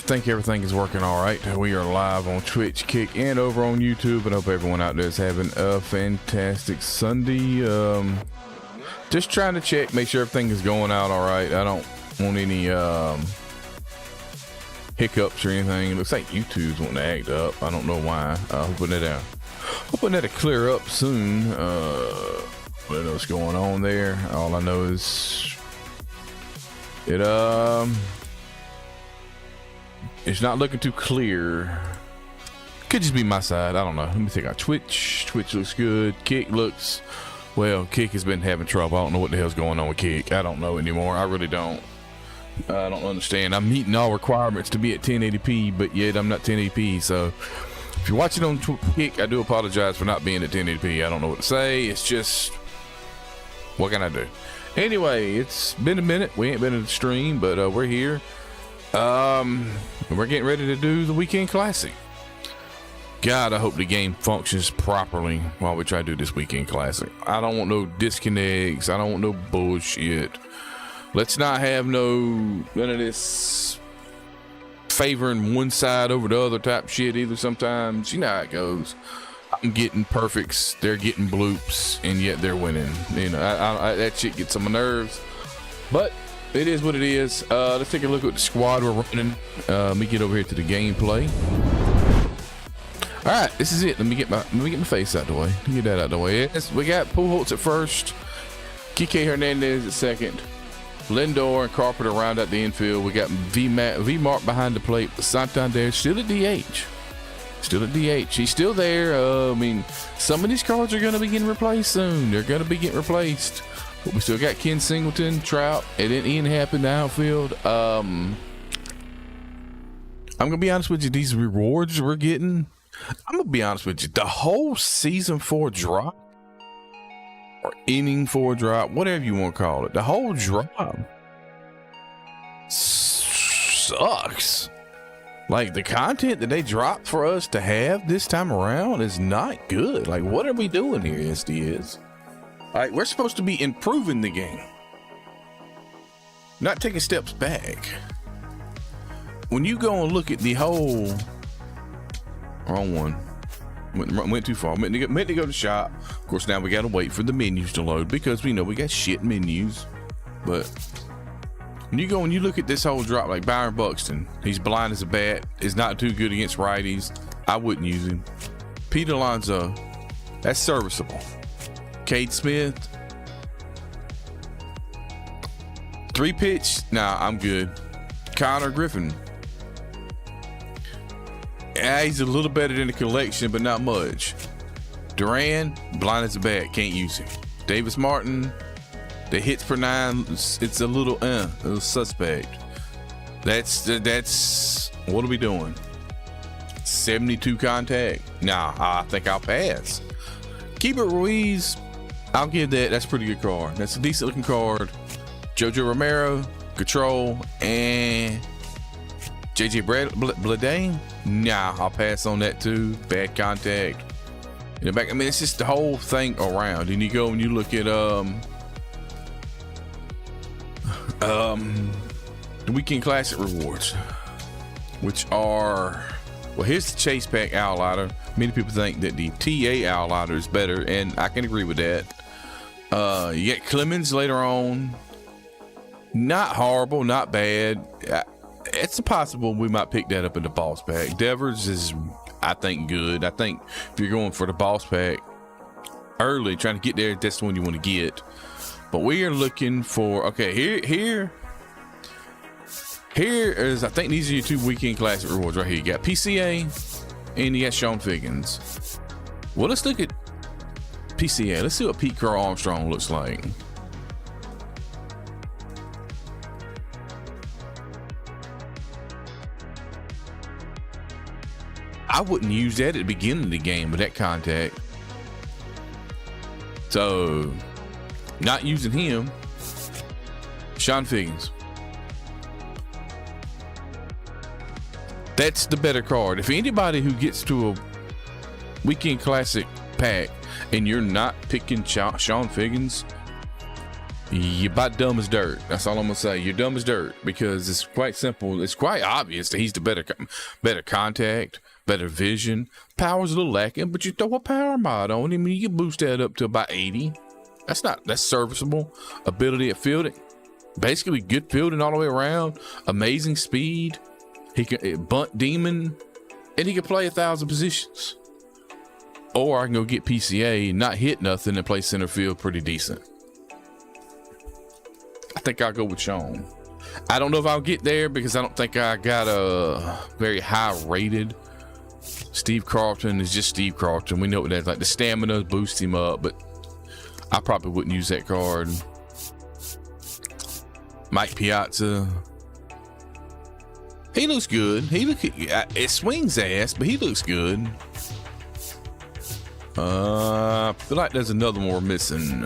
think everything is working all right. We are live on Twitch, Kick, and over on YouTube, and I hope everyone out there is having a fantastic Sunday. Just trying to check, make sure everything is going out all right. I don't want any hiccups or anything. It looks like YouTube's wanting to act up. I don't know why. Hoping that'll clear up soon. What else going on there? All I know is it's not looking too clear. Could just be my side. I don't know. Let me take out Twitch. Twitch looks good. Kick looks, well, Kick has been having trouble. I don't know what the hell's going on with Kick. I don't know anymore. I really don't. I don't understand. I'm meeting all requirements to be at 1080p, but yet I'm not 1080p. So if you're watching on Kick, I do apologize for not being at 1080p. I don't know what to say. It's just, what can I do? Anyway, it's been a minute. We ain't been in the stream, but we're here. We're getting ready to do the weekend classic. God, I hope the game functions properly while we try to do this weekend classic. I don't want no disconnects. I don't want no bullshit. Let's not have none of this favoring one side over the other type shit either. Sometimes, you know how it goes. I'm getting perfects, they're getting bloops, and yet they're winning. You know, that shit gets on my nerves. But it is what it is. Let's take a look at the squad we're running. Let me get over here to the gameplay. All right, this is it. Let me get my face out the way. Let me get that out the way. Yes, we got Pujols at first, Kike Hernandez at second, Lindor and Carpenter round out the infield. We got V-Mark behind the plate. Santander still at DH. Still at DH. He's still there. I mean, some of these cards are going to be getting replaced soon. They're going to be getting replaced. But we still got Ken Singleton, Trout, and then Ian Happ in the outfield. I'm going to be honest with you. These rewards we're getting, I'm going to be honest with you. The whole season 4 drop, or inning 4 drop, whatever you want to call it, the whole drop sucks. Like, the content that they dropped for us to have this time around is not good. Like, what are we doing here, SDS? Like, we're supposed to be improving the game, not taking steps back. When you go and look at the whole, wrong one, went too far, meant to go to the shop. Of course, now we got to wait for the menus to load because we know we got shit menus. But when you go and you look at this whole drop, like Byron Buxton, he's blind as a bat, is not too good against righties. I wouldn't use him. Pete Alonso, that's serviceable. Cade Smith, 3 pitch, nah, I'm good. Connor Griffin, yeah, he's a little better than the collection, but not much. Duran, blind as a bat, can't use him. Davis Martin, the hits per 9, it's a little suspect. That's what are we doing? 72 contact. Nah, I think I'll pass. Keibert Ruiz, I'll give that. That's a pretty good card. That's a decent looking card. Jojo Romero, Control, and JJ Bleday. Nah, I'll pass on that too. Bad contact. In the back, I mean, it's just the whole thing around. And you go and you look at the weekend classic rewards, which are, well, here's the chase pack owl ladder. Many people think that the TA owl ladder is better, and I can agree with that. You get Clemens later on. Not horrible, not bad. It's possible we might pick that up in the boss pack. Devers is, I think, good. I think if you're going for the boss pack early, trying to get there, that's the one you want to get. But we are looking for, okay, here is, I think these are your 2 weekend classic rewards right here. You got PCA and you got Sean Figgins. Well, let's look at PCA. Let's see what Pete Crow Armstrong looks like. I wouldn't use that at the beginning of the game with that contact. So, not using him. Sean Figgins. That's the better card. If anybody who gets to a weekend classic pack and you're not picking Sean Figgins, You're about dumb as dirt. That's all I'm gonna say. You're dumb as dirt because it's quite simple. It's quite obvious that he's the better contact, better vision. Power's a little lacking, but you throw a power mod on him, you can boost that up to about 80. That's serviceable. Ability at fielding, basically good fielding all the way around. Amazing speed. He can bunt demon, and he can play 1,000 positions. Or I can go get PCA, not hit nothing, and play center field pretty decent. I think I'll go with Sean. I don't know if I'll get there because I don't think I got a very high rated. Steve Carlton is just Steve Carlton. We know what that's like. The stamina boosts him up, but I probably wouldn't use that card. Mike Piazza. He looks good. It swings ass, but he looks good. I feel like there's another one we're missing.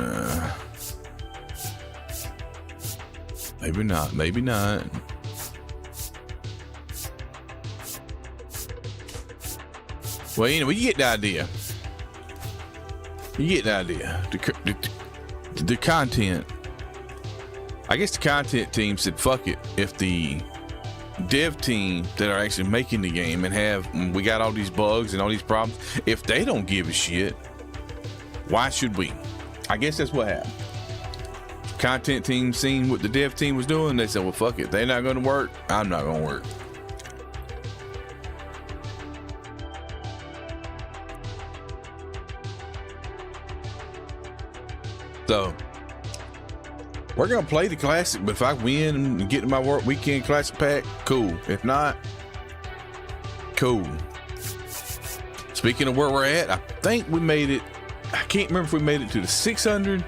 Maybe not. Maybe not. Well, anyway, you get the idea. You get the idea. The content. I guess the content team said, fuck it. If the dev team that are actually making the game and we got all these bugs and all these problems, if they don't give a shit, why should we? I guess that's what happened. Content team seen what the dev team was doing. They said, well, fuck it. They're not going to work. I'm not going to work. So we're going to play the classic, but if I win and get in my weekend classic pack, cool. If not, cool. Speaking of where we're at, I think we made it. I can't remember if we made it to the 600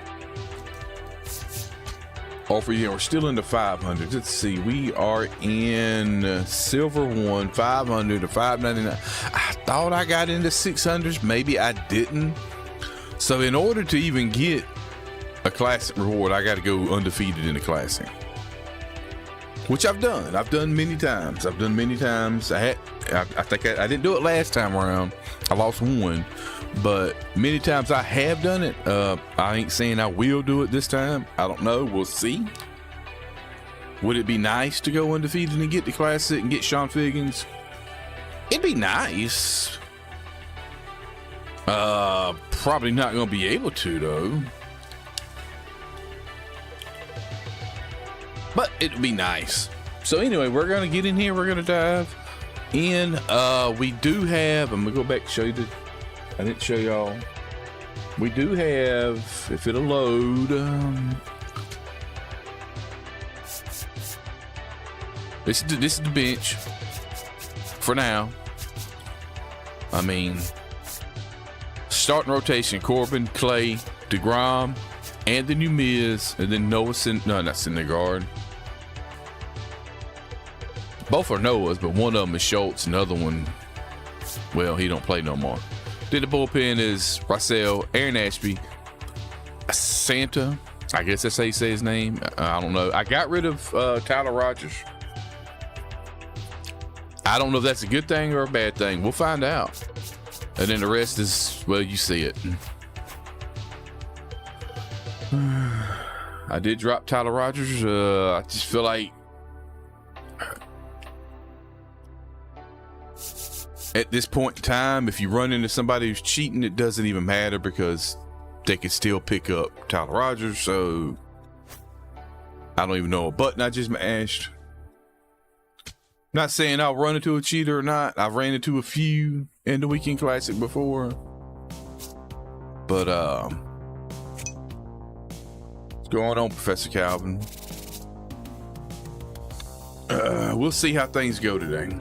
or if we're still in the 500. Let's see. We are in silver 1, 500 to 599. I thought I got into 600s. Maybe I didn't. So in order to even get a classic reward, I got to go undefeated in the classic, which I've done. I've done many times. I think I didn't do it last time around. I lost one, but many times I have done it. I ain't saying I will do it this time. I don't know. We'll see. Would it be nice to go undefeated and get the classic and get Sean Figgins? It'd be nice. Probably not going to be able to though. But it'd be nice. So anyway, we're gonna get in here. We're gonna dive in. We do have. I'm gonna go back and show you. I didn't show y'all. We do have. If it'll load. This is the bench. For now. I mean, starting rotation: Corbin, Clay, DeGrom, Anthony Miz, and then Noah. Not Syndergaard. Both are Noah's, but one of them is Schultz, and the other one, well, he don't play no more. Then the bullpen is Russell, Aaron Ashby, Santa. I guess that's how you say his name. I don't know. I got rid of Tyler Rogers. I don't know if that's a good thing or a bad thing. We'll find out. And then the rest is, well, you see it. I did drop Tyler Rogers. I just feel like at this point in time, if you run into somebody who's cheating, it doesn't even matter because they can still pick up Tyler Rogers. So I don't even know what button I just mashed. Not saying I'll run into a cheater or not. I've ran into a few in the Weekend Classic before. But what's going on, Professor Calvin? We'll see how things go today.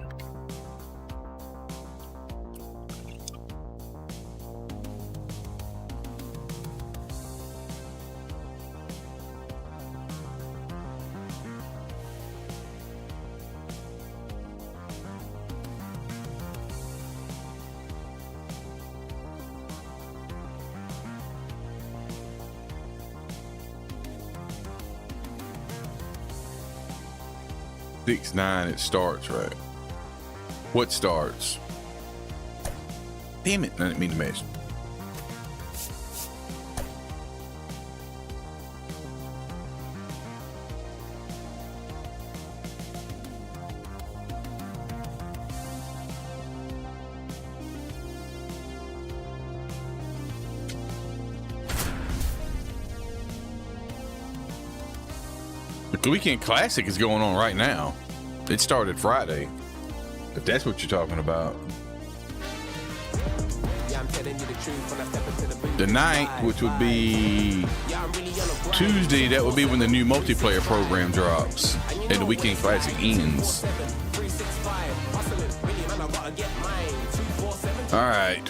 Six, 9, it starts, right? What starts? Damn it, I didn't mean to mess. The Weekend Classic is going on right now. It started Friday, if that's what you're talking about. The 9th, which would be Tuesday, that would be when the new multiplayer program drops and the Weekend Classic ends. All right,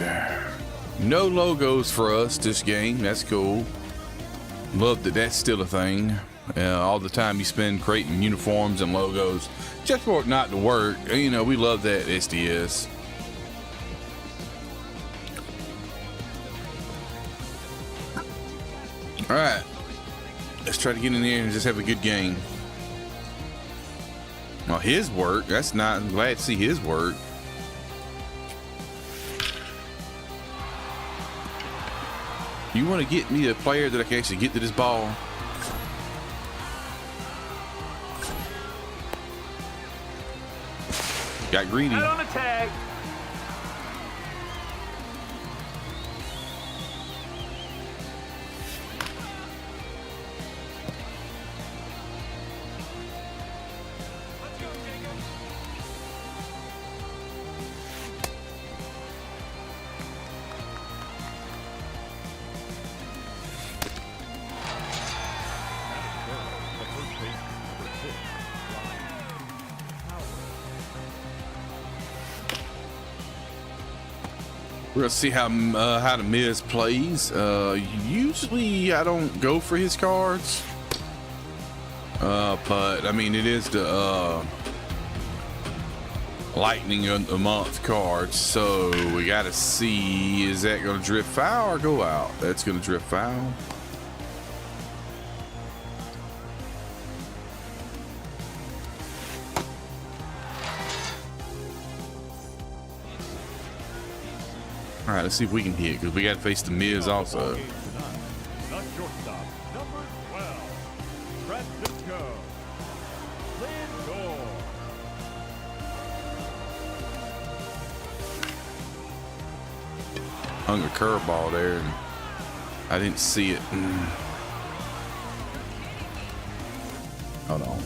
no logos for us this game. That's cool. Love that that's still a thing. All the time you spend creating uniforms and logos just for it not to work. You know, we love that SDS. All right, let's try to get in there and just have a good game. Well, his work, that's not, I'm glad to see his work. You want to get me a player that I can actually get to this ball? Got greedy. Out on the tag. We're gonna see how the Miz plays. Usually I don't go for his cards, but I mean it is the Lightning of the Month cards, so we gotta see, is that gonna drift foul or go out? That's gonna drift foul. All right, let's see if we can hit, because we got to face the Miz also. The shortstop, number 12, Francisco Lindor. Hung a curveball there, and I didn't see it. Hold on.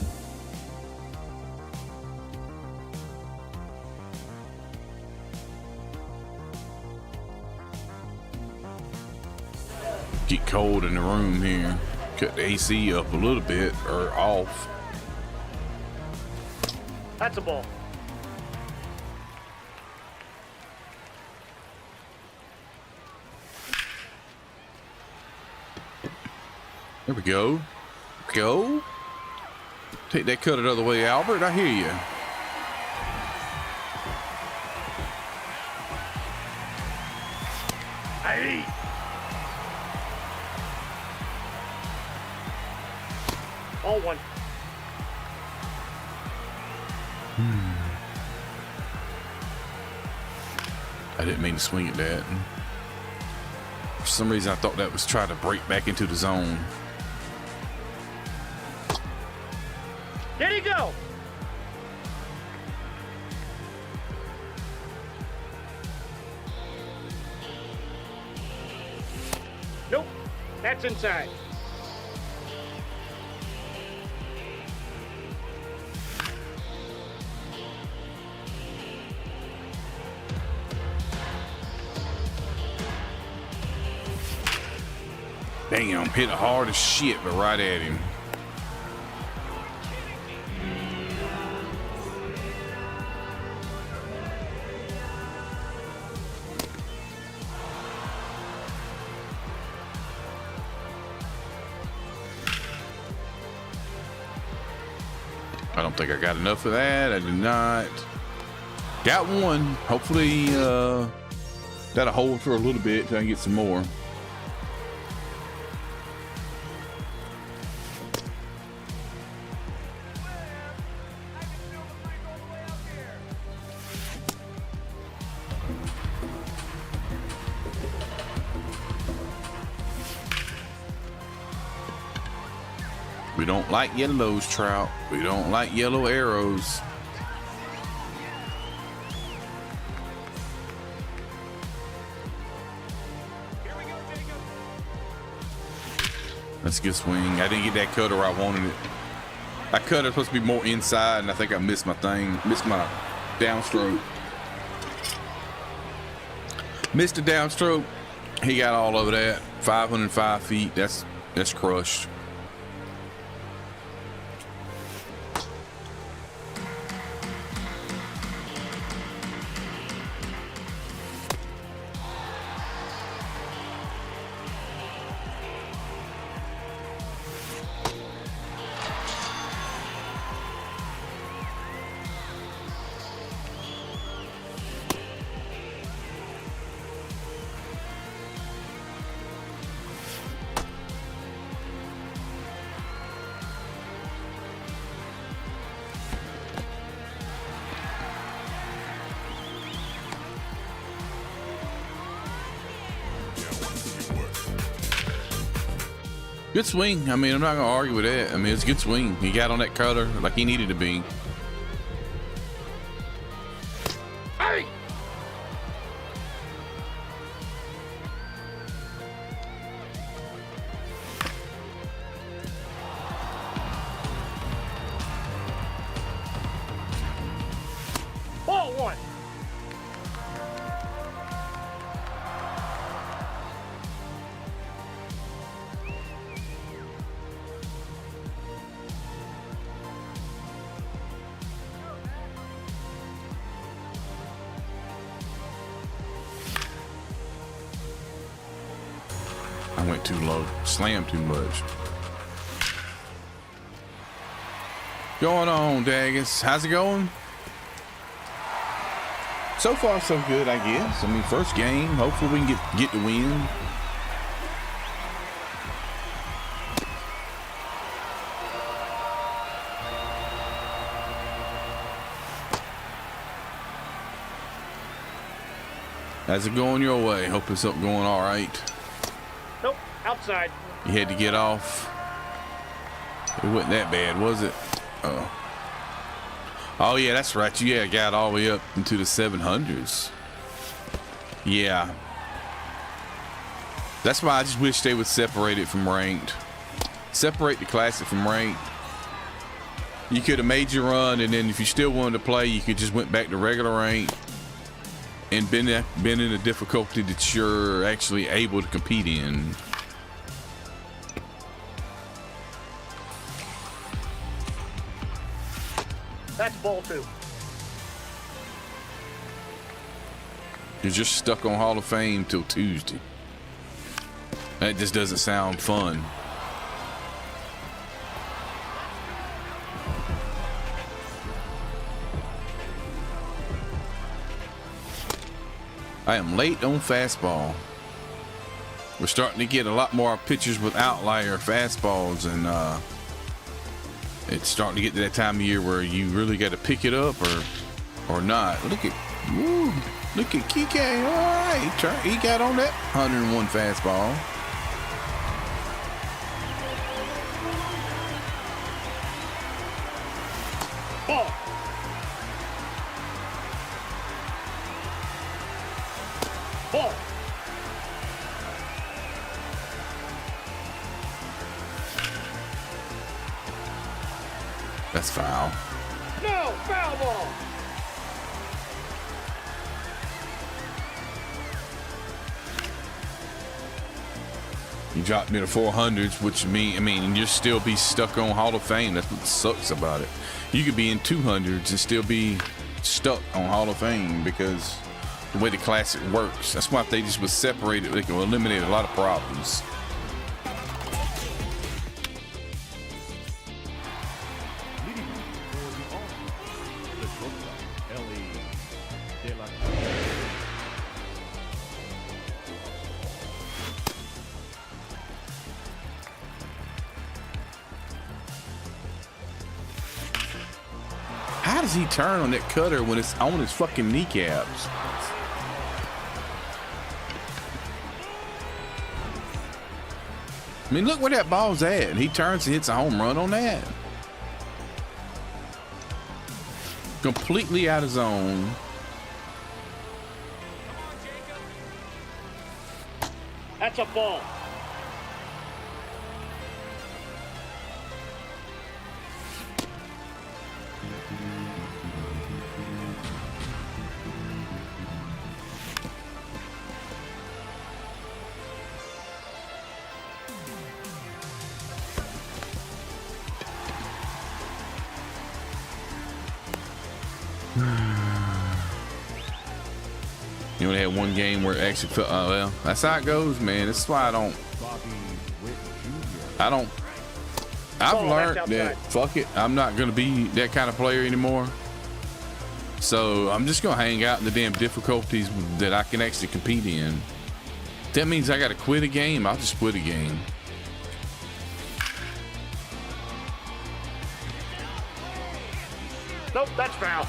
Get cold in the room here. Cut the AC up a little bit, or off. That's a ball. There we go. Go. Take that cut another way, Albert. I hear you. Hey. All one. I didn't mean to swing at that. For some reason, I thought that was trying to break back into the zone. There you go. Nope. That's inside. Damn, hit it hard as shit, but right at him. I don't think I got enough of that. I did not. Got one. Hopefully, that'll hold for a little bit till I can get some more. We don't like yellows, Trout. We don't like yellow arrows. That's a good swing. I didn't get that cutter where I wanted it. I cut it supposed to be more inside, and I think I missed my thing. Missed my downstroke. Missed the downstroke. He got all over that. 505 feet. That's crushed. Good swing. I mean, I'm not gonna argue with that. I mean, it's a good swing. He got on that cutter like he needed to be. Hey! Ball one. I went too low. Slammed too much. Going on, Daggis. How's it going? So far, so good, I guess. I mean, first game. Hopefully, we can get the win. How's it going your way? Hope it's up going all right. Nope, outside. You had to get off. It wasn't that bad, was it? Oh. Oh yeah, that's right. You got all the way up into the 700s. Yeah. That's why I just wish they would separate it from ranked. Separate the classic from ranked. You could have made your run, and then if you still wanted to play, you could just went back to regular ranked and been in a difficulty that you're actually able to compete in. That's ball two. You're just stuck on Hall of Fame till Tuesday. That just doesn't sound fun. I am late on fastball. We're starting to get a lot more pitchers with outlier fastballs, and it's starting to get to that time of year where you really got to pick it up or not. Look at Kike. All right, he got on that 101 fastball. Ball. Ball. That's foul. No, foul ball. You dropped me to 400s, which mean you'll still be stuck on Hall of Fame. That's what sucks about it. You could be in 200s and still be stuck on Hall of Fame because the way the classic works. That's why if they just was separated, they can eliminate a lot of problems. How does he turn on that cutter when it's on his fucking kneecaps? I mean, look where that ball's at. He turns and hits a home run on that. Completely out of zone. That's a ball. You only had one game where it actually felt, well, that's how it goes, man. That's why I've learned that, fuck it, I'm not going to be that kind of player anymore. So I'm just going to hang out in the damn difficulties that I can actually compete in. That means I got to quit a game, I'll just quit a game. Nope, that's foul.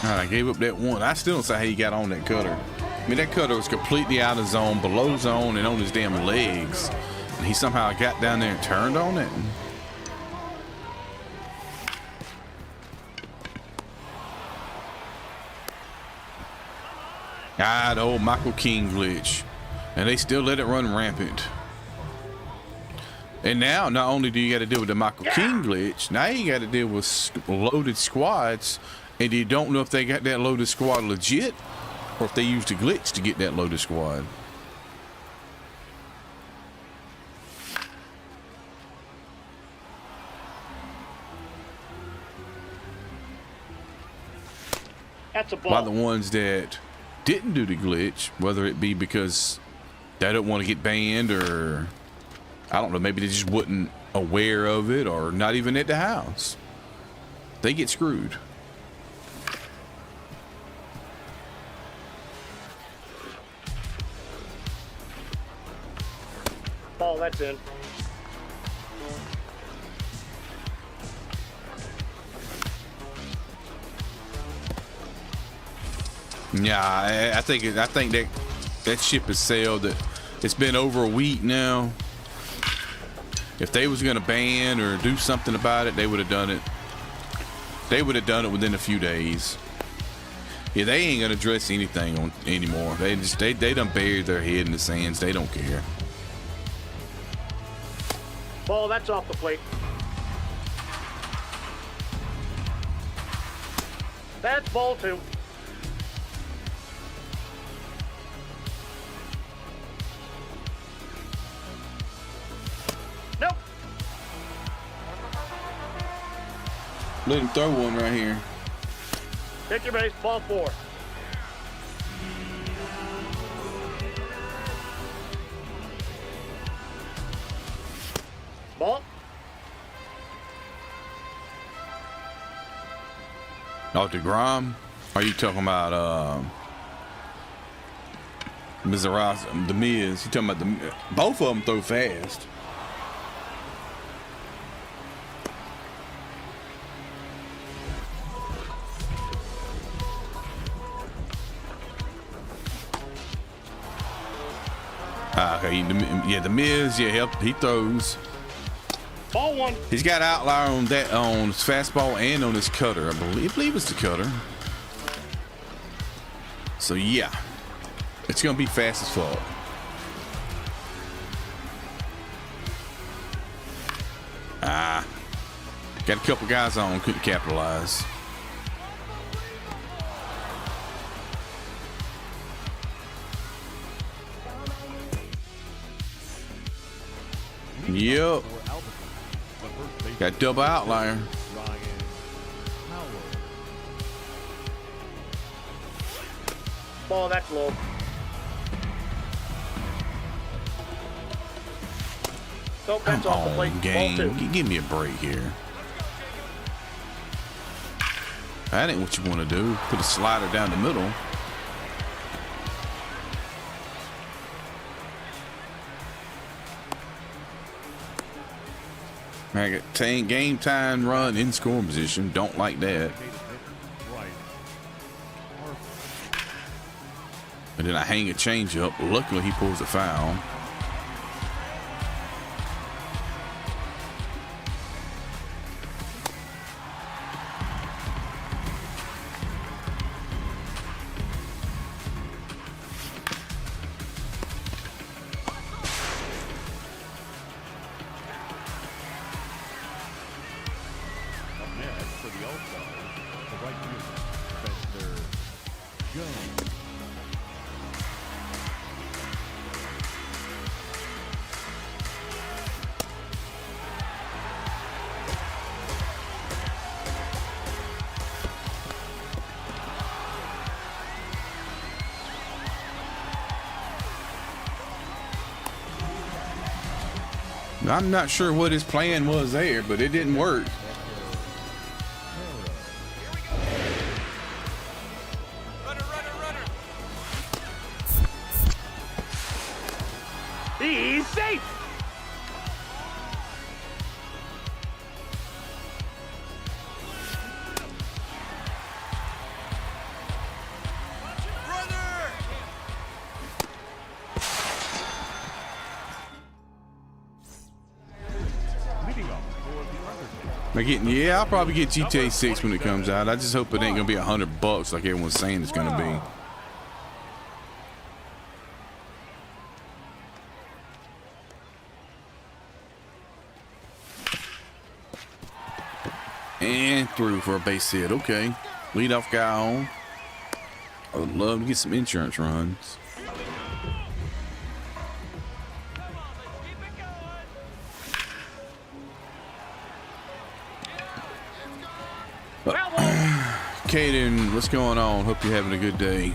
I gave up that one. I still don't see how he got on that cutter. I mean, that cutter was completely out of zone, below zone, and on his damn legs. And he somehow got down there and turned on it. Ah, the old Michael King glitch. And they still let it run rampant. And now, not only do you got to deal with the Michael King glitch, now you got to deal with loaded squads. And you don't know if they got that loaded squad legit or if they used a glitch to get that loaded squad. That's a ball. By the ones that didn't do the glitch, whether it be because they don't want to get banned or I don't know, maybe they just wasn't aware of it or not even at the house. They get screwed. Ball, that's in. Yeah, I think that ship has sailed. That it's been over a week now. If they was gonna ban or do something about it, they would have done it. They would have done it within a few days. Yeah, they ain't gonna address anything on anymore. They done buried their head in the sands. They don't care. Ball, that's off the plate. That's ball 2. Nope. Let him throw one right here. Take your base, ball 4. Ball. Oh, DeGrom? Are you talking about The Miz? You talking about both of them throw fast. Okay, yeah, The Miz, yeah, he throws. Ball 1. He's got outlier on that on his fastball and on his cutter. I believe it's the cutter. So yeah, it's gonna be fast as fuck. Got a couple guys on, couldn't capitalize. Yep. Got double outlier. Ball, that's low. Nope, that's Come off the plate. on, Ball game. 2. Give me a break here. That ain't what you want to do. Put a slider down the middle. I got 10 game time run in scoring position. Don't like that. And then I hang a change up. Luckily, he pulls a foul. I'm not sure what his plan was there, but it didn't work. He's safe. Yeah, I'll probably get GTA 6 when it comes out. I just hope it ain't gonna be $100 like everyone's saying it's gonna be. And through for a base hit. Okay, leadoff guy on. I would love to get some insurance runs. Caden, what's going on? Hope you're having a good day.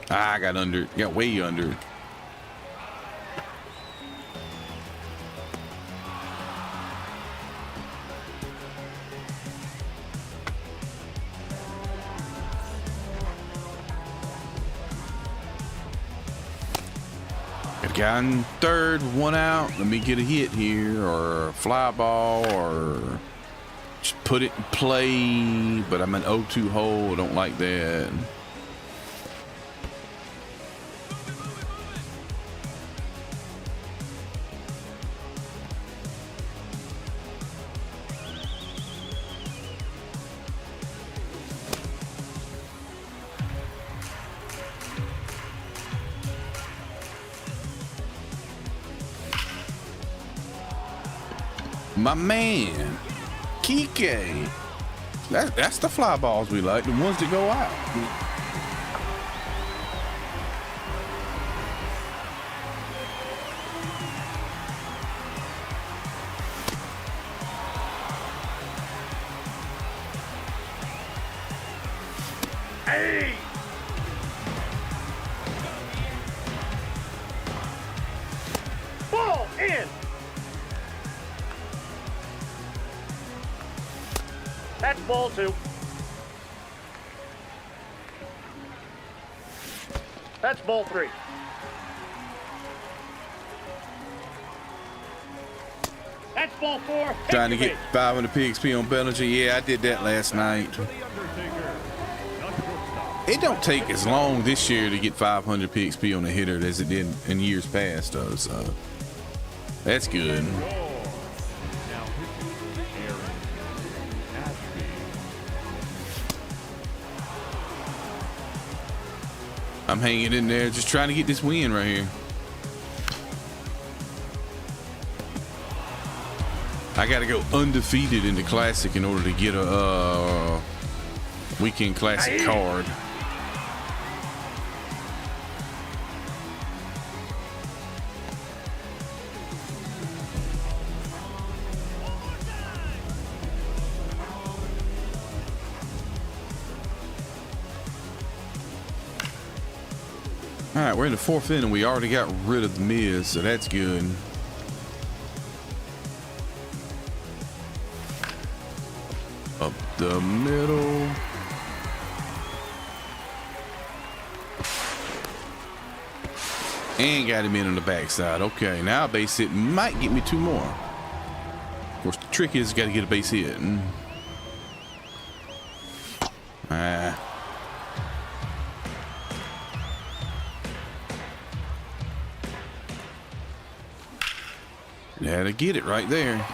I got under, got way under. Got a guy in third, one out. Let me get a hit here, or a fly ball, or just put it in play, but I'm an 0-2 hole. I don't like that. My man, Kike. That's the fly balls we like, the ones that go out. Hey! Ball in! That's ball 2. That's ball 3. That's ball 4. Trying to get 500 PXP on Bellinger. Yeah, I did that last night. It don't take as long this year to get 500 PXP on a hitter as it did in years past, though, so that's good. I'm hanging in there, just trying to get this win right here. I got to go undefeated in the Classic in order to get a Weekend Classic card. All right, we're in the 4th inning. We already got rid of the Miz, so that's good. Up the middle. And got him in on the backside. Okay, now a base hit might get me 2 more. Of course, the trick is got to get a base hit. Had to get it right there.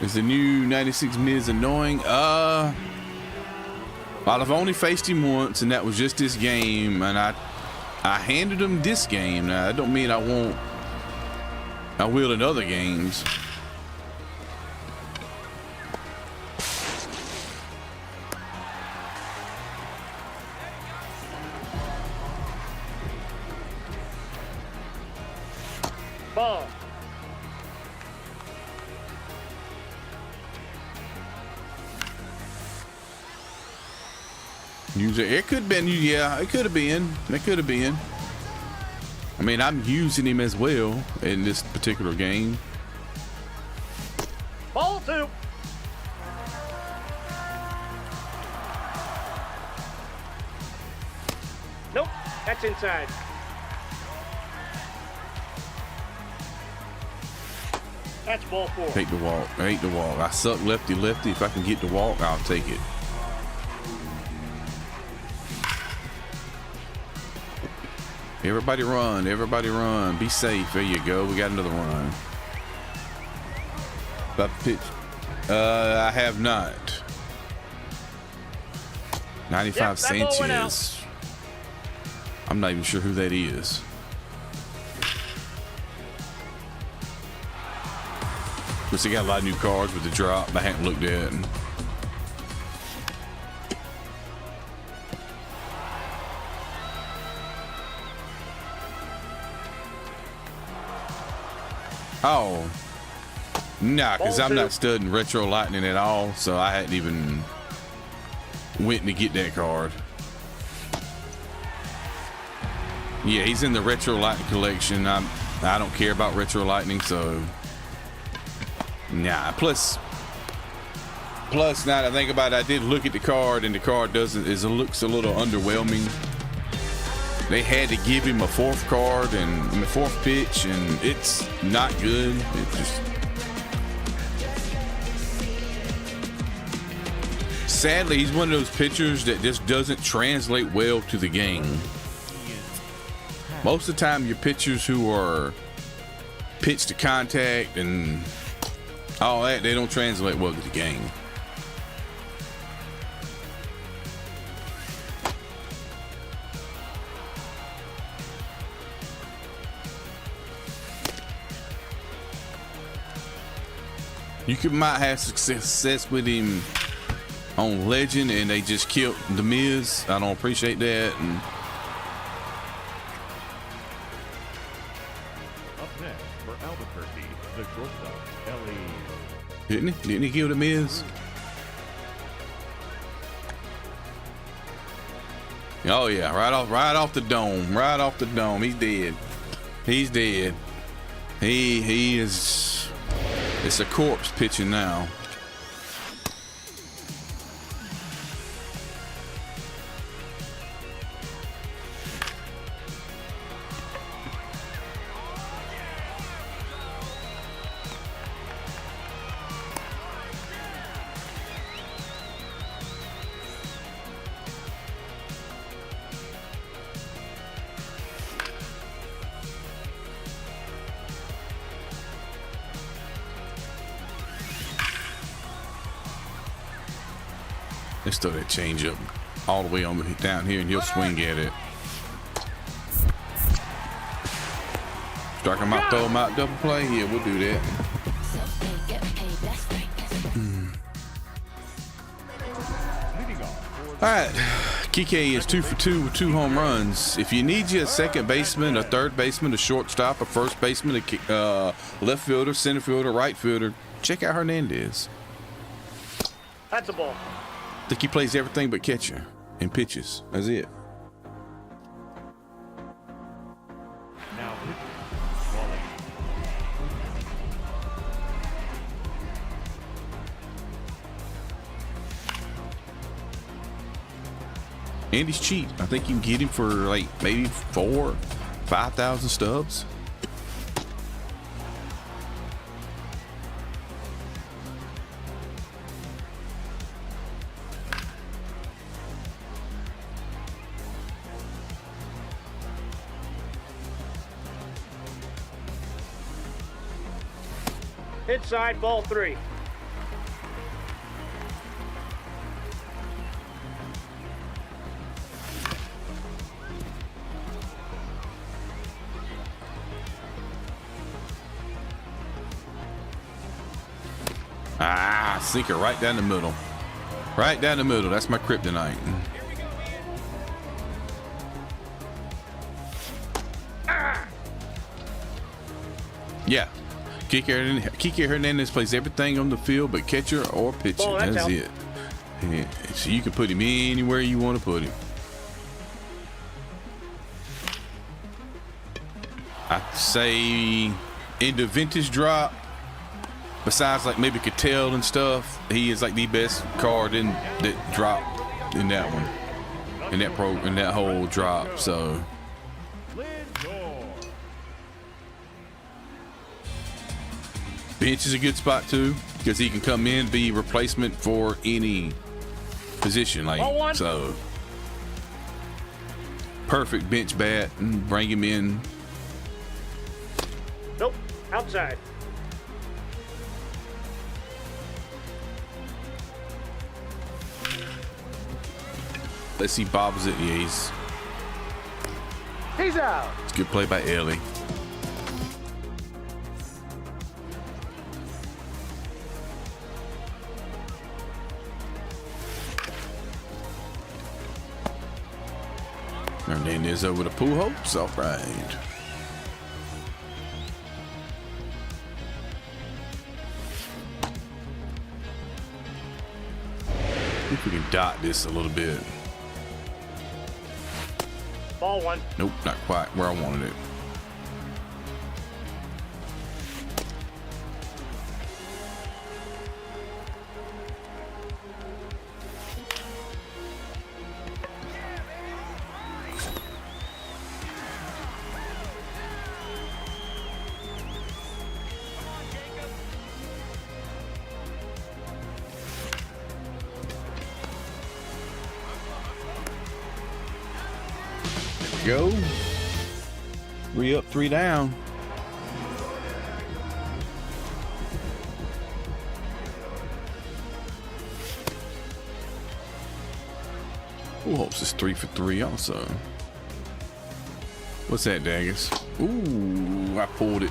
Is the new 96 Miz annoying? Well, I've only faced him once, and that was just this game, and I handed him this game. Now, that don't mean I will in other games. Ball. User, it could have been, yeah, it could have been. It could have been. I mean, I'm using him as well in this particular game. Ball 2. Nope, that's inside. That's ball 4. Take the walk. I hate the walk. I suck lefty. If I can get the walk, I'll take it. Everybody run. Everybody run. Be safe. There you go. We got another run. About to pitch. I have not. 95 Yep, that ball went out. Sanchez. I'm not even sure who that is. But they got a lot of new cards with the drop I hadn't looked at. Oh. Nah, because I'm not studying Retro Lightning at all, so I hadn't even went to get that card. Yeah, he's in the Retro Lightning collection. I don't care about Retro Lightning, so nah. Plus now that I think about it, I did look at the card, and the card looks a little underwhelming. They had to give him a fourth card and a fourth pitch, and it's not good. It just sadly, he's one of those pitchers that just doesn't translate well to the game. Most of the time, your pitchers who are pitch to contact and all that, they don't translate well to the game. You might have success with him on Legend, and they just killed the Miz. I don't appreciate that. And up next for Albuquerque, the shortstop, Ellie. didn't he kill the Miz? Oh yeah, right off the dome, right off the dome. He's dead. He's dead. He is. It's a corpse pitching now. Let's throw that change up all the way on down here, and he'll swing at it. Strike him out, throw him out, double play. Yeah, we'll do that. All right, Kike is 2 for 2 with 2 home runs. If you need you a second baseman, a third baseman, a shortstop, a first baseman, a left fielder, center fielder, right fielder, check out Hernandez. That's a ball. I think he plays everything but catcher and pitches. That's it. Now pitching, Wally. Andy's cheap. I think you can get him for like maybe 4,000-5,000 stubs. Inside, ball 3. Ah, sink it right down the middle. Right down the middle. That's my kryptonite. Yeah. Kike Hernandez plays everything on the field but catcher or pitcher. Ball, that's that's out. it. Yeah. So you can put him anywhere you want to put him. I'd say in the vintage drop, besides like maybe Cattell and stuff, he is like the best card in that drop in that one, in that whole drop. So Lindor. bench is a good spot too because he can come in, be replacement for any position. Ball Like one. so, perfect bench bat and bring him in. Nope. Outside. Let's see, bobbles it. Yeah, He's out. it's a good play by Ellie. Hernandez over to Pujols. All right. I think we can dot this a little bit. Ball 1. Nope, not quite where I wanted it. Go. 3 up, 3 down. Pujols is 3 for 3 also. What's that, Daggers? Ooh, I pulled it.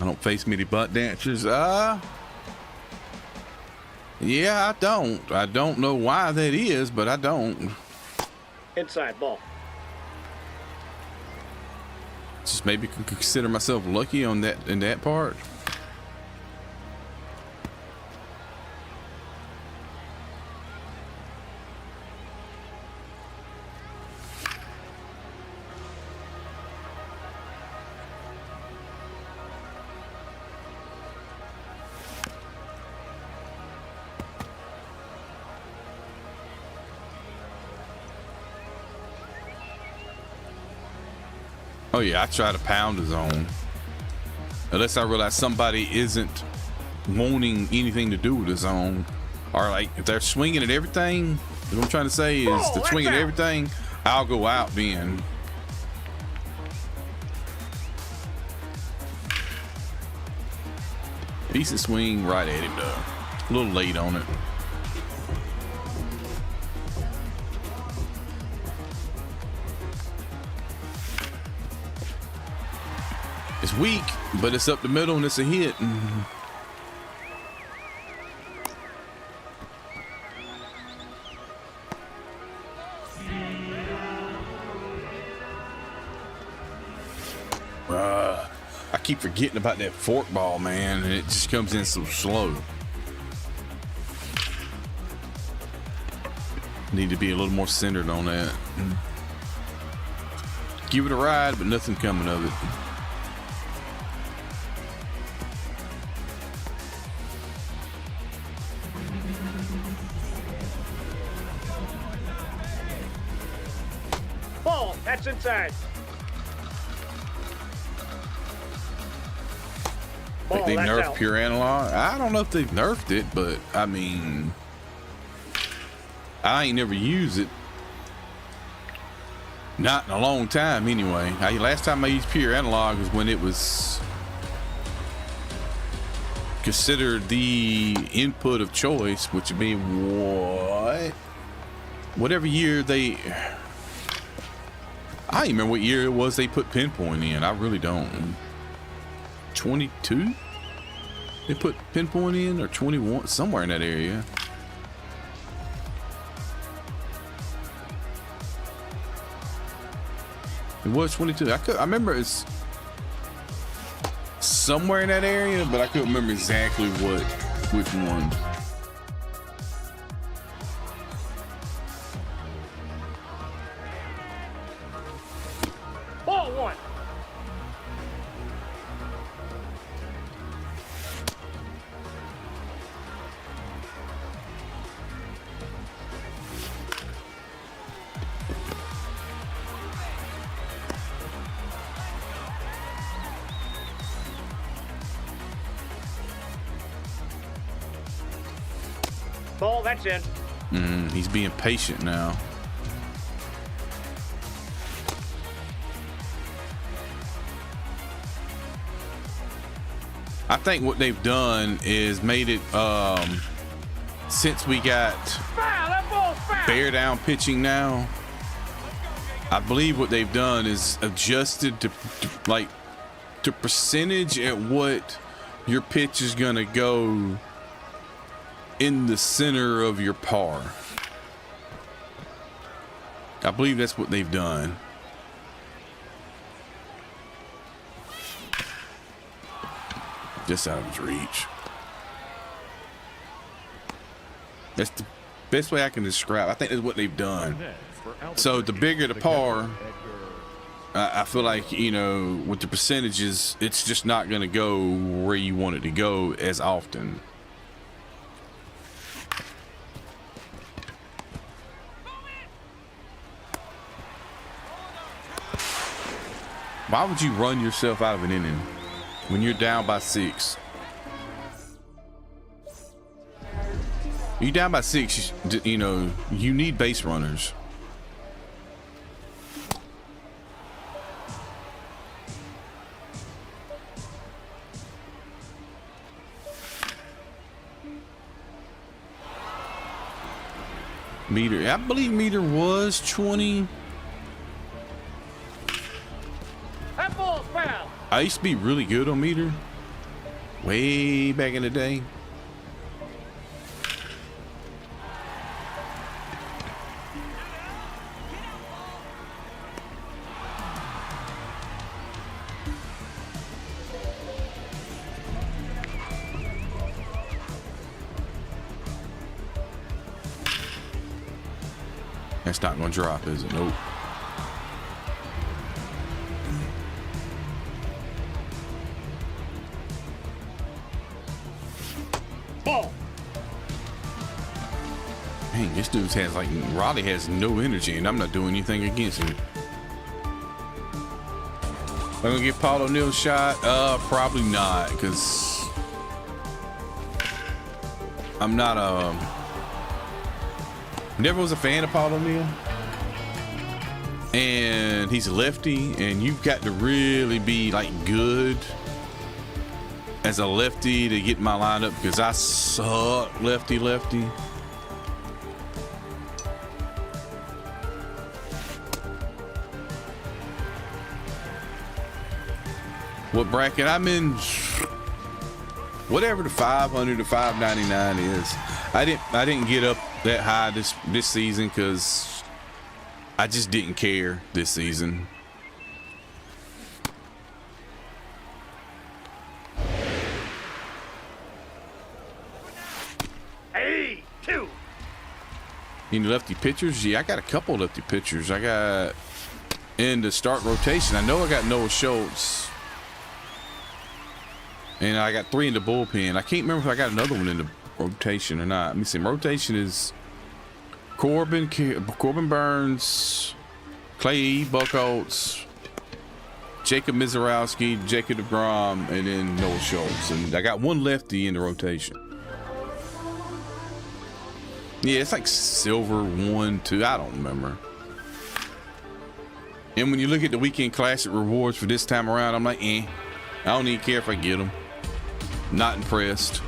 I don't face many butt dancers. Yeah, I don't. I don't know why that is, but I don't. Inside, ball. Just maybe consider myself lucky on that in that part. Oh yeah, I try to pound the zone. Unless I realize somebody isn't wanting anything to do with the zone. Or like, if they're swinging at everything, what I'm trying to say is Oh, to that's swing at out. everything, I'll go out then. Decent swing right at him though. A little late on it. It's weak, but it's up the middle and it's a hit. I keep forgetting about that fork ball, man, and it just comes in so slow. Need to be a little more centered on that. Give it a ride, but nothing coming of it. Ball. That's inside. Ball. They That's nerfed out. pure analog. I don't know if they've nerfed it, but I mean, I ain't never used it. Not in a long time, anyway. Last time I used pure analog was when it was considered the input of choice, which would be whatever year they. I don't even remember what year it was they put pinpoint in. I really don't. 22? They put pinpoint in, or 21, somewhere in that area. It was 22. I remember it's somewhere in that area, but I couldn't remember exactly which one. Ball one. Ball, that's in. He's being patient now. I think what they've done is made it, since we got Foul, that ball's foul. bear down pitching now, I believe what they've done is adjusted to percentage at what your pitch is gonna go in the center of your par. I believe that's what they've done. Just out of his reach. That's the best way I can describe. I think that's what they've done. So the bigger the par, I feel like, you know, with the percentages, it's just not going to go where you want it to go as often. Why would you run yourself out of an inning when you're down by 6? You're down by 6, you know, you need base runners. Meter, I believe meter was 20. That ball's foul. I used to be really good on meter way back in the day. That's not going to drop, is it? Nope. Ball. Dang, this dude has like, Raleigh has no energy, and I'm not doing anything against him. I'm gonna get Paul O'Neill shot? Probably not, because I'm not never was a fan of Paul O'Neill, and he's a lefty, and you've got to really be like good as a lefty to get in my lineup, because I suck lefty. What bracket I'm in? Whatever the 500 to 599 is. I didn't get up that high this season because I just didn't care this season. Hey, 2. Any lefty pitchers? Yeah, I got a couple lefty pitchers. I got in the start rotation. I know I got Noah Schultz, and I got 3 in the bullpen. I can't remember if I got another one in the rotation or not. Let me see. Rotation is Corbin Burns, Clay Buchholz, Jacob Mizorowski, Jacob DeGrom, and then Noah Schultz. And I got 1 lefty in the rotation. Yeah, it's like silver 1, 2. I don't remember. And when you look at the weekend classic rewards for this time around, I'm like, I don't even care if I get them. Not impressed.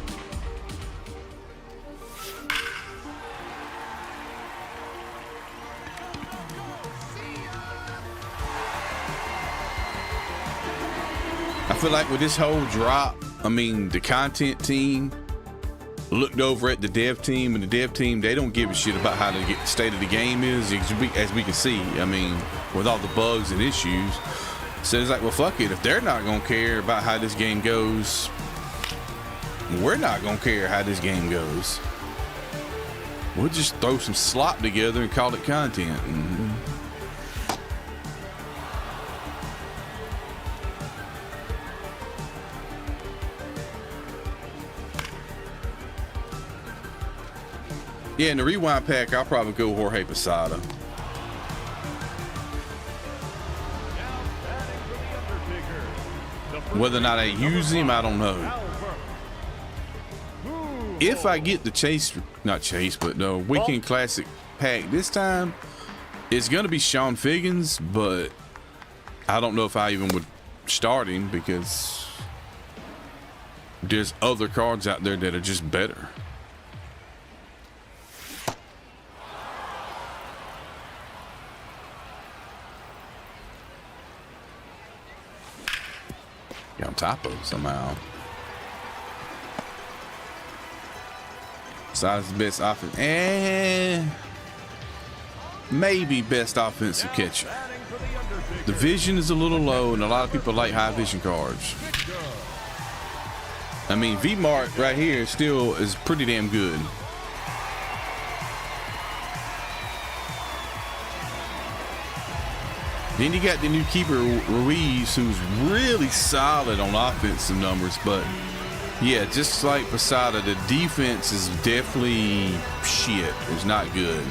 I feel like with this whole drop, I mean, the content team looked over at the dev team, and the dev team, they don't give a shit about how the state of the game is, as we can see. I mean, with all the bugs and issues. So it's like, well, fuck it. If they're not going to care about how this game goes, we're not going to care how this game goes. We'll just throw some slop together and call it content. Yeah, in the rewind pack, I'll probably go Jorge Posada. Whether or not I use him, I don't know. If I get the but the Weekend Classic pack this time, it's going to be Sean Figgins, but I don't know if I even would start him because there's other cards out there that are just better. On top of somehow. Besides the best offense, and maybe best offensive catcher. The vision is a little low, and a lot of people like high vision cards. I mean, V-Mart right here still is pretty damn good. Then you got the new keeper Ruiz, who's really solid on offensive numbers, but yeah, just like Posada, the defense is definitely shit. It's not good.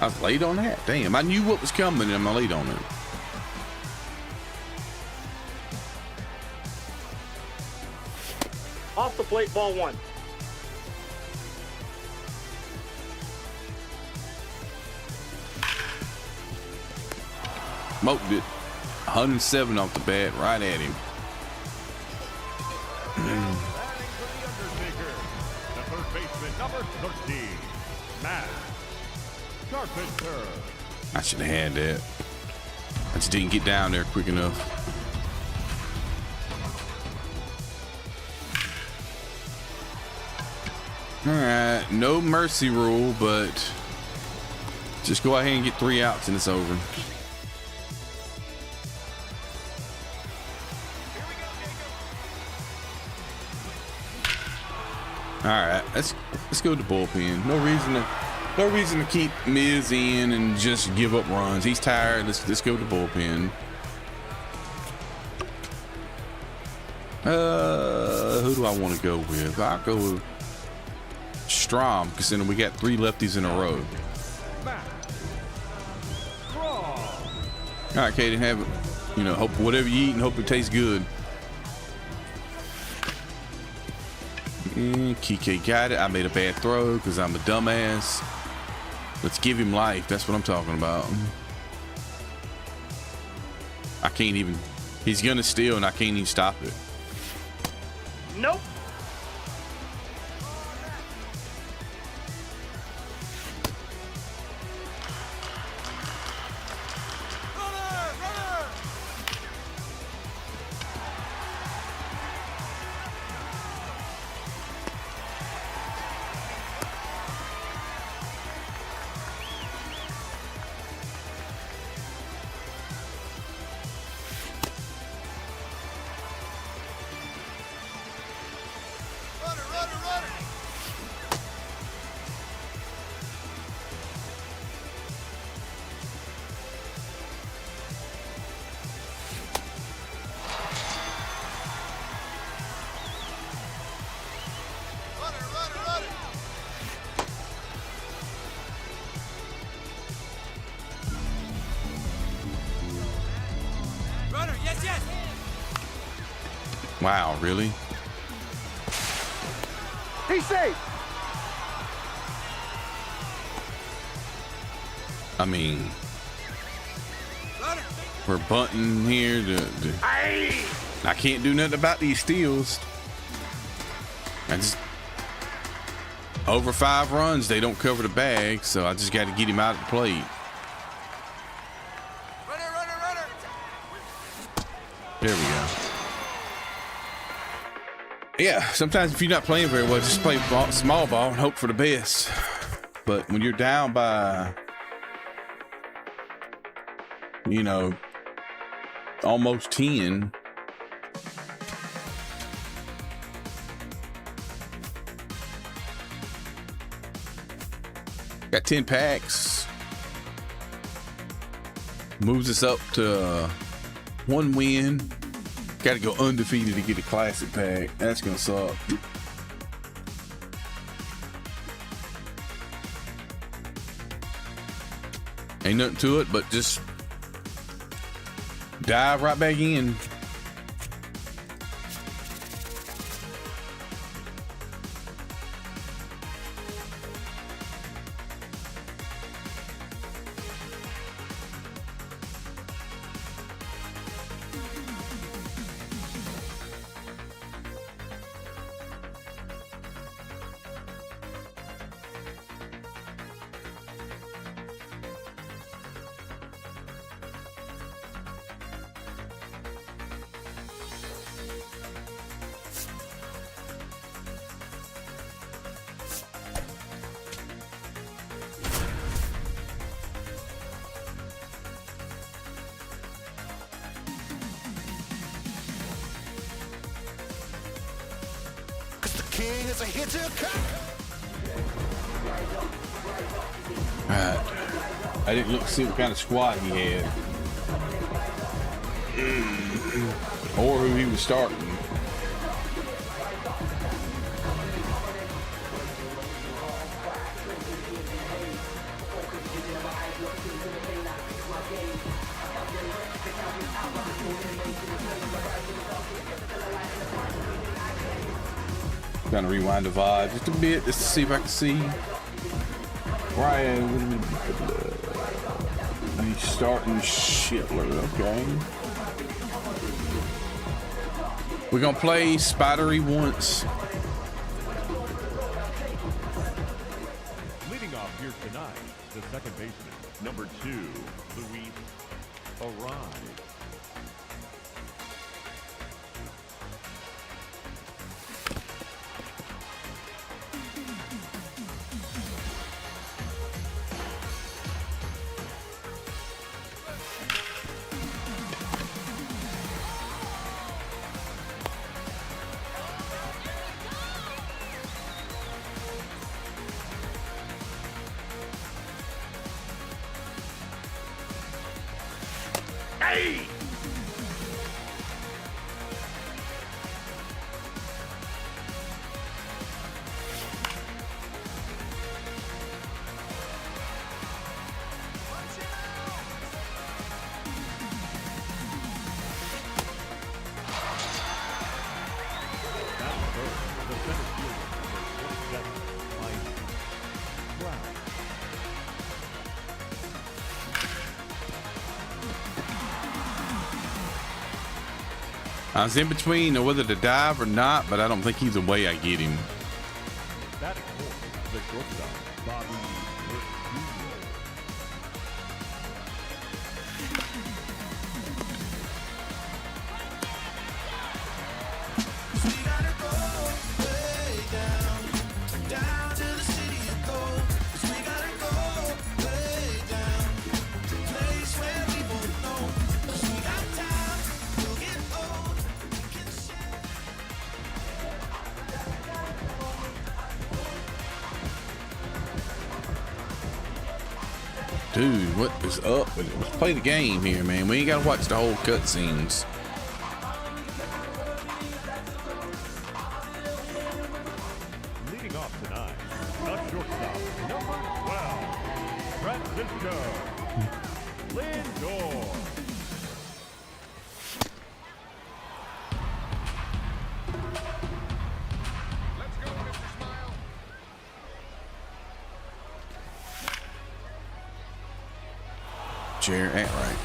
I was late on that. Damn, I knew what was coming and I'm late on it. Off the plate, ball one. Smoked it. 107 off the bat, right at him. The third baseman, number 13, Matt Carpenter. I should have had that. I just didn't get down there quick enough. All right, no mercy rule, but just go ahead and get 3 outs and it's over. All right, let's go to the bullpen. No reason to keep Miz in and just give up runs. He's tired. Let's go to the bullpen. Who do I want to go with? I'll go with Strom, because then we got 3 lefties in a row. All right, Kaden, have it. You know, hope whatever you eat and hope it tastes good. Kike got it. I made a bad throw because I'm a dumbass. Let's give him life. That's what I'm talking about. I can't even. He's gonna steal, and I can't even stop it. Nope. Wow, really? He's safe. I mean, we're bunting here. I can't do nothing about these steals. I just over 5 runs, they don't cover the bag, so I just got to get him out of the plate. There we go. Yeah, sometimes if you're not playing very well, just play small ball and hope for the best. But when you're down by, you know, almost 10, got 10 packs, moves us up to 1 win. Got to go undefeated to get a classic pack. That's gonna suck. Ain't nothing to it but just dive right back in. Alright. I didn't look to see what kind of squad he had. Or who he was starting. Trying to rewind the vibe just a bit, just to see if I can see Ryan. He's starting Schitler, okay. We're gonna play Spidery once. Leading off here tonight, the second baseman, number 2, Luis Arraez. Hey! I was in between on whether to dive or not, but I don't think either way I get him. Batting fourth, the shortstop, Bobby Witt Jr. Dude, what is up? Let's play the game here, man. We ain't gotta watch the whole cutscenes. Leading off tonight, the shortstop, number 12, Francisco Lindor. chair. Act right.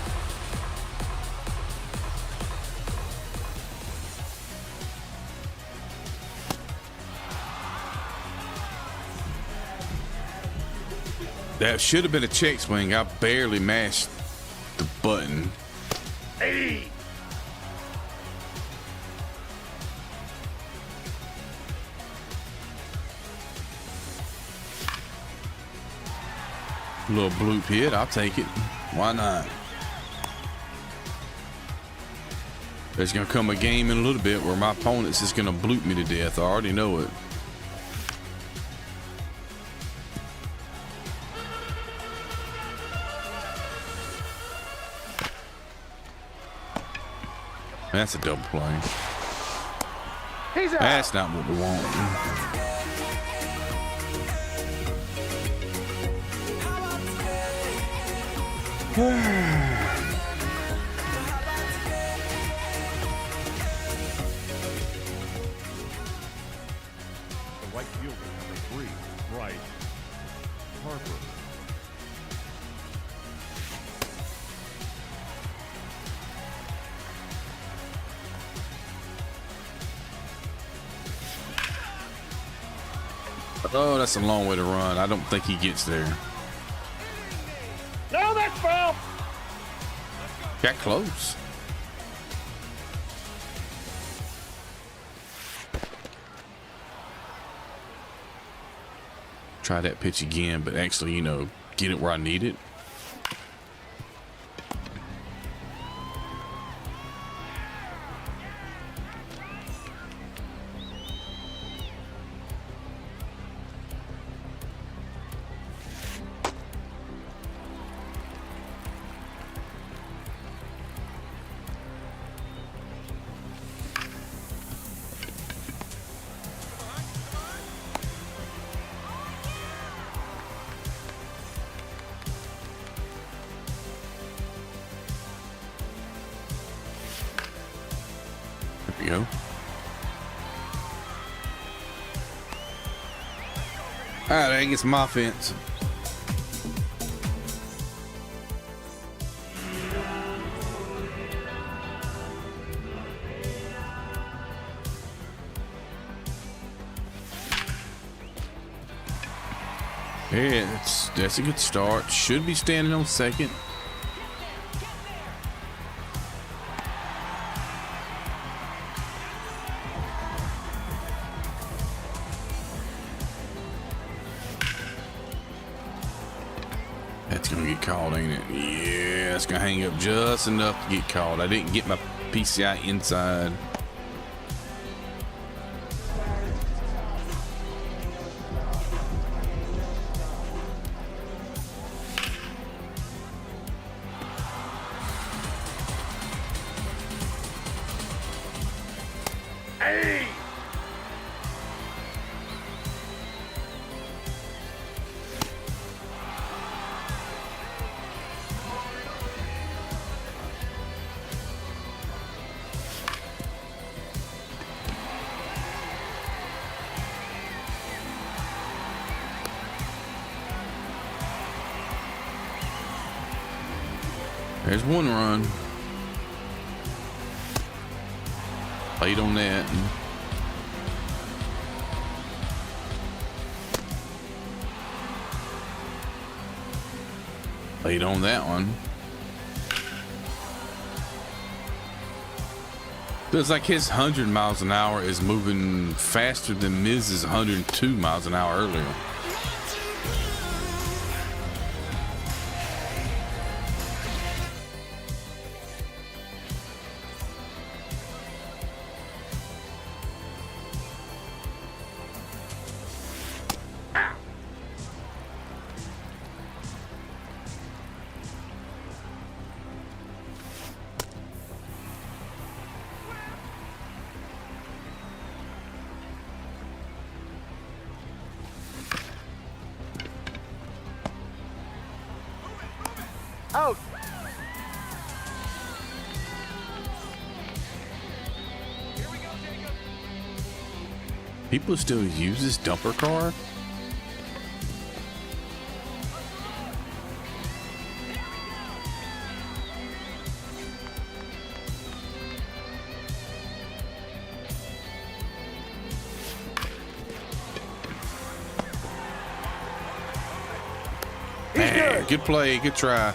That should have been a check swing. I barely mashed the button. Hey. Little bloop hit. I'll take it. Why not? There's going to come a game in a little bit where my opponent's just going to bloop me to death. I already know it. That's a double play. He's out. That's not what we want. The right fielder, number 3, Bryce Harper. Oh, that's a long way to run. I don't think he gets there. No, that's foul. Got close. Try that pitch again, but actually, you know, get it where I need it. There we go. All right, I get some offense. Yeah, that's a good start. Should be standing on second. That's gonna get called, ain't it? Yeah, it's gonna hang up just enough to get called. I didn't get my PCI inside. Hey. There's one run. Played on that. Played on that one. Feels like his 100 miles an hour is moving faster than Miz's 102 miles an hour earlier. Out. People still use this dumper card? Man, good play, good try.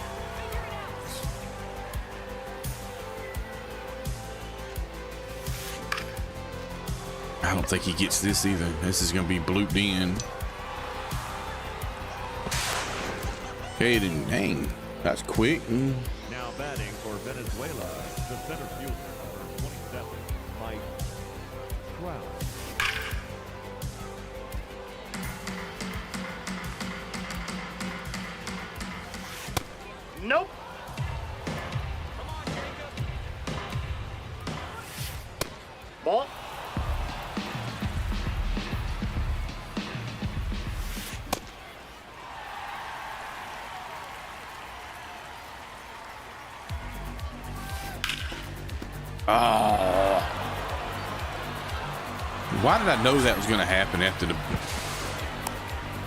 I don't think he gets this either. This is going to be blooped in. Okay, then, dang, that's quick. Now batting for Venezuela, the center fielder, number 27, Mike Trout. Nope. Ball. Why did I know that was going to happen after the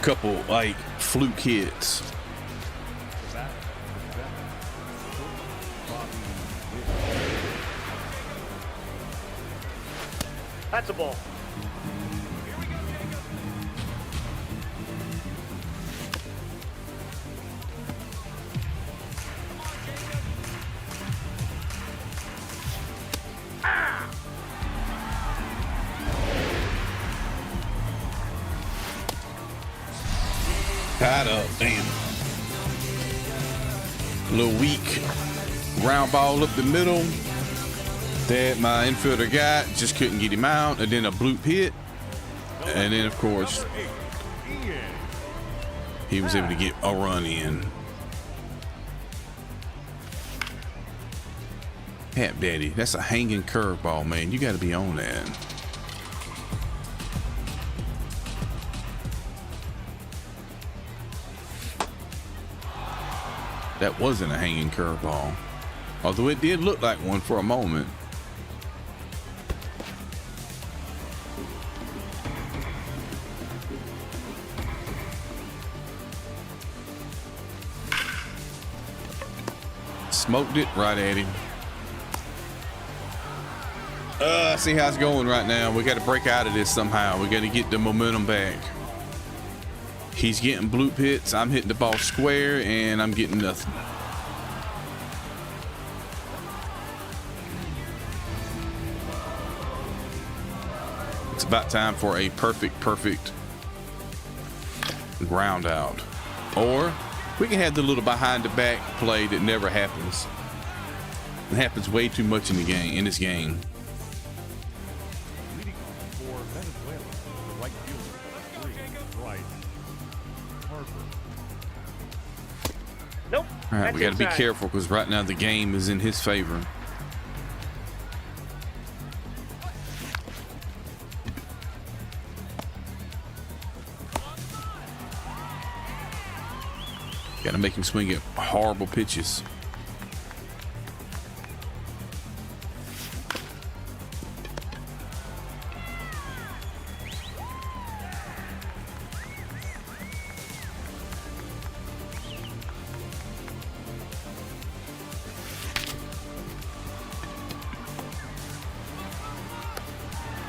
couple, like, fluke hits? That's a ball. Tied up, damn. A little weak. Round ball up the middle that my infielder got, just couldn't get him out, and then a bloop hit, and then of course he was able to get a run in. Hap Daddy, that's a hanging curveball, man. You got to be on that. That wasn't a hanging curveball, although it did look like one for a moment. Smoked it right at him. See how it's going right now. We got to break out of this somehow. We got to get the momentum back. He's getting bloop hits. I'm hitting the ball square, and I'm getting nothing. It's about time for a perfect ground out. Or we can have the little behind the back play that never happens. It happens way too much in the game, in this game. Leading off for Venezuela, the right fielder, 3, Bryce Harper. Nope. All right, That's we got to be inside. careful because right now the game is in his favor. Got to make him swing at horrible pitches.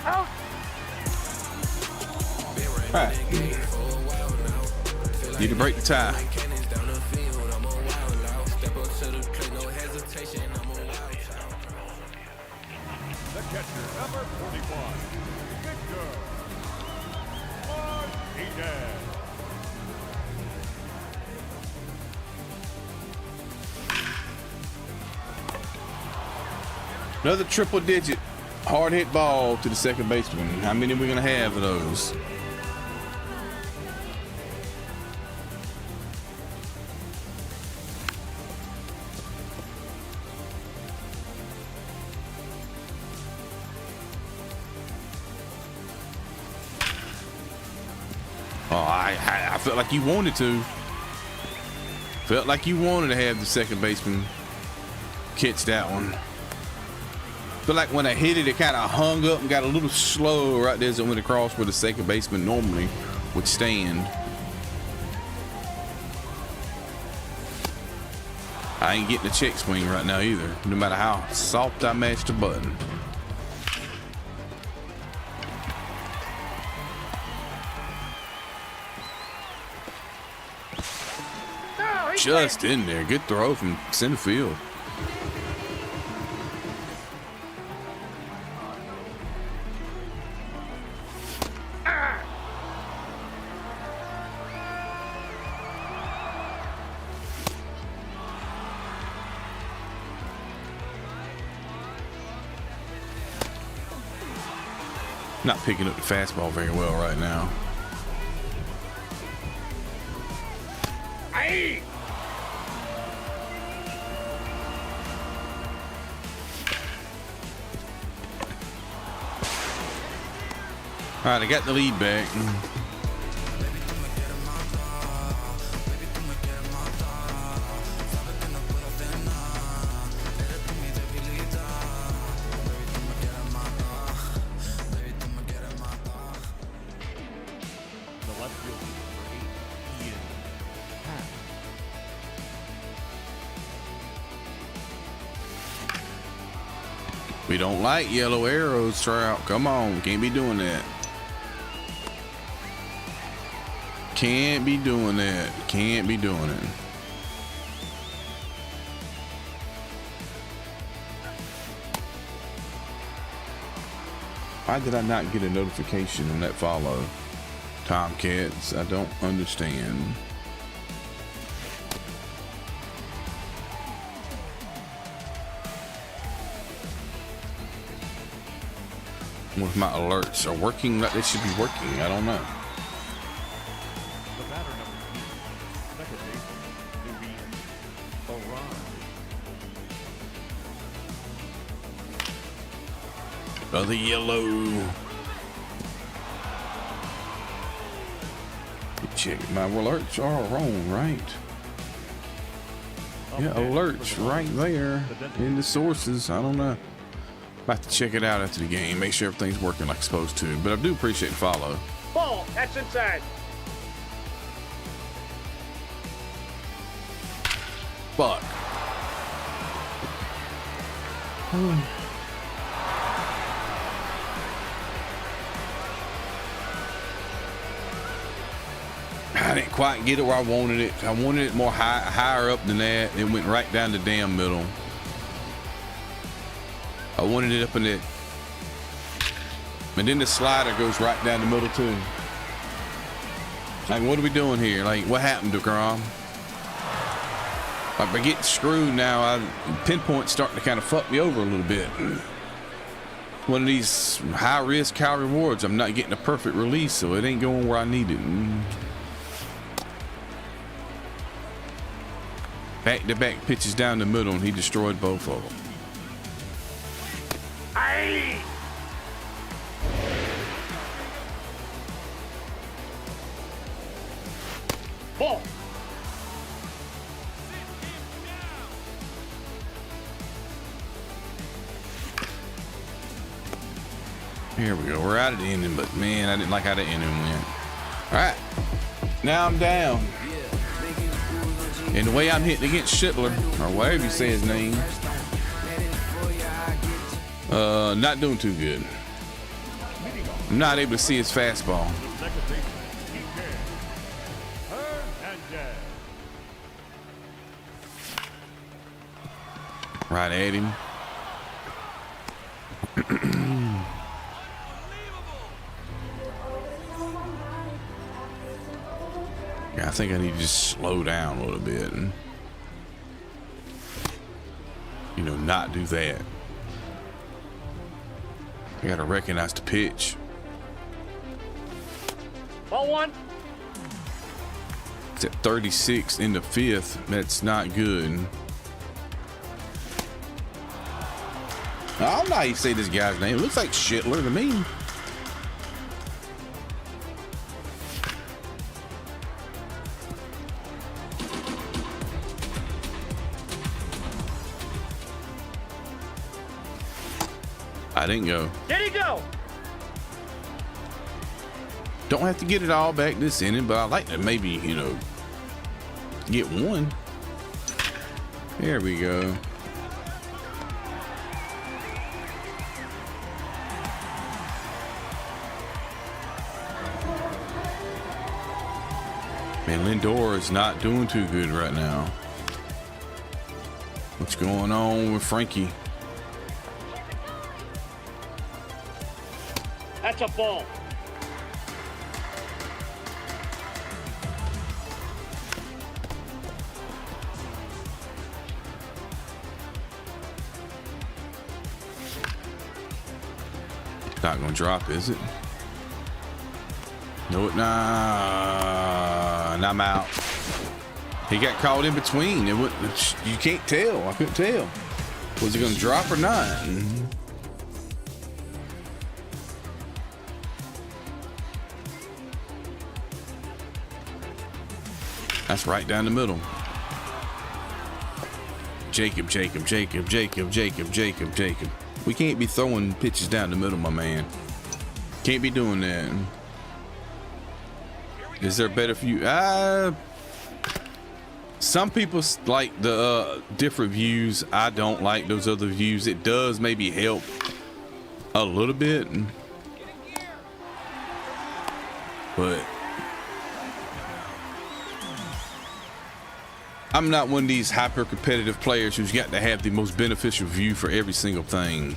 Out. All right. Need to break the tie. The catcher, number 45, Victor Martinez. Another triple digit hard hit ball to the second baseman. How many are we going to have of those? Oh, I felt like you wanted to. Felt like you wanted to have the second baseman catch that one. Feel like when I hit it, it kind of hung up and got a little slow right there as it went across where the second baseman normally would stand. I ain't getting a check swing right now either, no matter how soft I mash the button. just in there. Good throw from center field. Not picking up the fastball very well right now. Aye. All right, I got the lead back. The left fielder, number 8, Ian Happ. We don't like yellow arrows, Trout. Come on, can't be doing that. Can't be doing that. Can't be doing it. Why did I not get a notification on that follow? Tomcats, I don't understand. What if my alerts are working like they should be working? I don't know. The batter, number 2, second baseman, Luis Arraez. Another yellow. Check. My alerts are wrong, right? Yeah, alerts right there in the sources. I don't know. About to check it out after the game. Make sure everything's working like it's supposed to. But I do appreciate the follow. Ball. That's inside. Fuck. I didn't quite get it where I wanted it. I wanted it more higher up than that. It went right down the damn middle. I wanted it up in it. And then the slider goes right down the middle too. Like, what are we doing here? Like, what happened to Grom? Like, by getting screwed now, pinpoint's starting to kind of fuck me over a little bit. One of these high risk, high rewards. I'm not getting a perfect release, so it ain't going where I need it. Back-to-back pitches down the middle, and he destroyed both of them. Aye. Ball. Here we go. We're out of the inning, but man, I didn't like how the inning went. All right, now I'm down. And the way I'm hitting against Schittler, or whatever you say his name, not doing too good. I'm not able to see his fastball. The second baseman, Kike Hernandez. Right at him. Yeah, I think I need to just slow down a little bit and, you know, not do that. I gotta recognize the pitch. Ball 1. It's at 36 in the 5th. That's not good. I don't know how you say this guy's name. It looks like Schittler to me. I didn't go. Did he go? Don't have to get it all back this inning, but I like to maybe, you know, get one. There we go. And Lindor is not doing too good right now. What's going on with Frankie? That's a ball. Not gonna drop, is it? No, nah, and I'm out. He got caught in between. It would, you can't tell. I couldn't tell. Was he gonna drop or not? That's right down the middle. Jacob. We can't be throwing pitches down the middle, my man. Can't be doing that. Is there better for you? Some people like the different views. I don't like those other views. It does maybe help a little bit, but I'm not one of these hyper competitive players who's got to have the most beneficial view for every single thing.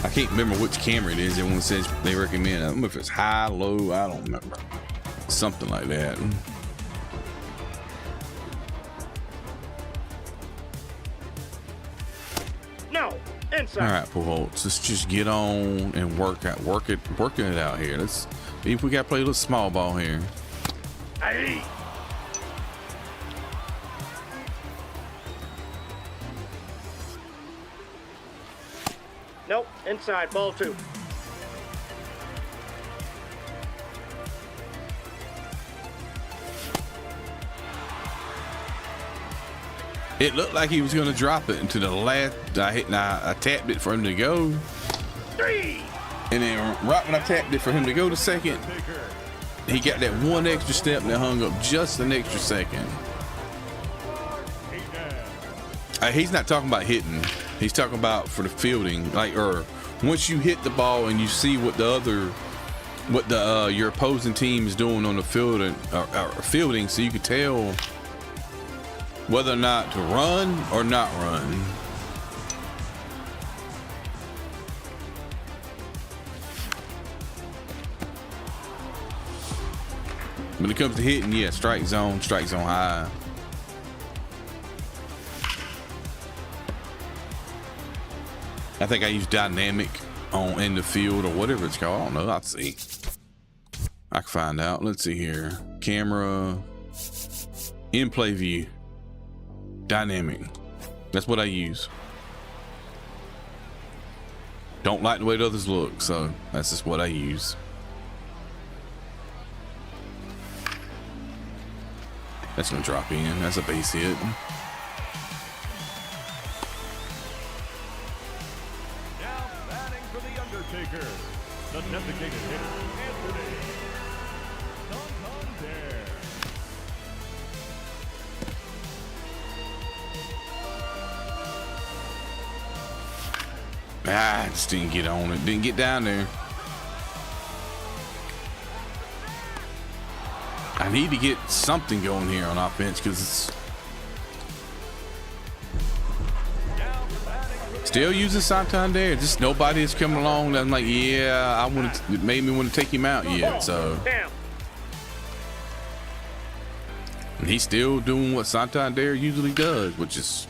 I can't remember which camera it is. Everyone says they recommend. I don't know if it's high, low, I don't remember. Something like that. No, inside. All right, Pujols, let's just get on and working it out here. Let's see if we got to play a little small ball here. Aye. Nope, inside, ball 2. It looked like he was going to drop it into the last. I tapped it for him to go. 3. And then right when I tapped it for him to go to second, he got that one extra step and it hung up just an extra second. He's not talking about hitting. He's talking about for the fielding. Like, or once you hit the ball and you see what your opposing team is doing on the field or fielding, so you can tell whether or not to run or not run. When it comes to hitting, yeah, strike zone high. I think I use dynamic in the field or whatever it's called. I don't know. I'll see. I can find out. Let's see here. Camera, in play view, dynamic. That's what I use. Don't like the way the others look, so that's just what I use. That's gonna drop in. That's a base hit. The designated hitter, Anthony Santander. I just didn't get on it. Didn't get down there. I need to get something going here on offense because it's still using Santander. Just nobody is coming along. I'm like, yeah, it made me want to take him out yet. So and he's still doing what Santander usually does, which is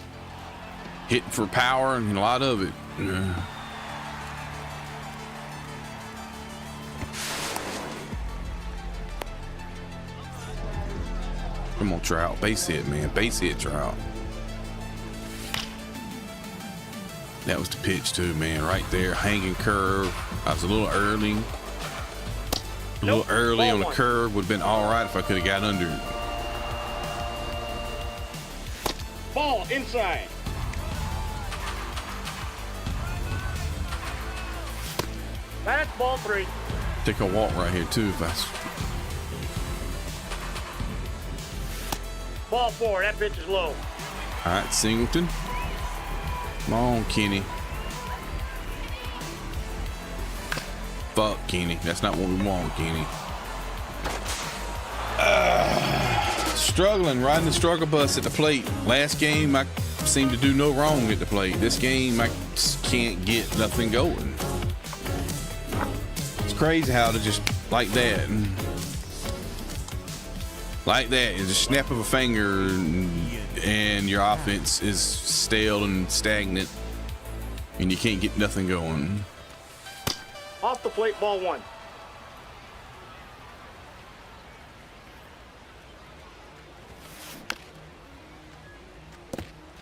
hitting for power and a lot of it. Come on, Trout. Base hit, man. Base hit, Trout. That was the pitch too, man. Right there, hanging curve. I was a little early. A little early on the curve. Would have been all right if I could have got under it. Ball inside. That's ball 3. Take a walk right here too. If I... Ball 4. That pitch is low. All right, Singleton. Come on, Kenny. Fuck, Kenny. That's not what we want, Kenny. Struggling, riding the struggle bus at the plate. Last game, I seemed to do no wrong at the plate. This game, I just can't get nothing going. It's crazy how to just like that. Like that, it's a snap of a finger and your offense is stale and stagnant and you can't get nothing going. Off the plate, ball 1.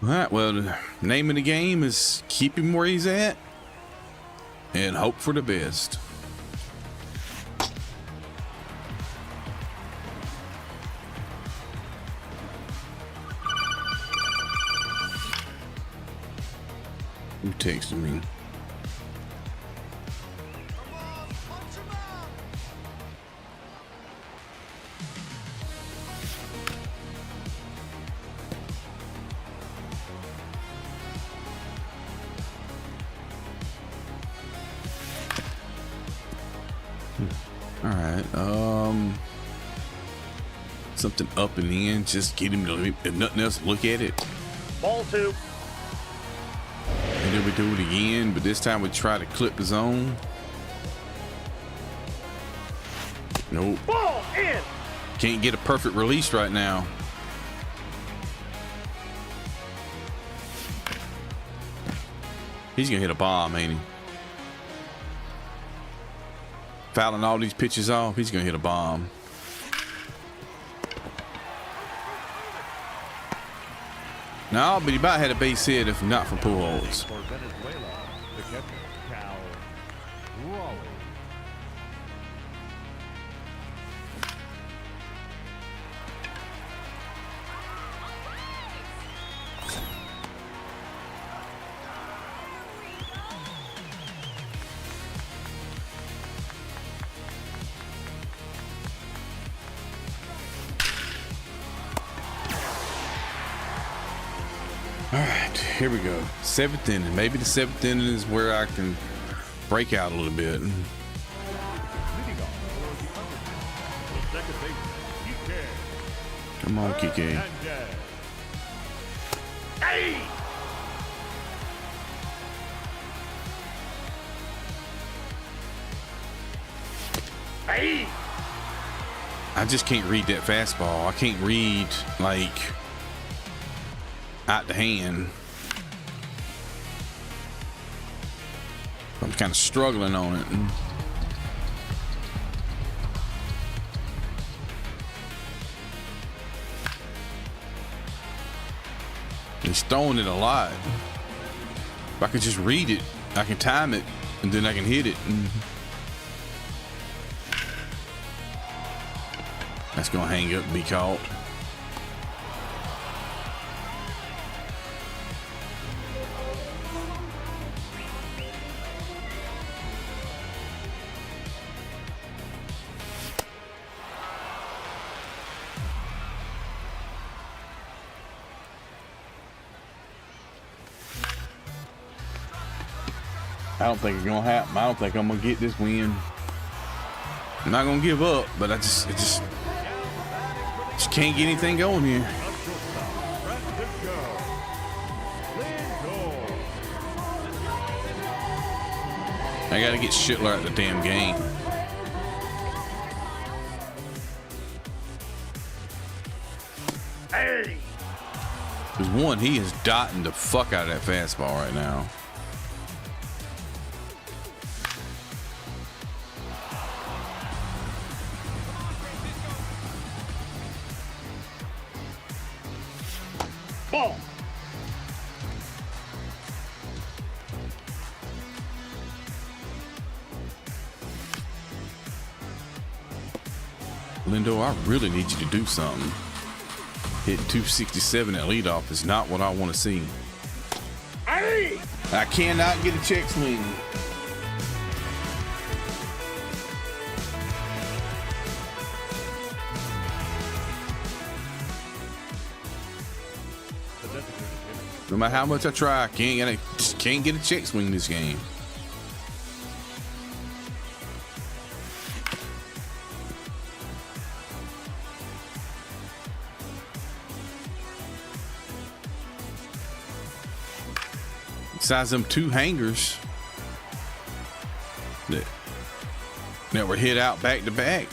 All right, well, the name of the game is keep him where he's at and hope for the best. Who texted me? All right. Something up and in. Just get him to, if nothing else, look at it. Ball 2. And then we do it again, but this time we try to clip the zone. Nope. Ball in. Can't get a perfect release right now. He's gonna hit a bomb, ain't he? Fouling all these pitches off, he's gonna hit a bomb. No, but he about had a base hit if not for Pujols. For Venezuela, the catcher, Cal Raleigh. All right, here we go. 7th inning. Maybe the 7th inning is where I can break out a little bit. Leading off for the second baseman, Kike Come on, Kike. Hernandez. Hey! Hey! I just can't read that fastball. I can't read, like, out the hand. I'm kind of struggling on it. He's throwing it a lot. If I could just read it, I can time it, and then I can hit it. That's gonna hang up and be caught. I don't think it's gonna happen. I don't think I'm gonna get this win. I'm not gonna give up, but I just can't get anything going here. Francisco Lindor. I gotta get Schitler out of the damn game. Hey! There's one, he is dotting the fuck out of that fastball right now. Ball. Lindor, I really need you to do something. Hit 267 at leadoff is not what I want to see. Hey! I cannot get a check swing. The designated hitter. No matter how much I try, I just can't get a check swing this game. Besides them 2 hangers that were hit out back to back,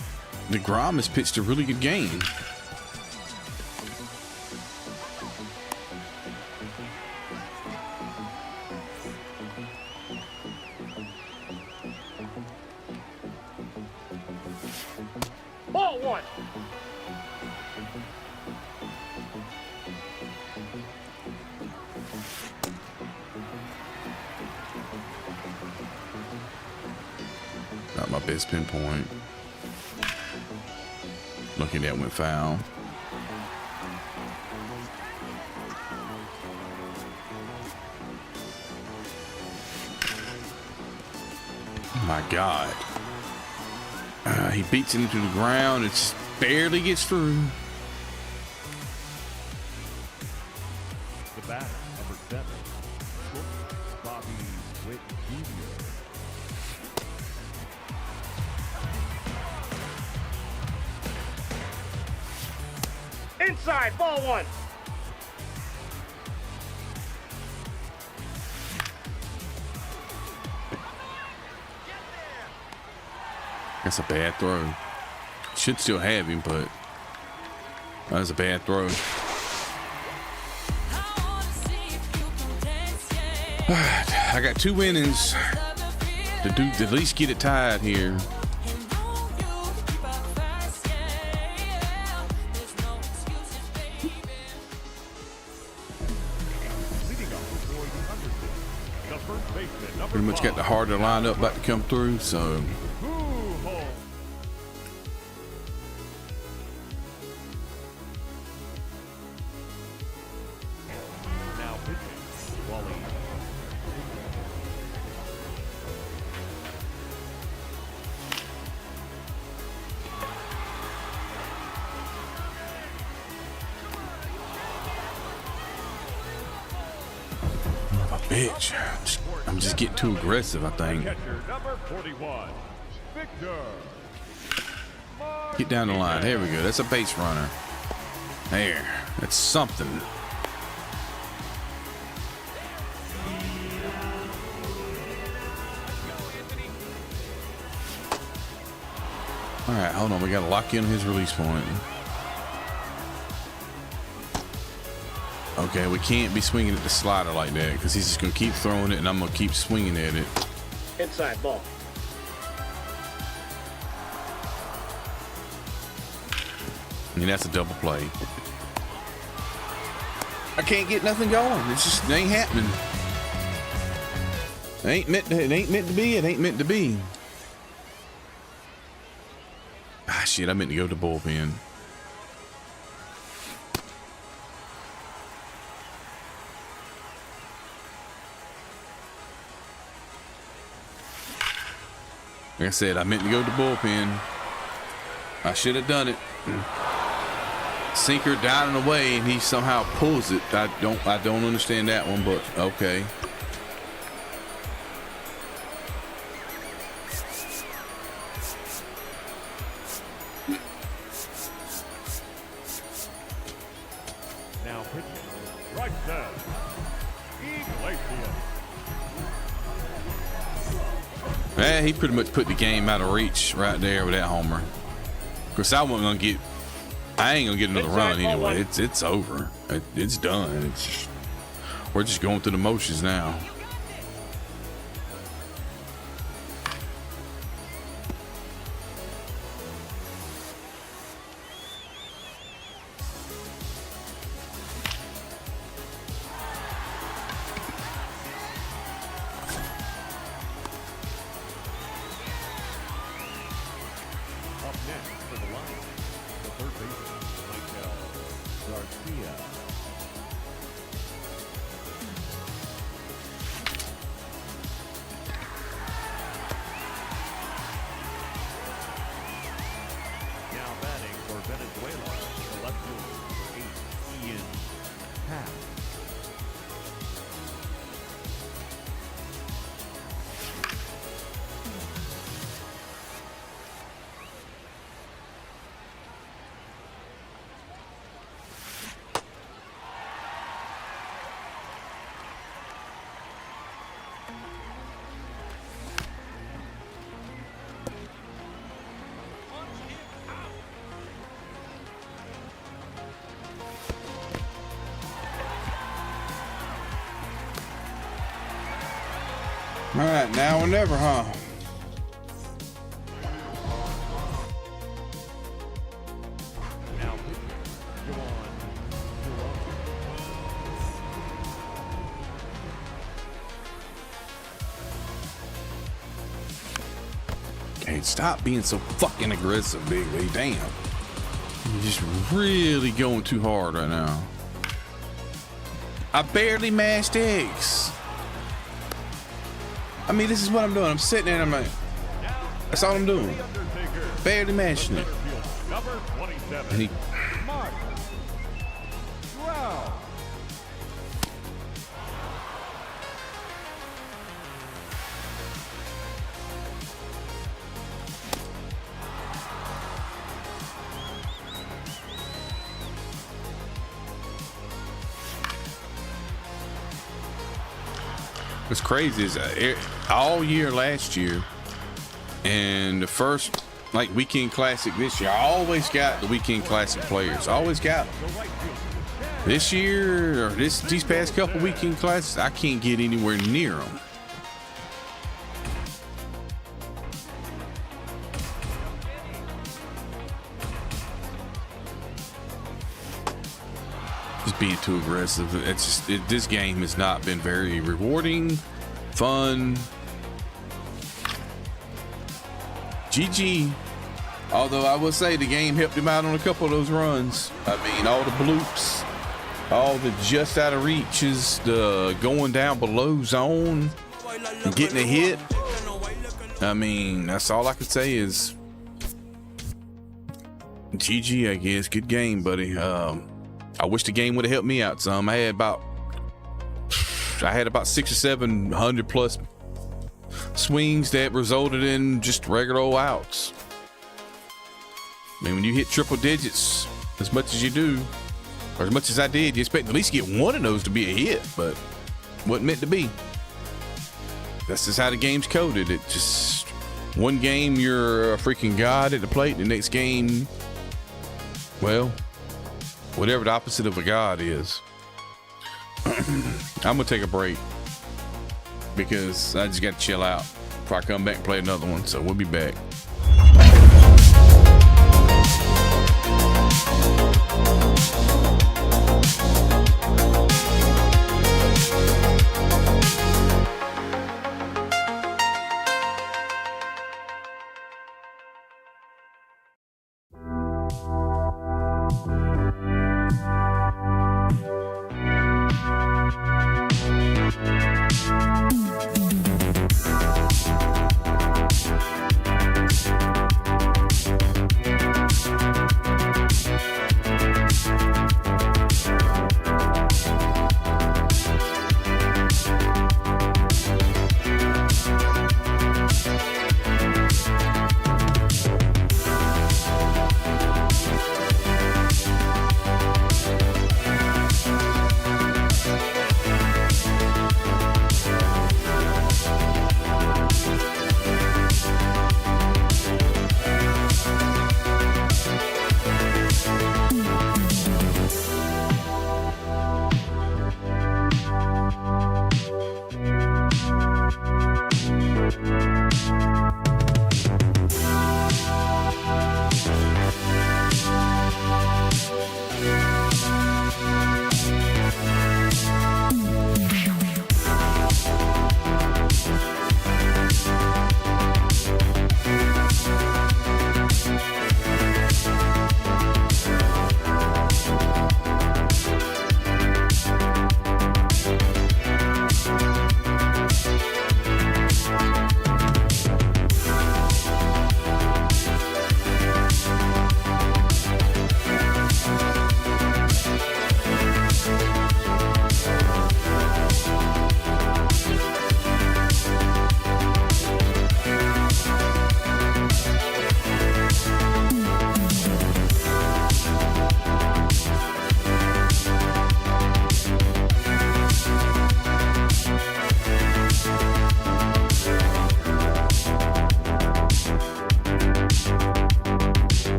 DeGrom has pitched a really good game. Ball 1. Not my best pinpoint. Looking at that went foul. Oh my God. He beats it into the ground. It barely gets through. The batter, number 7, Bobby Witt Jr. Inside, ball 1. That's a bad throw. Should still have him, but that was a bad throw. I got 2 innings to do at least get it tied here. Pretty much got the harder lineup about to come through, so. Now pitching, Wally. Bitch. I'm just getting too aggressive, I think. Catcher number 41, Victor. Get down the line. There we go. That's a base runner. There. That's something. All right, hold on. We got to lock in his release point. Okay, we can't be swinging at the slider like that because he's just going to keep throwing it and I'm going to keep swinging at it. Inside, ball. I mean, that's a double play. I can't get nothing going. It's just, it ain't happening. It ain't meant to be. It ain't meant to be. Ah, shit, I meant to go to the bullpen. Like I said, I meant to go to the bullpen. I should have done it. Sinker down and away, and he somehow pulls it. I don't understand that one, but okay. Now pitching, right side, Iglesias. He pretty much put the game out of reach right there with that homer. Of course, I ain't gonna get another run anyway. It's over. It's done. We're just going through the motions now. Up next for the Lions, the third baseman, Michael Garcia. Now batting for Venezuela, the left fielder, number 8, Ian Happ. All right, now or never, huh? Now, Juwan Durante. Hey, stop being so fucking aggressive, Big Lee. Damn. You're just really going too hard right now. I barely mashed eggs. I mean, this is what I'm doing. I'm sitting there and I'm like, that's all I'm doing. Undertaker. Barely mashing it. Number 27. And he, Mark. Wow. what's crazy is all year last year and the first like weekend classic this year, I always got the weekend classic players. I always got them. This year or these past couple weekend classes, I can't get anywhere near them. Just being too aggressive. It's just this game has not been very rewarding, fun. GG. Although I will say the game helped him out on a couple of those runs. I mean, all the bloops, all the just out of reaches, the going down below zone, and getting a hit. I mean, that's all I could say is GG, I guess. Good game, buddy. I wish the game would have helped me out some. I had about 600 or 700 plus swings that resulted in just regular old outs. I mean, when you hit triple digits as much as you do, or as much as I did, you expect to at least get one of those to be a hit, but wasn't meant to be. That's just how the game's coded. It just, one game you're a freaking god at the plate, the next game, well, whatever the opposite of a god is. I'm gonna take a break because I just gotta chill out before I come back and play another one. So we'll be back.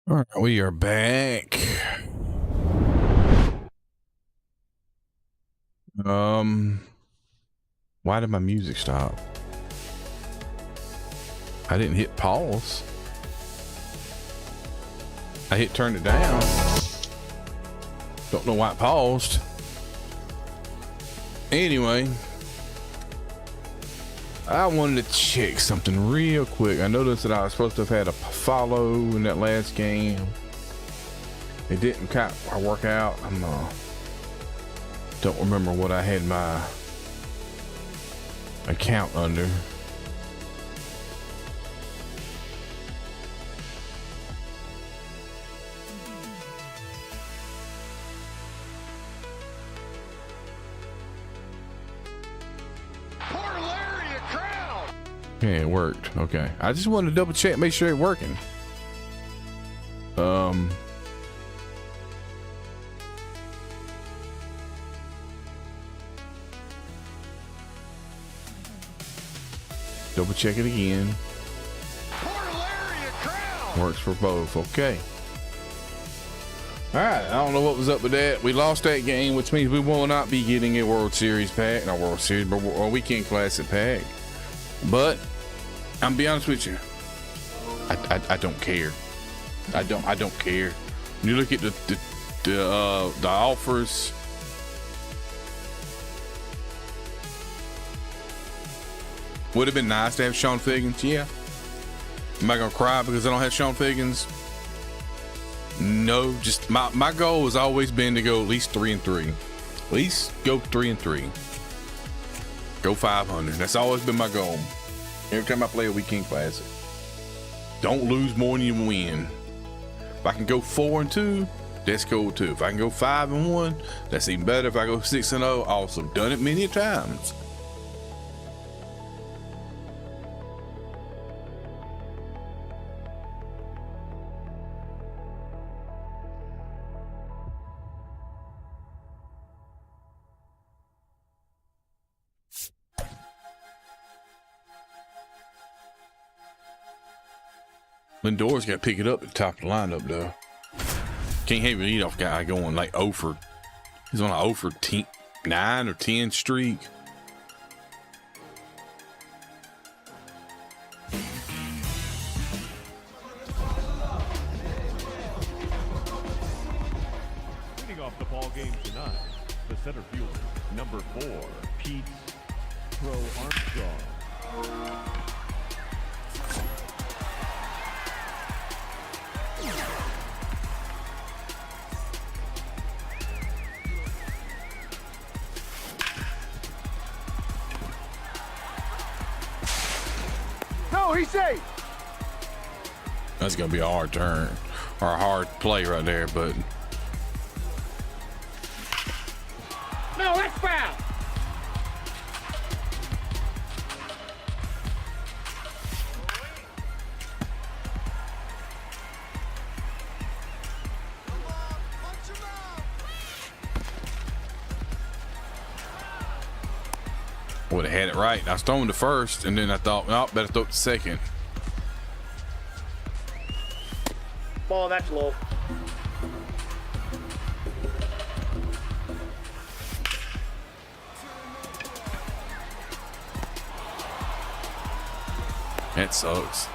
All right, we are back. Why did my music stop? I didn't hit pause. I hit turn it down. Don't know why it paused. Anyway, I wanted to check something real quick. I noticed that I was supposed to have had a follow in that last game. It didn't work out. Don't remember what I had my account under. Yeah, it worked. Okay. I just wanted to double check, make sure it's working. Double check it again. Works for both. Okay. All right. I don't know what was up with that. We lost that game, which means we will not be getting a World Series pack. Not World Series, but a Weekend Classic pack. But I'm be honest with you, I don't care. I don't care. When you look at the offers, would have been nice to have Sean Figgins. Yeah. Am I gonna cry because I don't have Sean Figgins? No. Just my goal has always been to go at least 3-3. At least go 3-3. Go 500. That's always been my goal. Every time I play a Weekend Classic, don't lose more than you win. If I can go 4-2, that's cool too. If I can go 5-1, that's even better. If I go 6-0, awesome. Done it many times. Lindor's got to pick it up at the top of the lineup, though. Can't have an leadoff guy going like 0 for. He's on an 0 for 9 or 10 streak. Leading off the ball game tonight, the center fielder, number 4, Pete Pro Armstrong. No, he's safe. That's gonna be a hard turn or a hard play right there, but No, that's foul. would have had it right. I was throwing the first, and then I thought, no, better throw it to second. Ball, that's low. That sucks.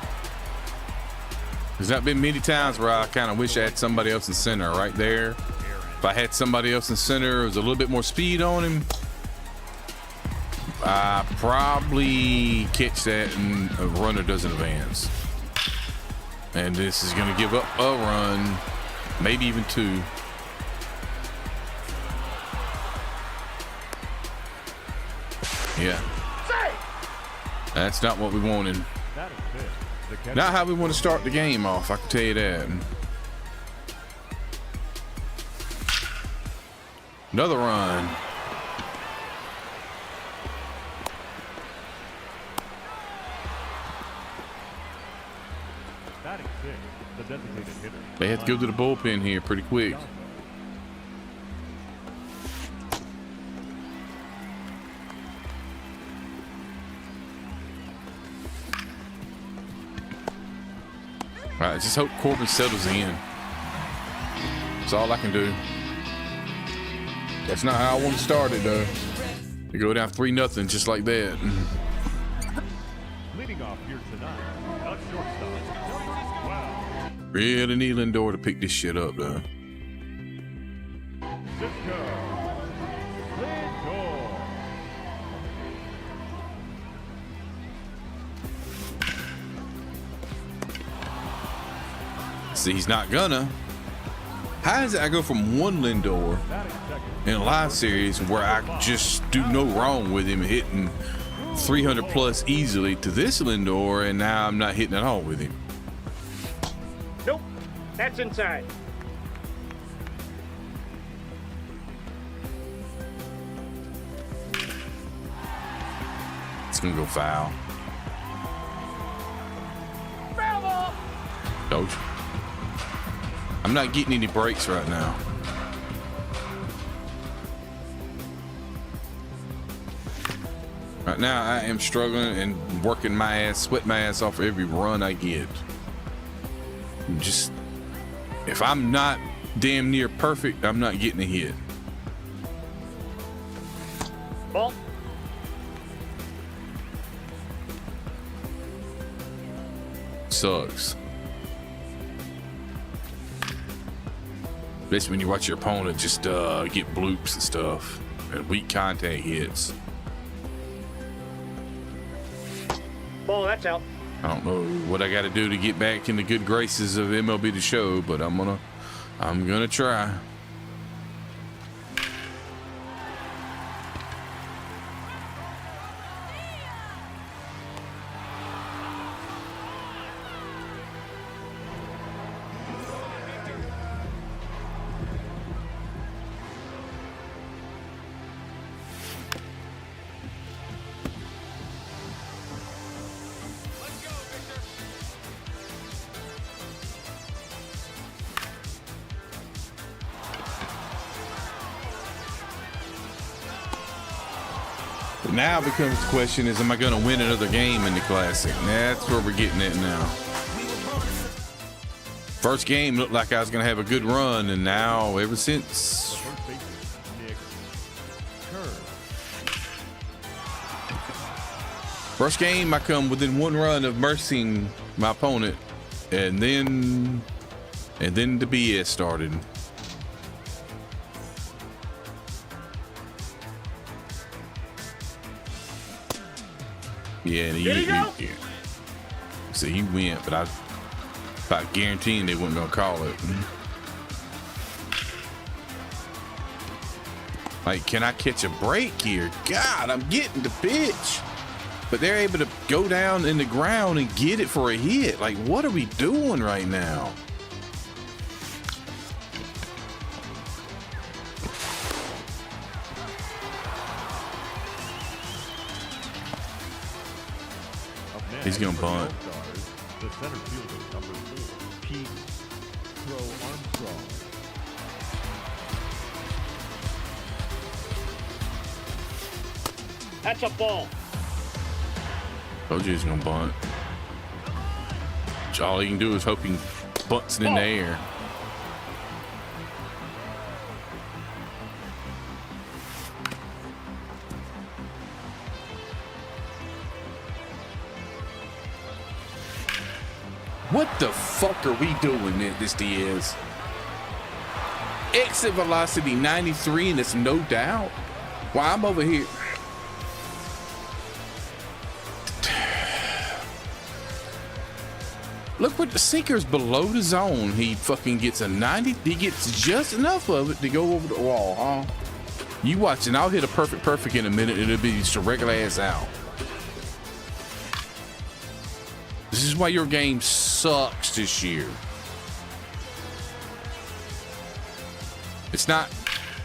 There's not been many times where I kind of wish I had somebody else in center right there. If I had somebody else in center, there was a little bit more speed on him, I probably catch that and a runner doesn't advance. And this is going to give up a run, maybe even two. Yeah. That's not what we wanted. Not how we want to start the game off, I can tell you that. Another run. They have to go to the bullpen here pretty quick. right, just hope Corbin settles in. That's all I can do. That's not how I want to start it, though. To go down 3-0 just like that. Leading off here tonight, at shortstop. Wow. Really need Lindor to pick this shit up, though. Cisco. Lindor. See, he's not gonna. How is it I go from one Lindor in a live series where I just do no wrong with him hitting 300 plus easily to this Lindor, and now I'm not hitting at all with him? Nope. That's inside. It's gonna go foul. Foul ball. Told you. I'm not getting any breaks right now. Right now, I am struggling and working my ass, sweat my ass off for every run I get. Just, if I'm not damn near perfect, I'm not getting a hit. Ball. Sucks. Especially when you watch your opponent just get bloops and stuff and weak contact hits. Ball, that's out. I don't know what I got to do to get back in the good graces of MLB The Show, but I'm gonna try. Now becomes the question is, am I going to win another game in the Classic? That's where we're getting at now. First game looked like I was going to have a good run, and now ever since... First baseman, Nick Kern. First game, I come within one run of mercying my opponent, and then the BS started. Yeah, so he went, but I about guaranteeing they weren't gonna call it. Like, can I catch a break here? God, I'm getting the pitch, but they're able to go down in the ground and get it for a hit. Like, what are we doing right now? He's gonna bunt. The center fielder, number 4, Pete Crow Armstrong. That's a ball. Told you he's gonna bunt. All he can do is hope he bunts it in the air. What the fuck are we doing, this Diaz? Exit velocity 93, and it's no doubt. While I'm over here. Look what the sinker's below the zone. He fucking gets a 90. He gets just enough of it to go over the wall, huh? You watch, and I'll hit a perfect in a minute, and it'll be just a regular ass out. This is why your game sucks this year. It's not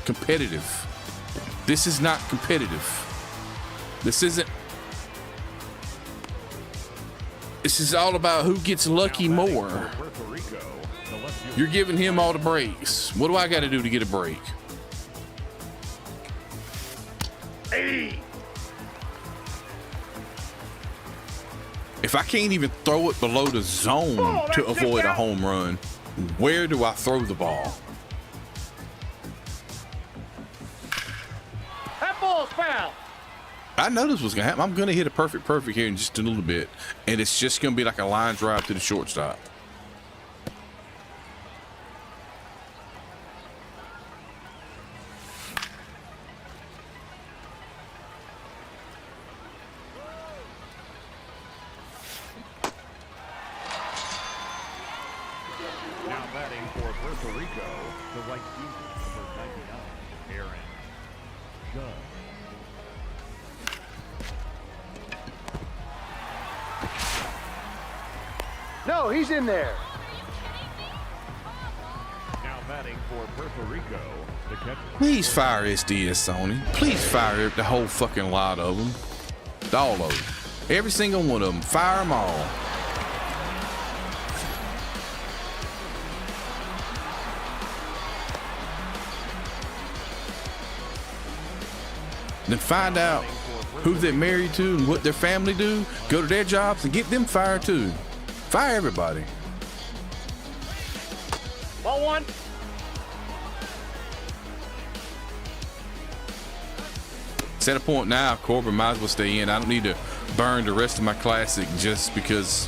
competitive. This is not competitive. This isn't. This is all about who gets lucky more. Puerto Rico, the left field. You're giving him all the breaks. What do I got to do to get a break? Hey. If I can't even throw it below the zone Oh, to that's avoid it a now. home run, where do I throw the ball? That ball's foul. I know this was gonna happen. I'm gonna hit a perfect here in just a little bit, and it's just gonna be like a line drive to the shortstop. Now batting for Puerto Rico, the right fielder, number 99, Aaron Judge. No, he's in there. Now batting for Puerto Rico, the catcher. Please fire SDS, Sony. Please fire the whole fucking lot of them. All of them. Every single one of them. Fire them all. Then find out who they're married to and what their family do. Go to their jobs and get them fired too. Fire everybody. Ball one. It's at a point now, Corbin might as well stay in. I don't need to burn the rest of my classic just because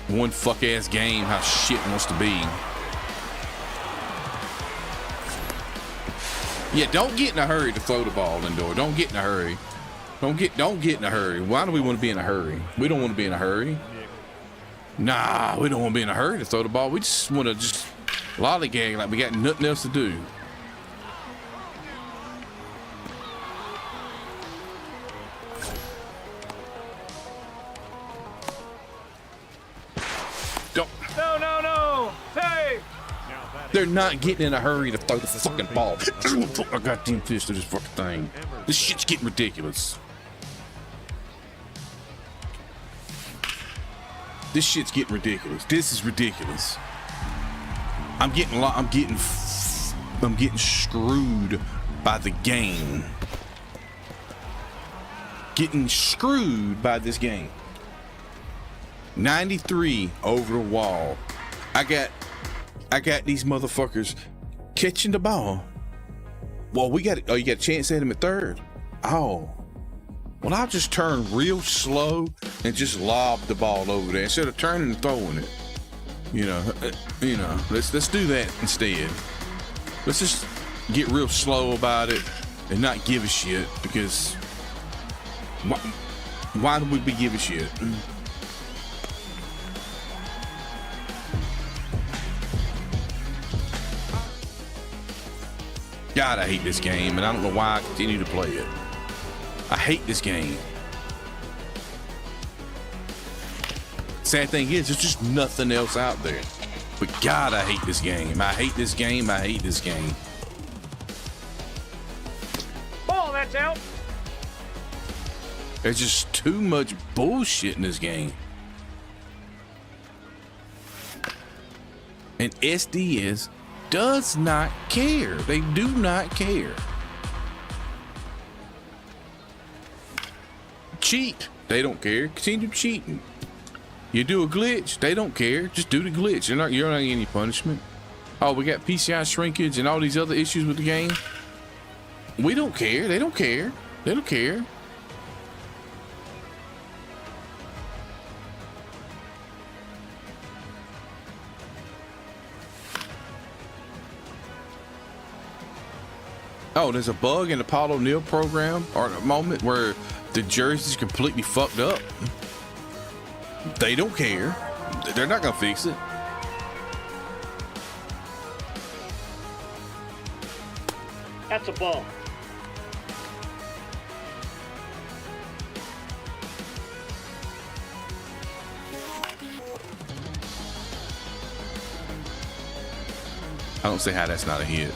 one fuck ass game how shit wants to be. Yeah, don't get in a hurry to throw the ball, Lindor. Don't get in a hurry. Don't get in a hurry. Why do we want to be in a hurry? We don't want to be in a hurry. Nah, we don't want to be in a hurry to throw the ball. We just want to just lollygag like we got nothing else to do. Don't. No. Hey. Now batting They're not getting in a hurry to throw the fucking ball. I got team fist to this fucking thing. This shit's getting ridiculous. This shit's getting ridiculous. This is ridiculous. I'm getting screwed by the game. Getting screwed by this game. 93 over the wall. I got these motherfuckers catching the ball. Well, you got a chance at him at third. Oh. Well, I'll just turn real slow and just lob the ball over there instead of turning and throwing it. Let's do that instead. Let's just get real slow about it and not give a shit, because why do we be giving shit? God, I hate this game, and I don't know why I continue to play it. I hate this game. Sad thing is, there's just nothing else out there. But God, I hate this game. I hate this game. I hate this game. Ball, that's out. There's just too much bullshit in this game. And SDS does not care. They do not care. Cheat. They don't care. Continue cheating. You do a glitch. They don't care. Just do the glitch. You're not getting any punishment. Oh, we got PCI shrinkage and all these other issues with the game. We don't care. They don't care. They don't care. Oh, there's a bug in the Paul O'Neill program or a moment where the jersey's completely fucked up. They don't care. They're not gonna fix it. That's a ball. I don't see how that's not a hit.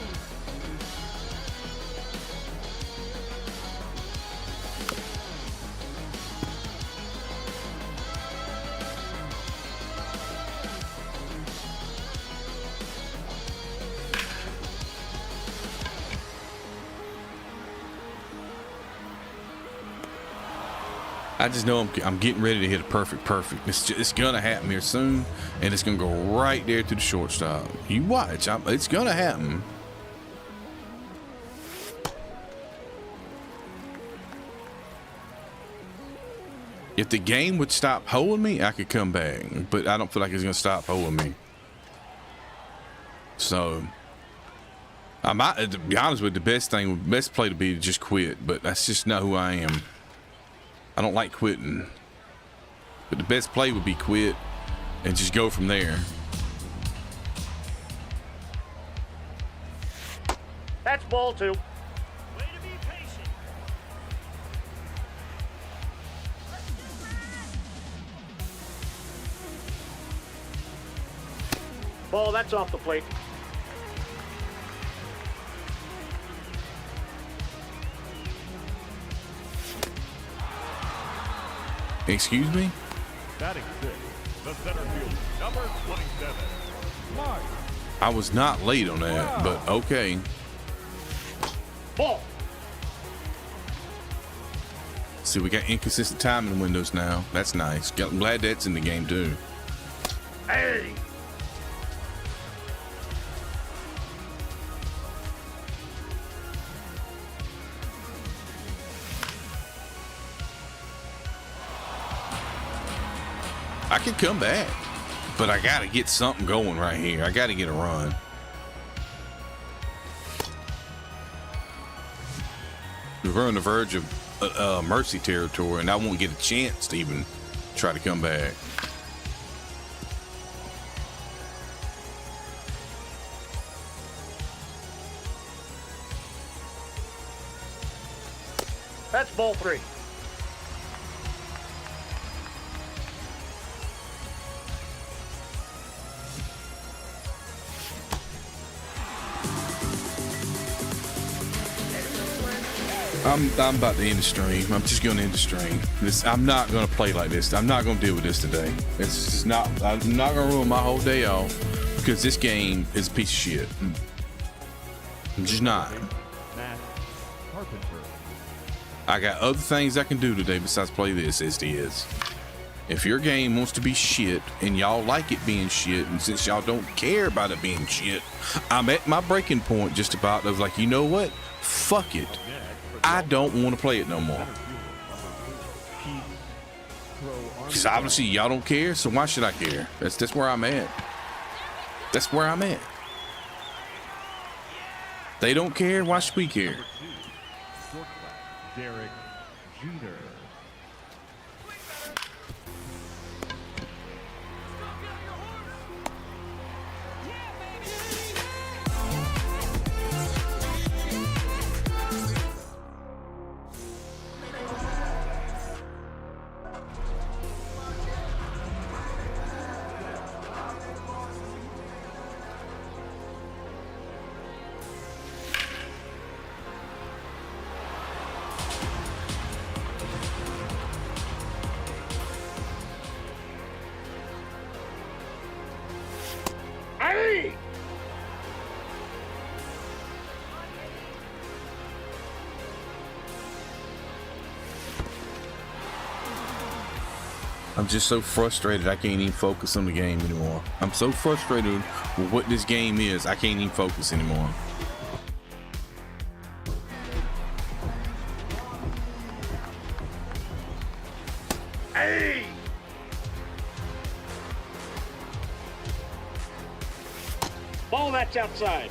I just know I'm getting ready to hit a perfect. It's gonna happen here soon, and it's gonna go right there to the shortstop. You watch, it's gonna happen. If the game would stop holding me, I could come back, but I don't feel like it's gonna stop holding me. So I might, to be honest with you, the best play to be to just quit, but that's just not who I am. I don't like quitting. But the best play would be quit and just go from there. That's ball 2. Ball, that's off the plate. Excuse me? Batting 6, the center fielder, number 27, Mark. I was not late on that, but okay. Ball. See, we got inconsistent timing windows now. That's nice. I'm glad that's in the game too. Hey! I could come back, but I gotta get something going right here. I gotta get a run. We're on the verge of mercy territory, and I won't get a chance to even try to come back. That's ball 3. I'm about to end the stream. I'm just going to end the stream. I'm not going to play like this. I'm not going to deal with this today. It's just not. I'm not going to ruin my whole day off because this game is a piece of shit. I'm just not. Matt Carpenter. I got other things I can do today besides play this as it is. If your game wants to be shit and y'all like it being shit, and since y'all don't care about it being shit, I'm at my breaking point just about of like, you know what? Fuck it. I don't want to play it no more. Because obviously y'all don't care, so why should I care? That's where I'm at. That's where I'm at. They don't care, why should we care? Derek Jeter. Hey! I'm just so frustrated I can't even focus on the game anymore. I'm so frustrated with what this game is, I can't even focus anymore. Hey! Ball, that's outside.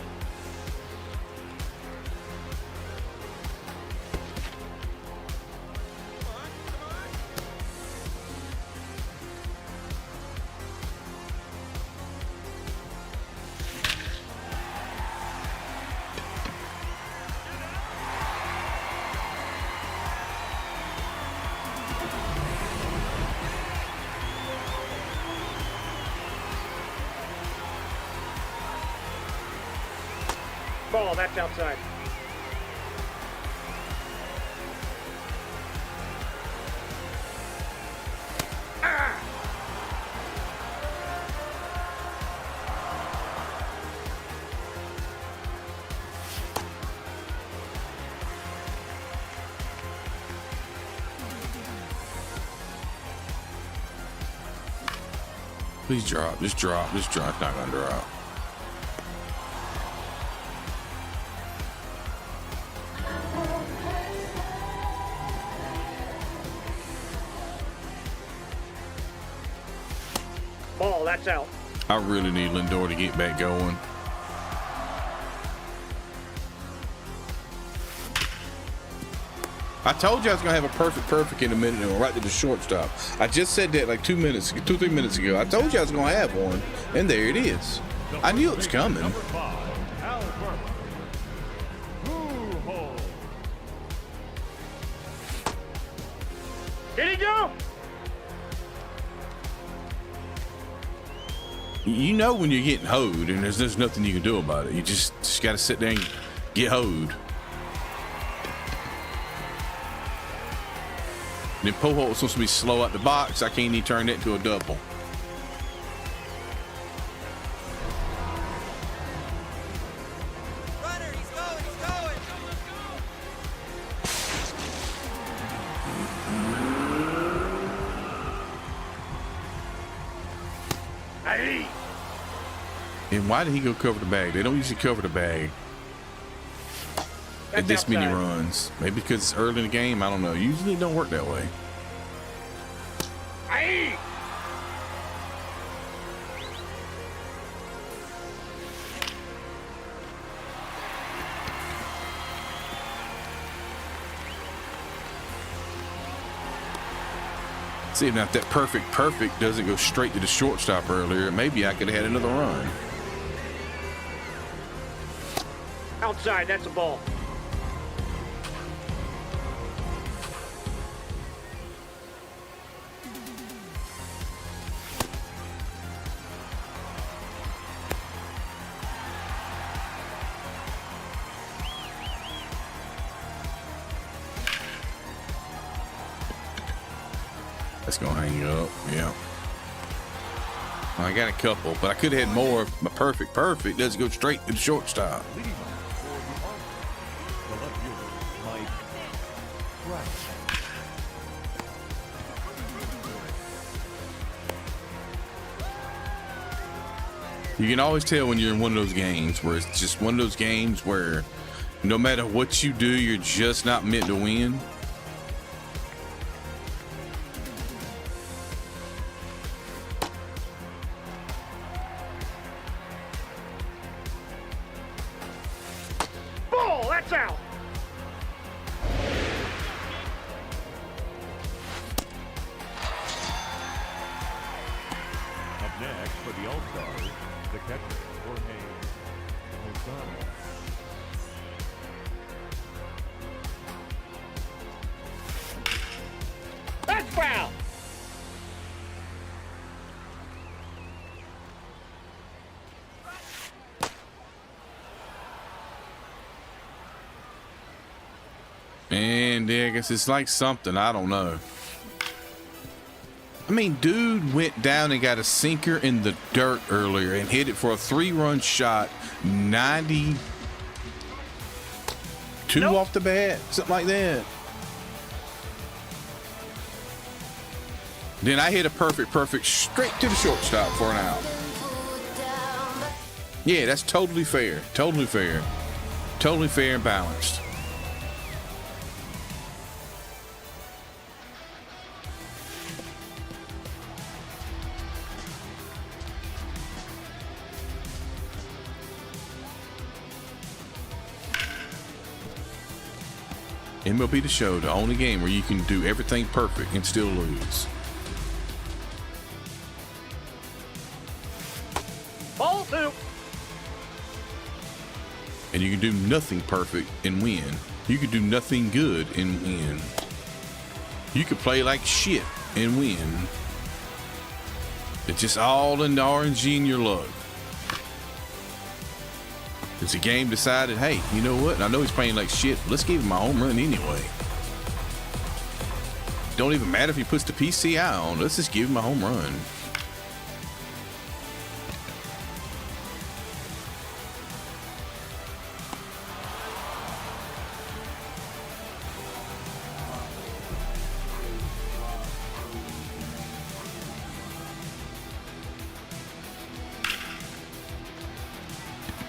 Ball, that's outside. Please drop. Just drop. Just drop. It's not gonna drop. Ball, that's out. I really need Lindor to get back going. I told you I was gonna have a perfect in a minute and right to the shortstop. I just said that like 3 minutes ago. I told you I was gonna have one, and there it is. I knew it was coming. Number 5, Al Burr. Woo-ho. Did he go? You know when you're getting hoed, and there's nothing you can do about it. You just gotta sit there and get hoed. And then Pujols was supposed to be slow out the box. I can't even turn that into a double. Runner, he's going. Hey! And why did he go cover the bag? They don't usually cover the bag at That's this many outside. runs. Maybe because it's early in the game. I don't know. Usually it don't work that way. Hey! See, now if that perfect doesn't go straight to the shortstop earlier, maybe I could have had another run. Outside, that's a ball. That's gonna hang up. Yeah. I got a couple, but I could have had more if my perfect doesn't go straight to the shortstop. Leading off for the Arsenal, the left fielder, Mike Trout. You can always tell when you're in one of those games where it's just one of those games where no matter what you do, you're just not meant to win. Ball, that's out. Up next for the All-Stars, the catcher, Jorge Lozano. That's foul. And yeah, I guess it's like something. I don't know. I mean, dude went down and got a sinker in the dirt earlier and hit it for a 3-run shot, 92 Nope. off the bat, something like that. Then I hit a perfect straight to the shortstop for an out. Yeah, that's totally fair. Totally fair. Totally fair and balanced. MLB The Show, the only game where you can do everything perfect and still lose. Ball 2. And you can do nothing perfect and win. You can do nothing good and win. You could play like shit and win. It's just all in the RNG and your luck. It's a game decided, hey, you know what? I know he's playing like shit. Let's give him a home run anyway. Don't even matter if he puts the PCI on. Let's just give him a home run.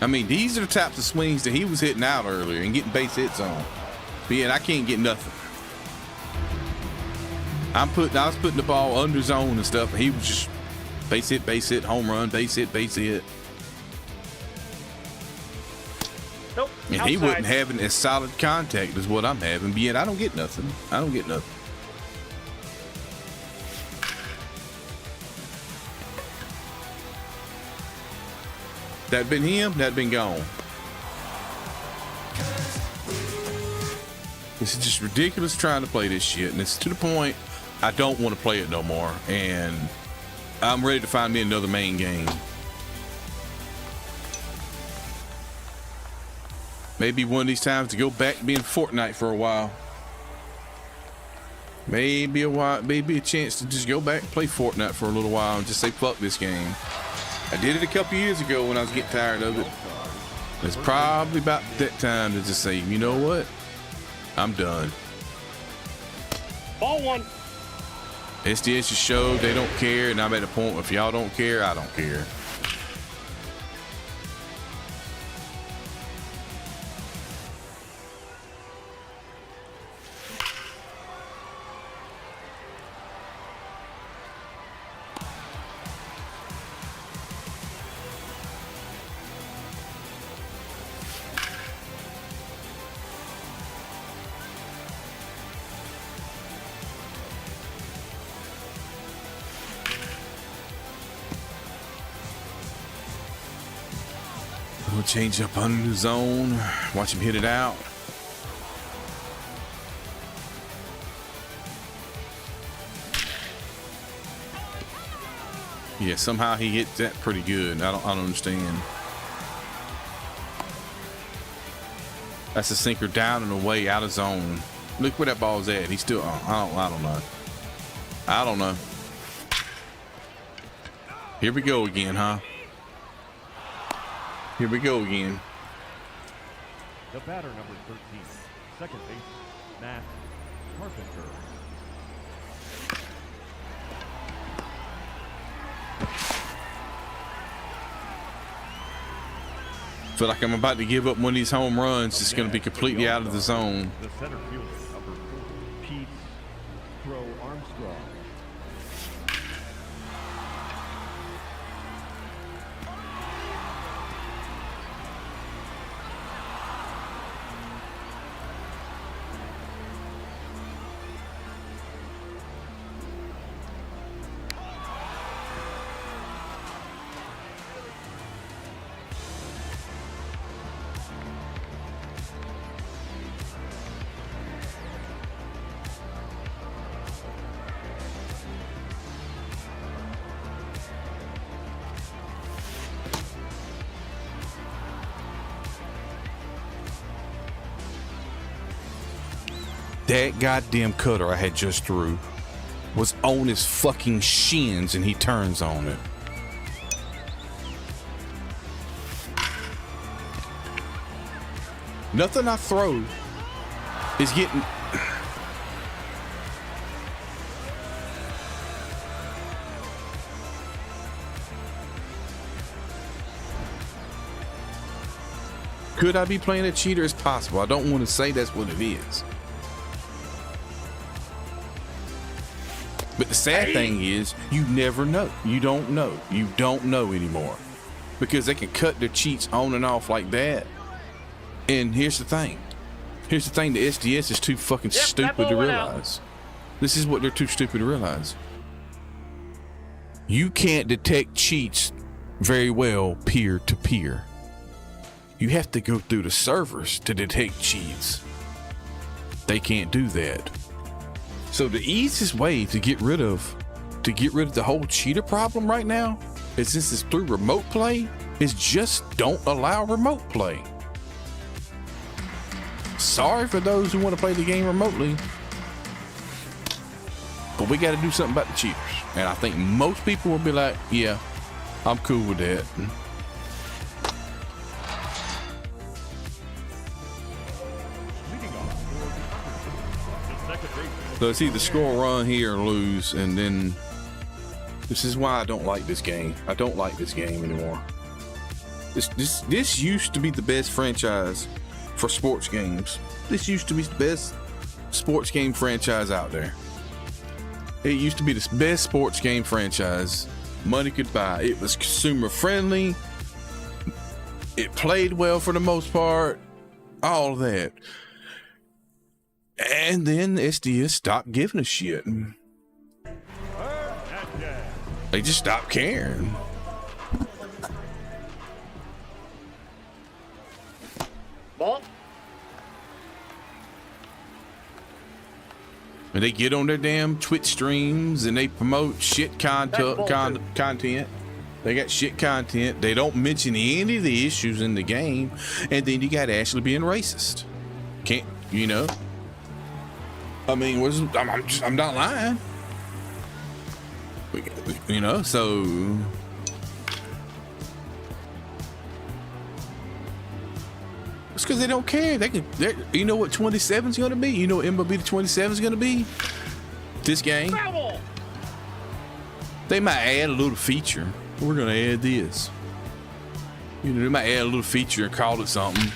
I mean, these are the types of swings that he was hitting out earlier and getting base hits on. But yeah, I can't get nothing. I was putting the ball under zone and stuff, and he was just base hit, home run, base hit. Nope. And outside. he wasn't having as solid contact as what I'm having, but yet I don't get nothing. That'd been him, that'd been gone. This is just ridiculous trying to play this shit, and it's to the point I don't want to play it no more, and I'm ready to find me another main game. Maybe one of these times to go back to being Fortnite for a while. Maybe a chance to just go back and play Fortnite for a little while and just say fuck this game. I did it a couple years ago when I was getting tired of it. It's probably about that time to just say, you know what? I'm done. Ball 1. SDS just showed they don't care, and I'm at a point where if y'all don't care, I don't care. We'll change up under the zone. Watch him hit it out. Yeah, somehow he hit that pretty good. I don't understand. That's a sinker down and away, out of zone. Look where that ball's at. He's still. I don't know. Here we go again, huh? Here we go again. The batter, number 13, second base, Matt Carpenter. Feel like I'm about to give up one of these home runs. It's going to be completely out of the zone. The center fielder, number 4, Pete Crow Armstrong. That goddamn cutter I had just threw was on his fucking shins, and he turns on it. Nothing I throw is getting... Could I be playing a cheater? It's possible. I don't want to say that's what it is. But the sad thing is, you never know. You don't know. You don't know anymore. Because they can cut their cheats on and off like that. And here's the thing. The SDS is too fucking stupid to realize. This is what they're too stupid to realize. You can't detect cheats very well peer to peer. You have to go through the servers to detect cheats. They can't do that. So the easiest way to get rid of the whole cheater problem right now, is since it's through remote play, is just don't allow remote play. Sorry for those who want to play the game remotely, but we got to do something about the cheaters. And I think most people will be like, yeah, I'm cool with that. So it's either score a run here or lose, and then this is why I don't like this game. I don't like this game anymore. This used to be the best franchise for sports games. This used to be the best sports game franchise out there. It used to be the best sports game franchise money could buy. It was consumer friendly. It played well for the most part. All of that. And then SDS stopped giving a shit. They just stopped caring. Ball. And they get on their damn Twitch streams and they promote shit content. They got shit content. They don't mention any of the issues in the game. And then you got Ashley being racist. Can't, you know? I mean, I'm not lying. You know, so... It's because they don't care. You know what 27 is going to be? You know what MLB the 27 is going to be? This game. Travel. They might add a little feature. We're going to add this. You know, they might add a little feature and call it something.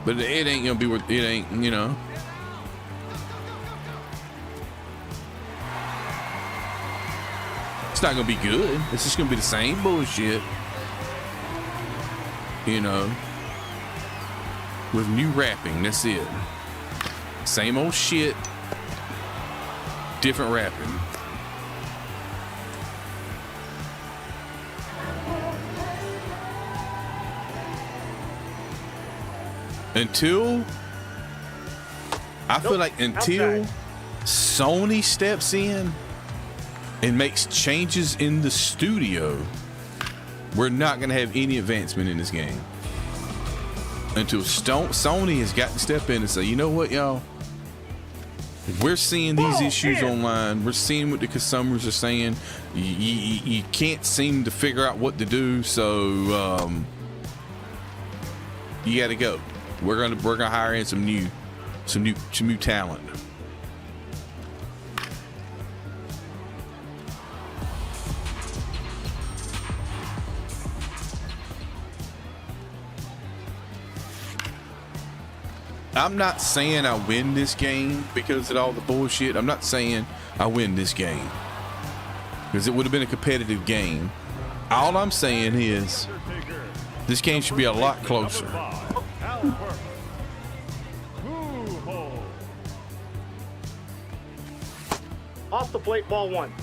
But it ain't going to be what it ain't, you know. It's not going to be good. It's just going to be the same bullshit. You know. With new rapping, that's it. Same old shit, different rapping. Until Sony steps in and makes changes in the studio, we're not going to have any advancement in this game. Until Sony has got to step in and say, you know what, y'all? We're seeing these issues online. We're seeing what the consumers are saying. You can't seem to figure out what to do, so you got to go. We're gonna hire in some new talent. I'm not saying I win this game because of all the bullshit. I'm not saying I win this game because it would have been a competitive game. All I'm saying is this game should be a lot closer. Off the plate, ball one.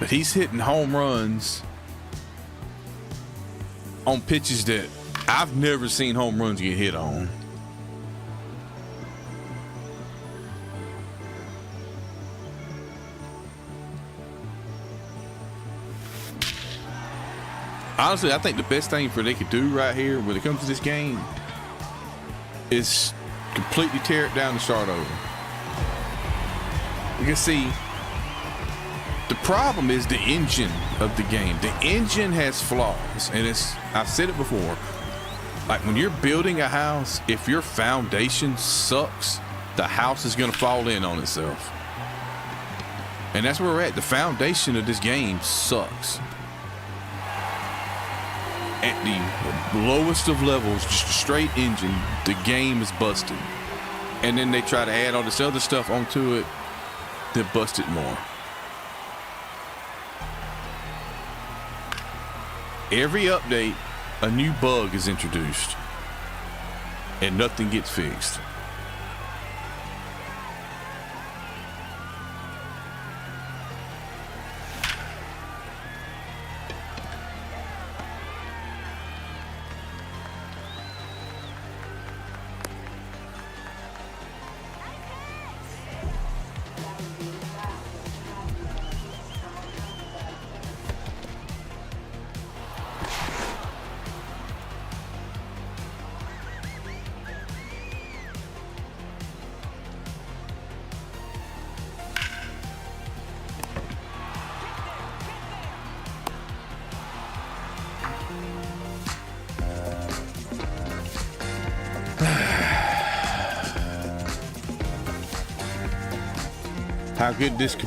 But he's hitting home runs on pitches that I've never seen home runs get hit on. Honestly, I think the best thing for they could do right here when it comes to this game is completely tear it down and start over. You can see the problem is the engine of the game. The engine has flaws, and I've said it before. Like when you're building a house, if your foundation sucks, the house is going to fall in on itself. And that's where we're at. The foundation of this game sucks. At the lowest of levels, just a straight engine, the game is busted. And then they try to add all this other stuff onto it that bust it more. Every update, a new bug is introduced, and nothing gets fixed.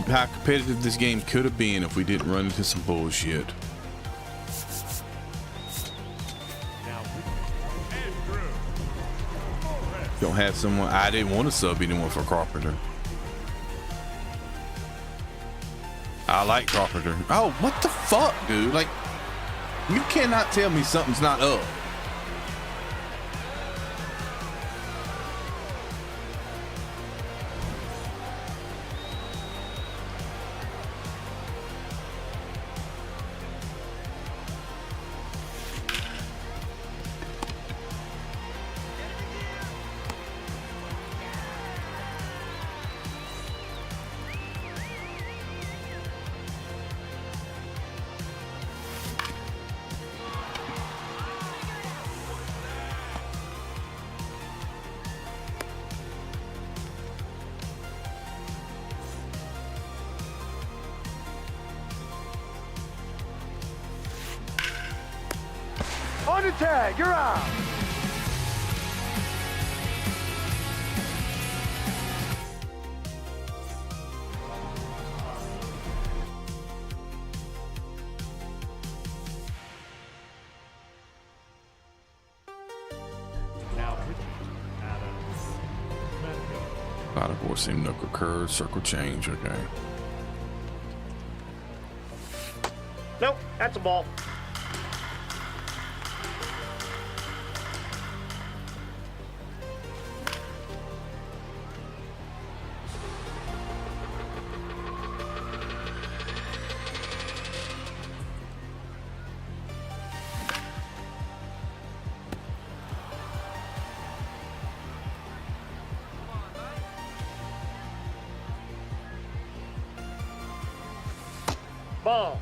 How competitive this game could have been if we didn't run into some bullshit. don't have someone. I didn't want to sub anyone for Carpenter. I like Carpenter. Oh, what the fuck, dude? Like, you cannot tell me something's not up. On the tag, you're out. Now pitching, Adam Smith. Out of course, seem knuckle curve, circle change. Okay. Nope, that's a ball. Ball.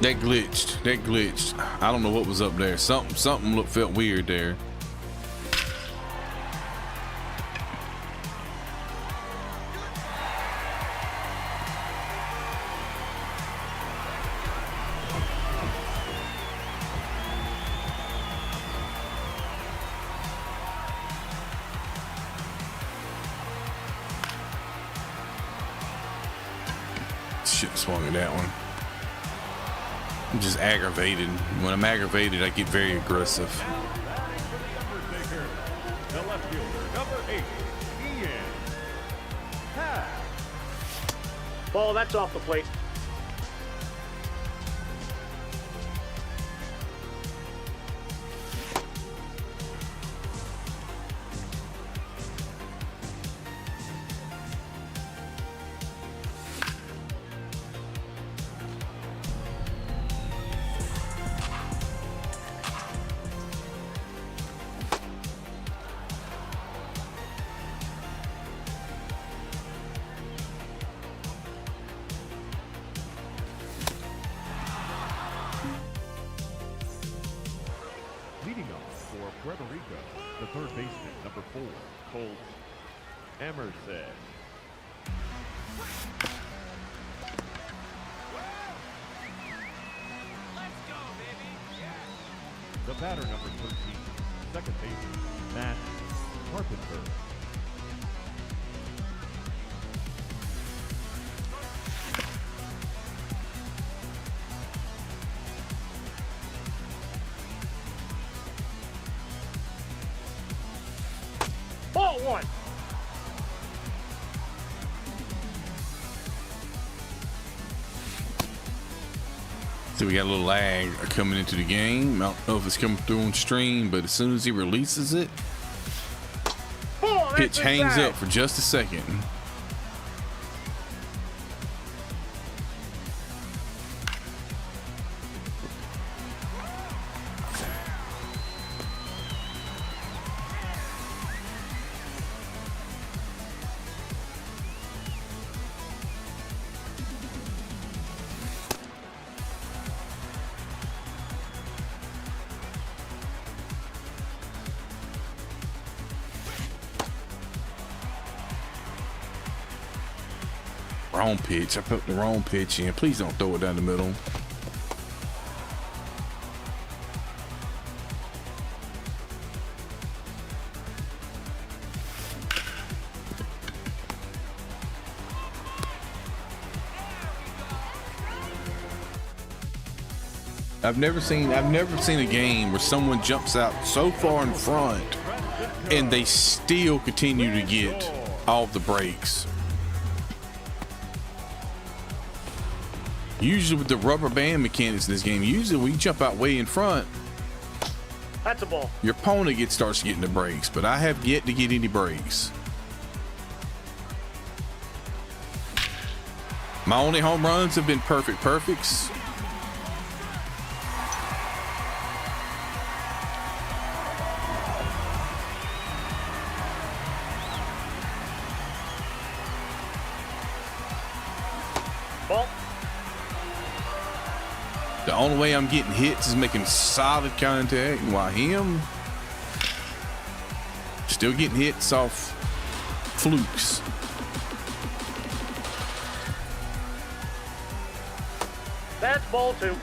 That glitched. That glitched. I don't know what was up there. Something felt weird there. Shit, swung at that one. I'm just aggravated. When I'm aggravated, I get very aggressive. Undertaker, the left fielder, number 8, Ian Happ. Ball, that's off the plate. Leading off for Puerto Rico, the third baseman, number 4, Colt Emerson. The batter, number 13, second baseman, Matt Carpenter. Ball 1. So we got a little lag coming into the game. I don't know if it's coming through on stream, but as soon as he releases it, Ball, that's pitch hangs inside. up for just a second. Wrong pitch. I put the wrong pitch in. Please don't throw it down the middle. I've never seen a game where someone jumps out so far in front and they still continue to get off the brakes. Usually with the rubber band mechanics in this game, usually when you jump out way in front, That's a ball. your opponent starts getting the brakes, but I have yet to get any brakes. My only home runs have been perfects. Ball. The only way I'm getting hits is making solid contact, while him still getting hits off flukes. That's ball 2.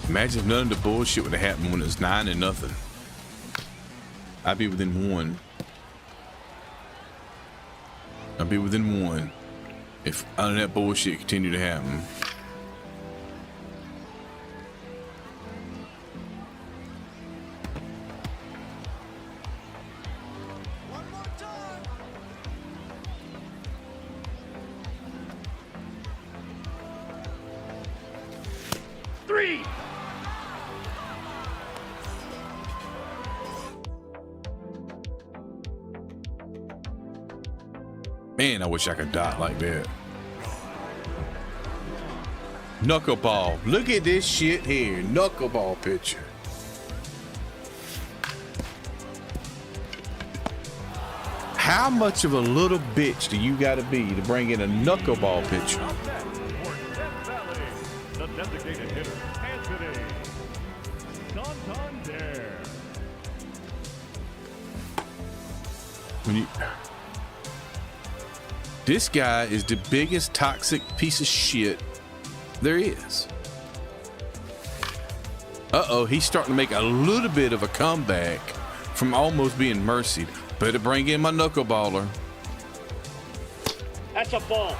Imagine if none of the bullshit would have happened when it was 9-0. I'd be within 1. I'd be within 1 if none of that bullshit continued to happen. Man, I wish I could dot like that. Knuckleball. Look at this shit here. Knuckleball picture. How much of a little bitch do you gotta be to bring in a knuckleball picture? Up next for Death Valley, the designated hitter, Anthony Santander. This guy is the biggest toxic piece of shit there is. Uh-oh, he's starting to make a little bit of a comeback from almost being mercied. Better bring in my knuckleballer. That's a ball.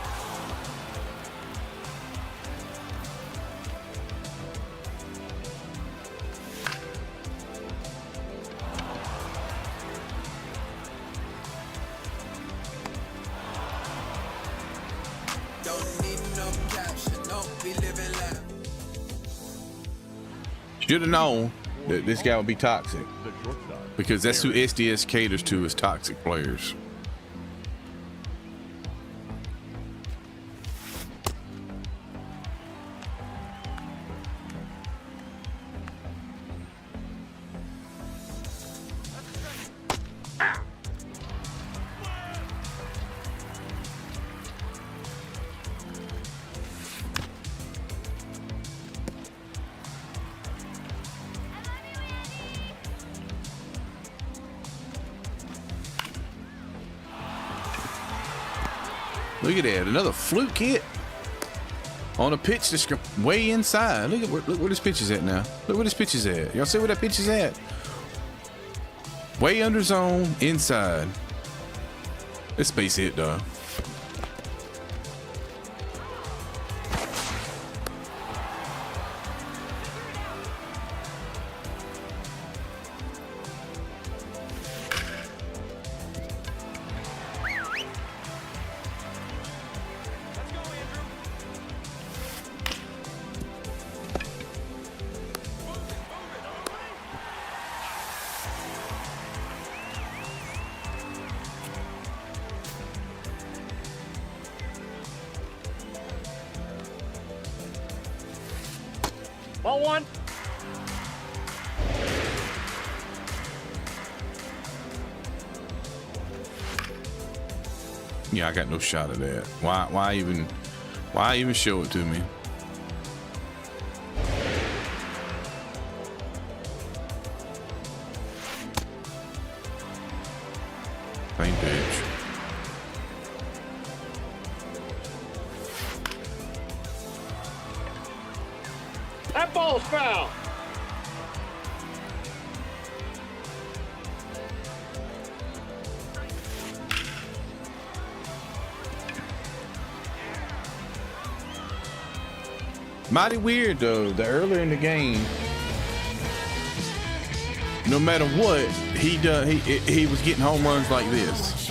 Should have known that this guy would be toxic, The shortstop. because that's who SDS caters to, is toxic players. Look at that, another fluke hit on a pitch that's way inside. Look where this pitch is at now. Look where this pitch is at. Y'all see where that pitch is at? Way under zone, inside. This base hit, though. Ball 1. Yeah, I got no shot of that. Why even show it to me? Same pitch. That ball's foul. Mighty weird though, that earlier in the game, no matter what he does, he was getting home runs like this.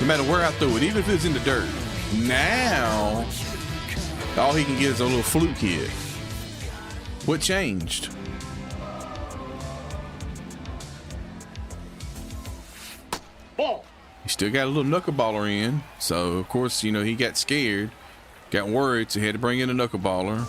No matter where I threw it, even if it was in the dirt. Now, all he can get is a little fluke hit. What changed? Ball. He still got a little knuckleballer in, so of course, you know, he got scared, got worried, so he had to bring in a knuckleballer.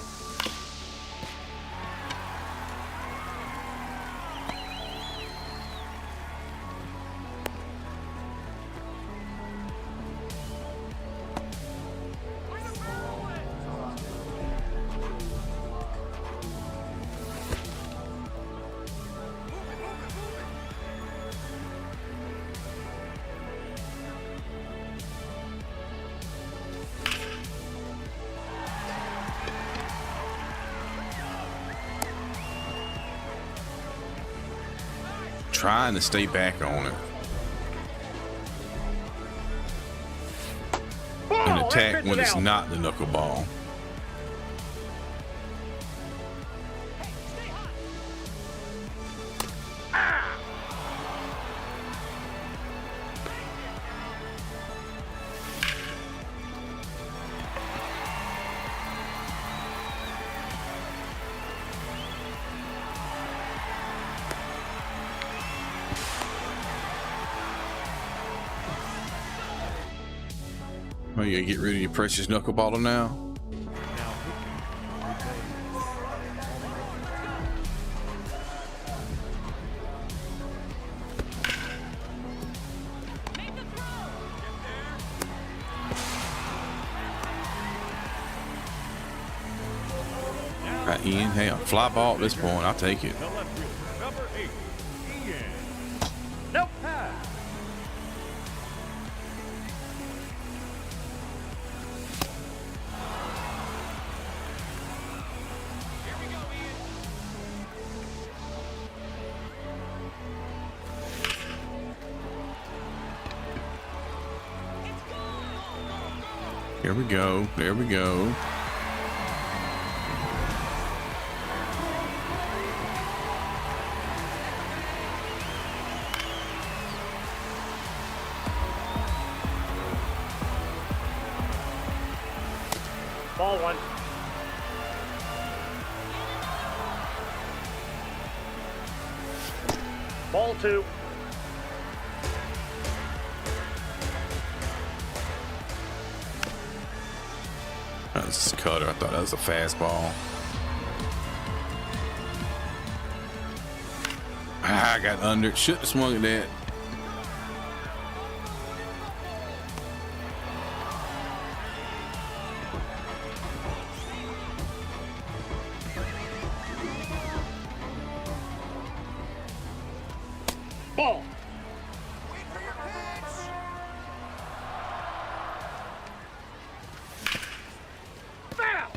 Trying to stay back on it. Ball. An That attack pitch when is it's out. not the knuckleball. Oh, you gotta get rid of your precious knuckleballer now? Right, Ian. Hey, a fly ball at this point. I'll take it. The left fielder, number 8, Ian. Nope. Here we go. There we go. Ball one. Ball two. That's a cutter. I thought that was a fastball. I got under. Should have swung at that. Ball. Foul.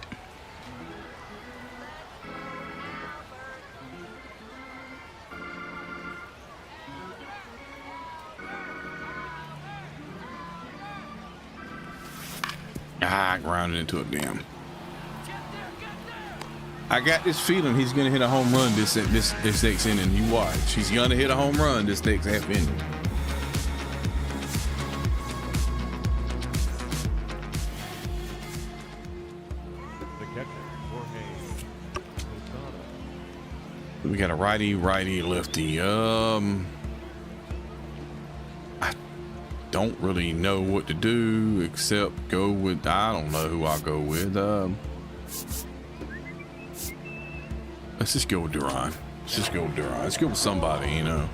I grounded into a damn. I got this feeling he's gonna hit a home run this next inning. You watch. He's gonna hit a home run this next half inning. The catcher, Jorge Posada. We got a righty, lefty. I don't really know what to do except go with. I don't know who I'll go with. Let's just go with Duran. Let's go with somebody, you know.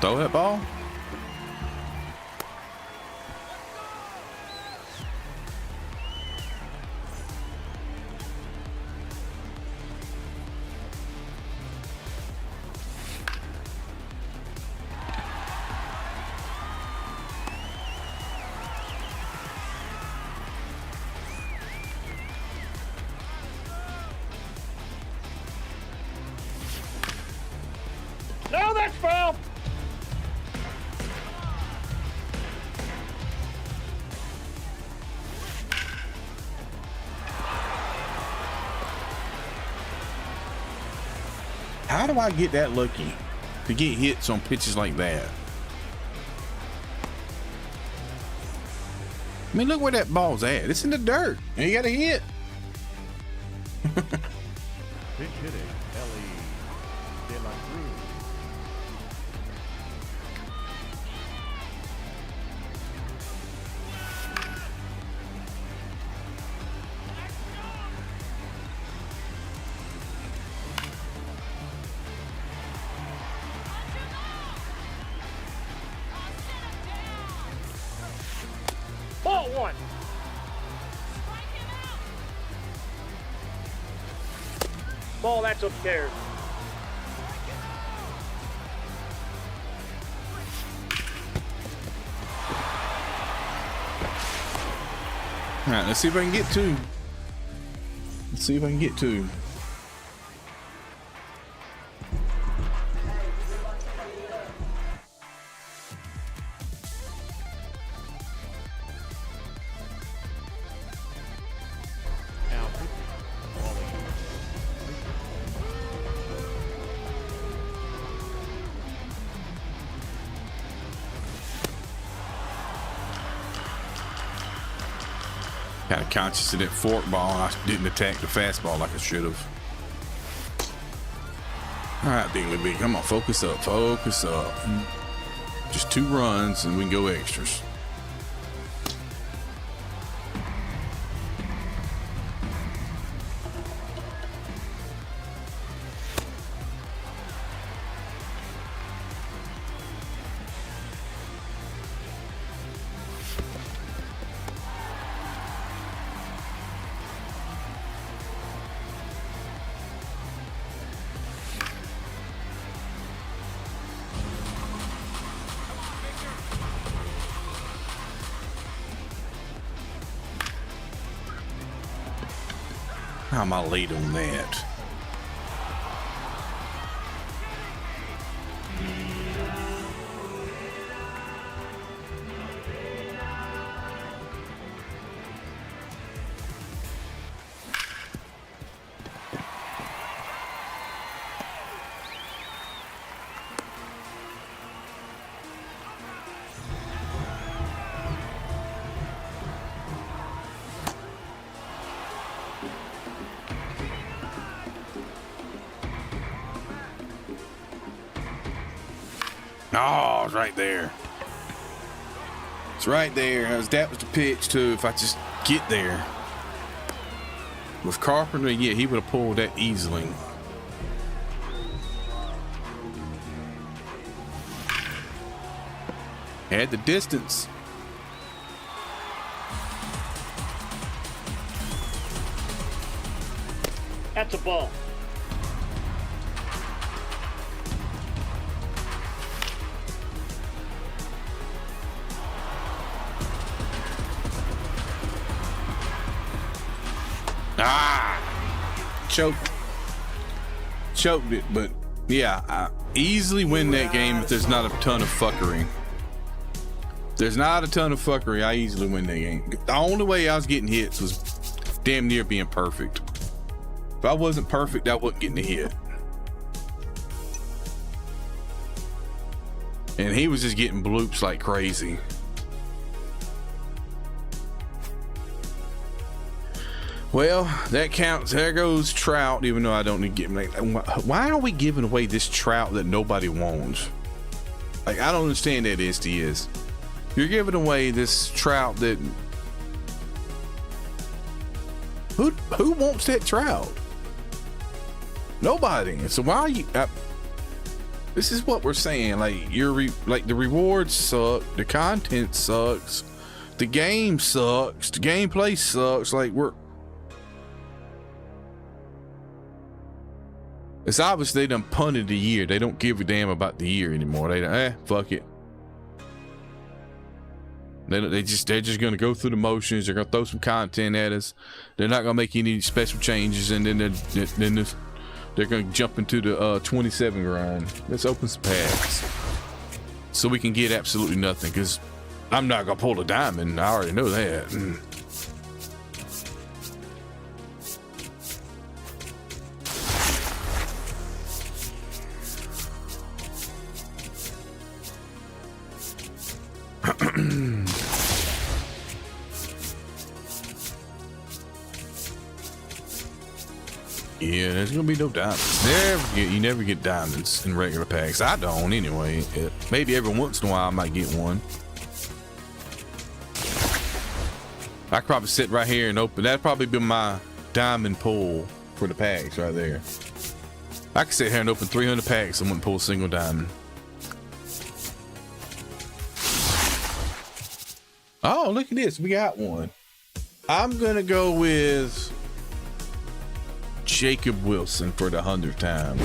Throw that ball. How do I get that lucky to get hits on pitches like that? I mean, look where that ball's at. It's in the dirt, and you got a hit. Pinch hitting, Ellie De La Cruz. Ball 1. Ball, that's upstairs. All right, let's see if I can get two. Let's see if I can get two. Now pitching, ball 2. Kind of conscious of that fork ball, and I didn't attack the fastball like I should have. All right, Dingley B, come on, focus up, focus up. Just 2 runs, and we can go extras. How am I late on that? Oh, it's right there. It's right there. That was the pitch too. If I just get there. With Carpenter, yeah, he would have pulled that easily. Had the distance. That's a ball. Choked it, but yeah, I easily win that game if there's not a ton of fuckery. If there's not a ton of fuckery, I easily win that game. The only way I was getting hits was damn near being perfect. If I wasn't perfect, I wasn't getting a hit. And he was just getting bloops like crazy. Well, that counts. There goes Trout, even though I don't need to get him. Like, why are we giving away this Trout that nobody wants? Like, I don't understand that, SDS. You're giving away this Trout that... Who wants that Trout? Nobody. So why are you... this is what we're saying. Like, like the rewards suck. The content sucks. The game sucks. The gameplay sucks. Like, it's obvious they done punted the year. They don't give a damn about the year anymore. They fuck it. They're just gonna go through the motions. They're gonna throw some content at us. They're not gonna make any special changes, and then they're gonna jump into the 27 grind. Let's open some packs so we can get absolutely nothing. Because I'm not gonna pull a diamond. I already know that. Yeah, there's gonna be no diamonds. You never get diamonds in regular packs. I don't anyway. Maybe every once in a while I might get one. I could probably sit right here and open. That'd probably be my diamond pull for the packs right there. I could sit here and open 300 packs and wouldn't pull a single diamond. Oh, look at this. We got one. I'm gonna go with Jacob Wilson for the 100th time.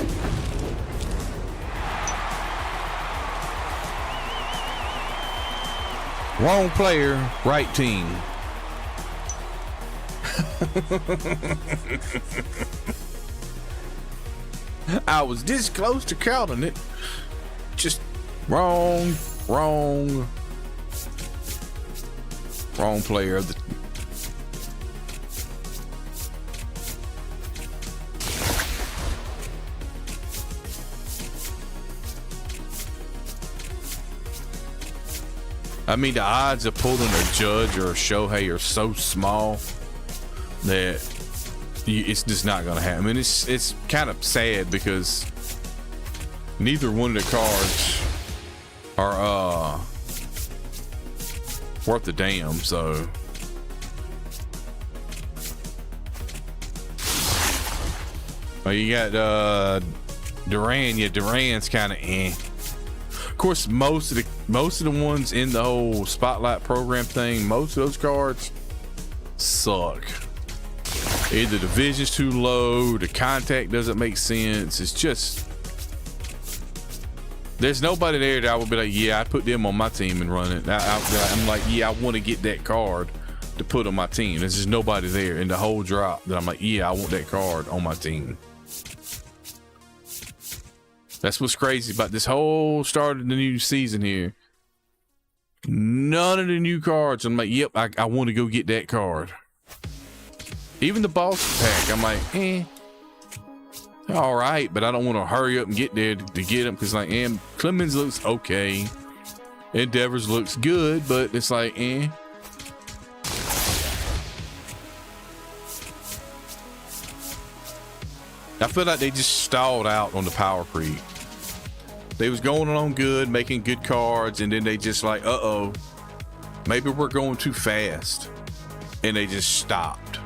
Wrong player, right team. I was this close to counting it. Just wrong player of the. I mean, the odds of pulling a Judge or a Shohei are so small that it's just not going to happen. I mean, it's kind of sad because neither one of the cards are worth a damn. So you got Duran. Yeah, Duran's kind of eh. Of course, most of the ones in the whole Spotlight program thing, most of those cards suck. Either the vision's too low, the contact doesn't make sense. It's just there's nobody there that I would be like, yeah, I put them on my team and run it. I'm like, yeah, I want to get that card to put on my team. There's just nobody there in the whole drop that I'm like, yeah, I want that card on my team. That's what's crazy about this whole start of the new season here. None of the new cards, I'm like, yep, I want to go get that card. Even the boss pack, I'm like, all right, but I don't want to hurry up and get there to get them because, like, Clemens looks okay. Endeavors looks good, but it's like, I feel like they just stalled out on the power creep. They was going on good, making good cards, and then they just like, maybe we're going too fast, and they just stopped.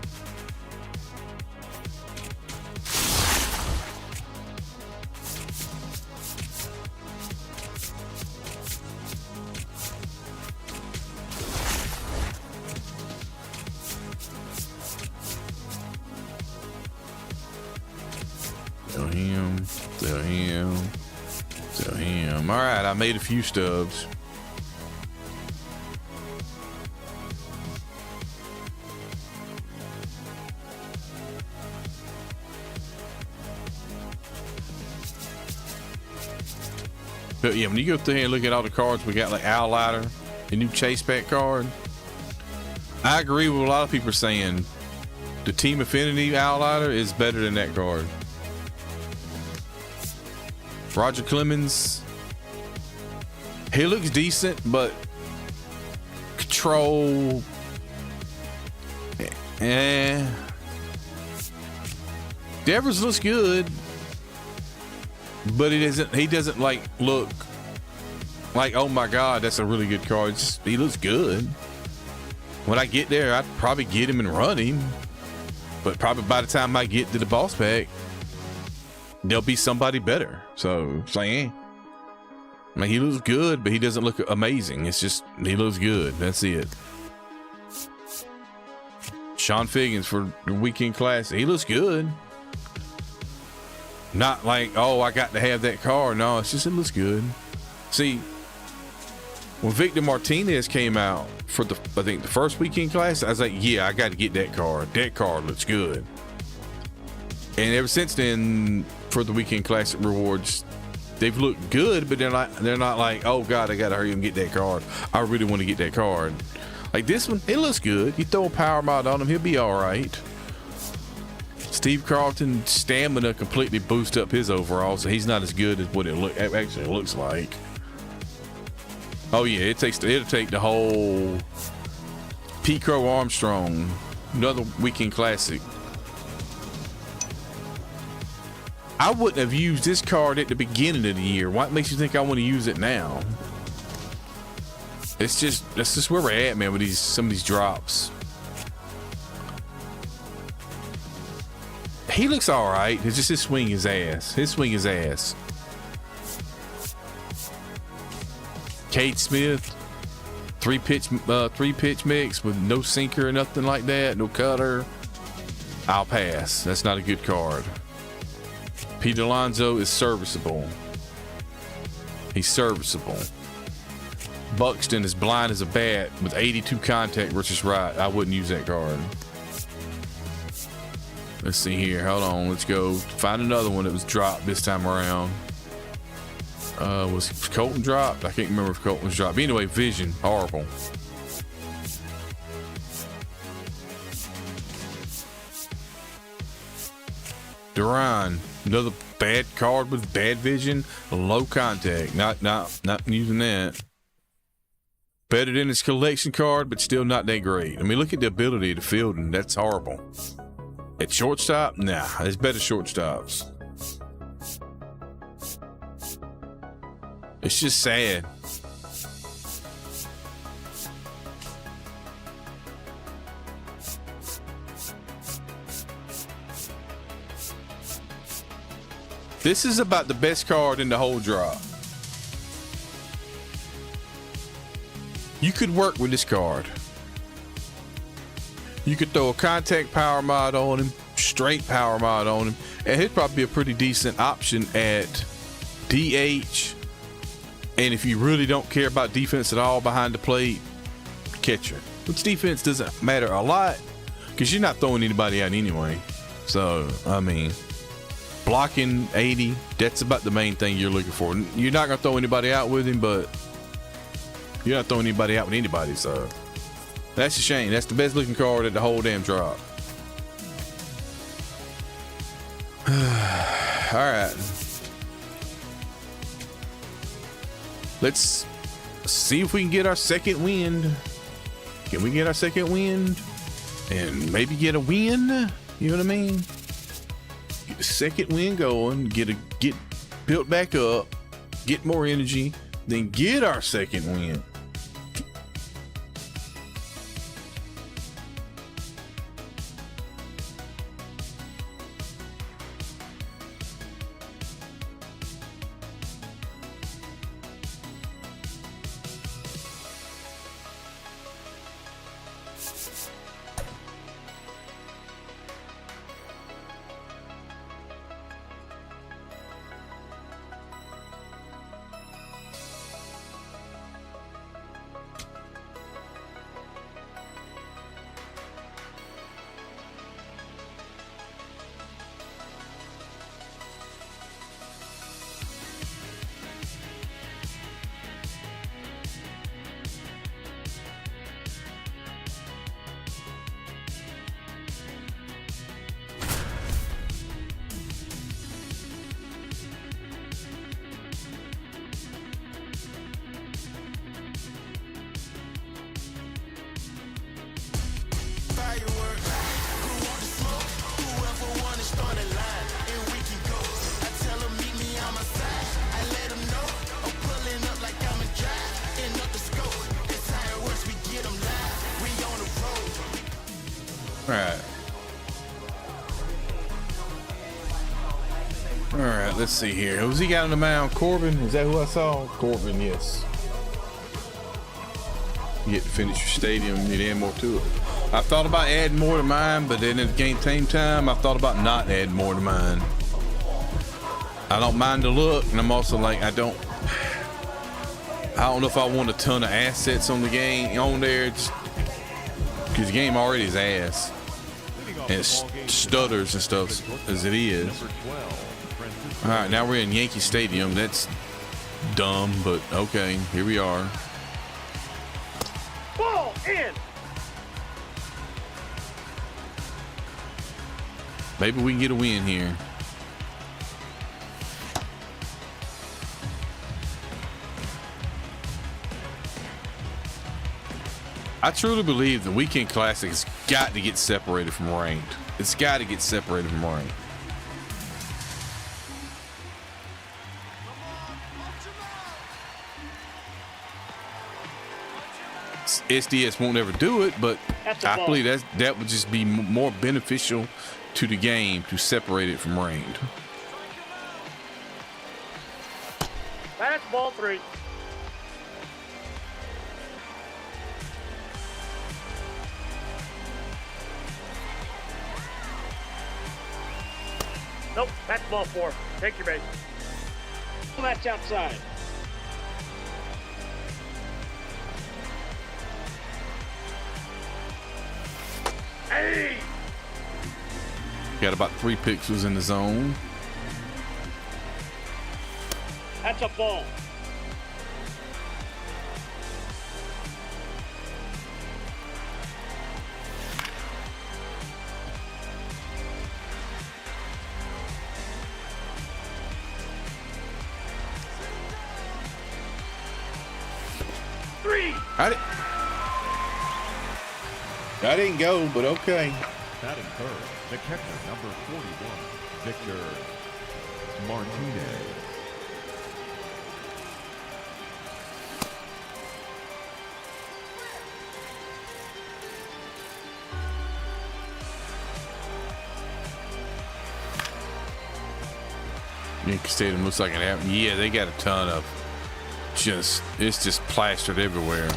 Still him. All right, I made a few stubs. But yeah, when you go through here and look at all the cards, we got like Owl Lighter, the new Chase Pack card. I agree with a lot of people saying the Team Affinity Owl Lighter is better than that card. Roger Clemens, he looks decent, but control, Devers looks good, but he doesn't like look like, oh my god, that's a really good card. He looks good. When I get there, I'd probably get him and run him, but probably by the time I get to the boss pack, there'll be somebody better. So it's like, I mean, he looks good, but he doesn't look amazing. It's just, he looks good. That's it. Sean Figgins for the Weekend Classic. He looks good. Not like, oh, I got to have that card. No, it's just, it looks good. See, when Victor Martinez came out for I think the first Weekend Classic, I was like, yeah, I got to get that card. That card looks good. And ever since then, for the Weekend Classic rewards, they've looked good, but they're not like, oh god, I gotta hurry and get that card. I really want to get that card. Like this one, it looks good. You throw a power mod on him, he'll be all right. Steve Carlton's stamina completely boosts up his overall, so he's not as good as what it actually looks like. Oh yeah, it'll take the whole Pete Crow Armstrong, another weekend classic. I wouldn't have used this card at the beginning of the year. What makes you think I want to use it now? That's just where we're at, man, with some of these drops. He looks all right. It's just his swing is ass. His swing is ass. Cade Smith, three pitch mix with no sinker or nothing like that, no cutter. I'll pass. That's not a good card. Pete Alonso is serviceable. He's serviceable. Buxton is blind as a bat with 82 contact versus right. I wouldn't use that card. Let's see here. Hold on. Let's go find another one that was dropped this time around. Was Colton dropped? I can't remember if Colton was dropped. But anyway, Vision, horrible. Duran, another bad card with bad vision, low contact. Not using that. Better than his collection card, but still not that great. I mean, look at the ability of the fielding. That's horrible. At shortstop, nah, there's better shortstops. It's just sad. This is about the best card in the whole drop. You could work with this card. You could throw a contact power mod on him, straight power mod on him, and he'd probably be a pretty decent option at DH. And if you really don't care about defense at all behind the plate, catcher. Which defense doesn't matter a lot because you're not throwing anybody out anyway. So, I mean, blocking 80, that's about the main thing you're looking for. You're not going to throw anybody out with him, but you're not throwing anybody out with anybody. So, that's a shame. That's the best looking card at the whole damn drop. All right. Let's see if we can get our second wind. Can we get our second wind? And maybe get a win? You know what I mean? Get a second wind going, get built back up, get more energy, then get our second win. All right, let's see here. Who's he got on the mound? Corbin? Is that who I saw? Corbin, yes. You get to finish your stadium, you need to add more to it. I thought about adding more to mine, but then at the same time, I thought about not adding more to mine. I don't mind the look, and I'm also like, I don't know if I want a ton of assets on the game on there, because the game already is ass. And it stutters and stuff as it is. All right, now we're in Yankee Stadium. That's dumb, but okay, here we are. Ball in. Maybe we can get a win here. I truly believe the Weekend Classic has got to get separated from ranked. It's got to get separated from ranked. SDS won't ever do it, but That's a I ball. believe that would just be more beneficial to the game to separate it from ranked. That's ball 3. Nope, that's ball 4. Take your base. That's outside. Hey! Got about 3 pixels in the zone. That's a ball. I didn't go, but okay. Batting third, the catcher, number 41, Victor Martinez. Yankee Stadium looks like it happened. Yeah, they got a ton of it's just plastered everywhere.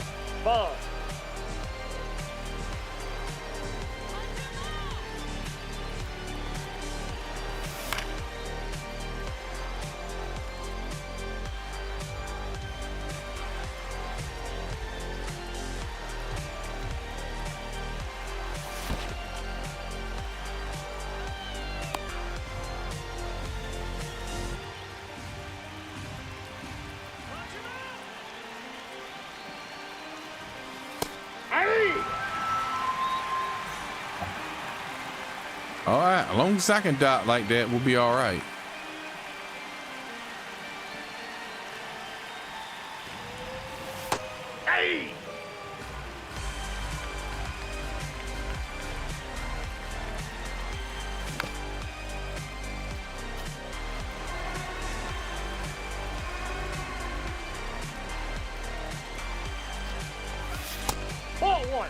Ball. All right, as long as I can dot like that, we'll be all right. Hey! Ball 1.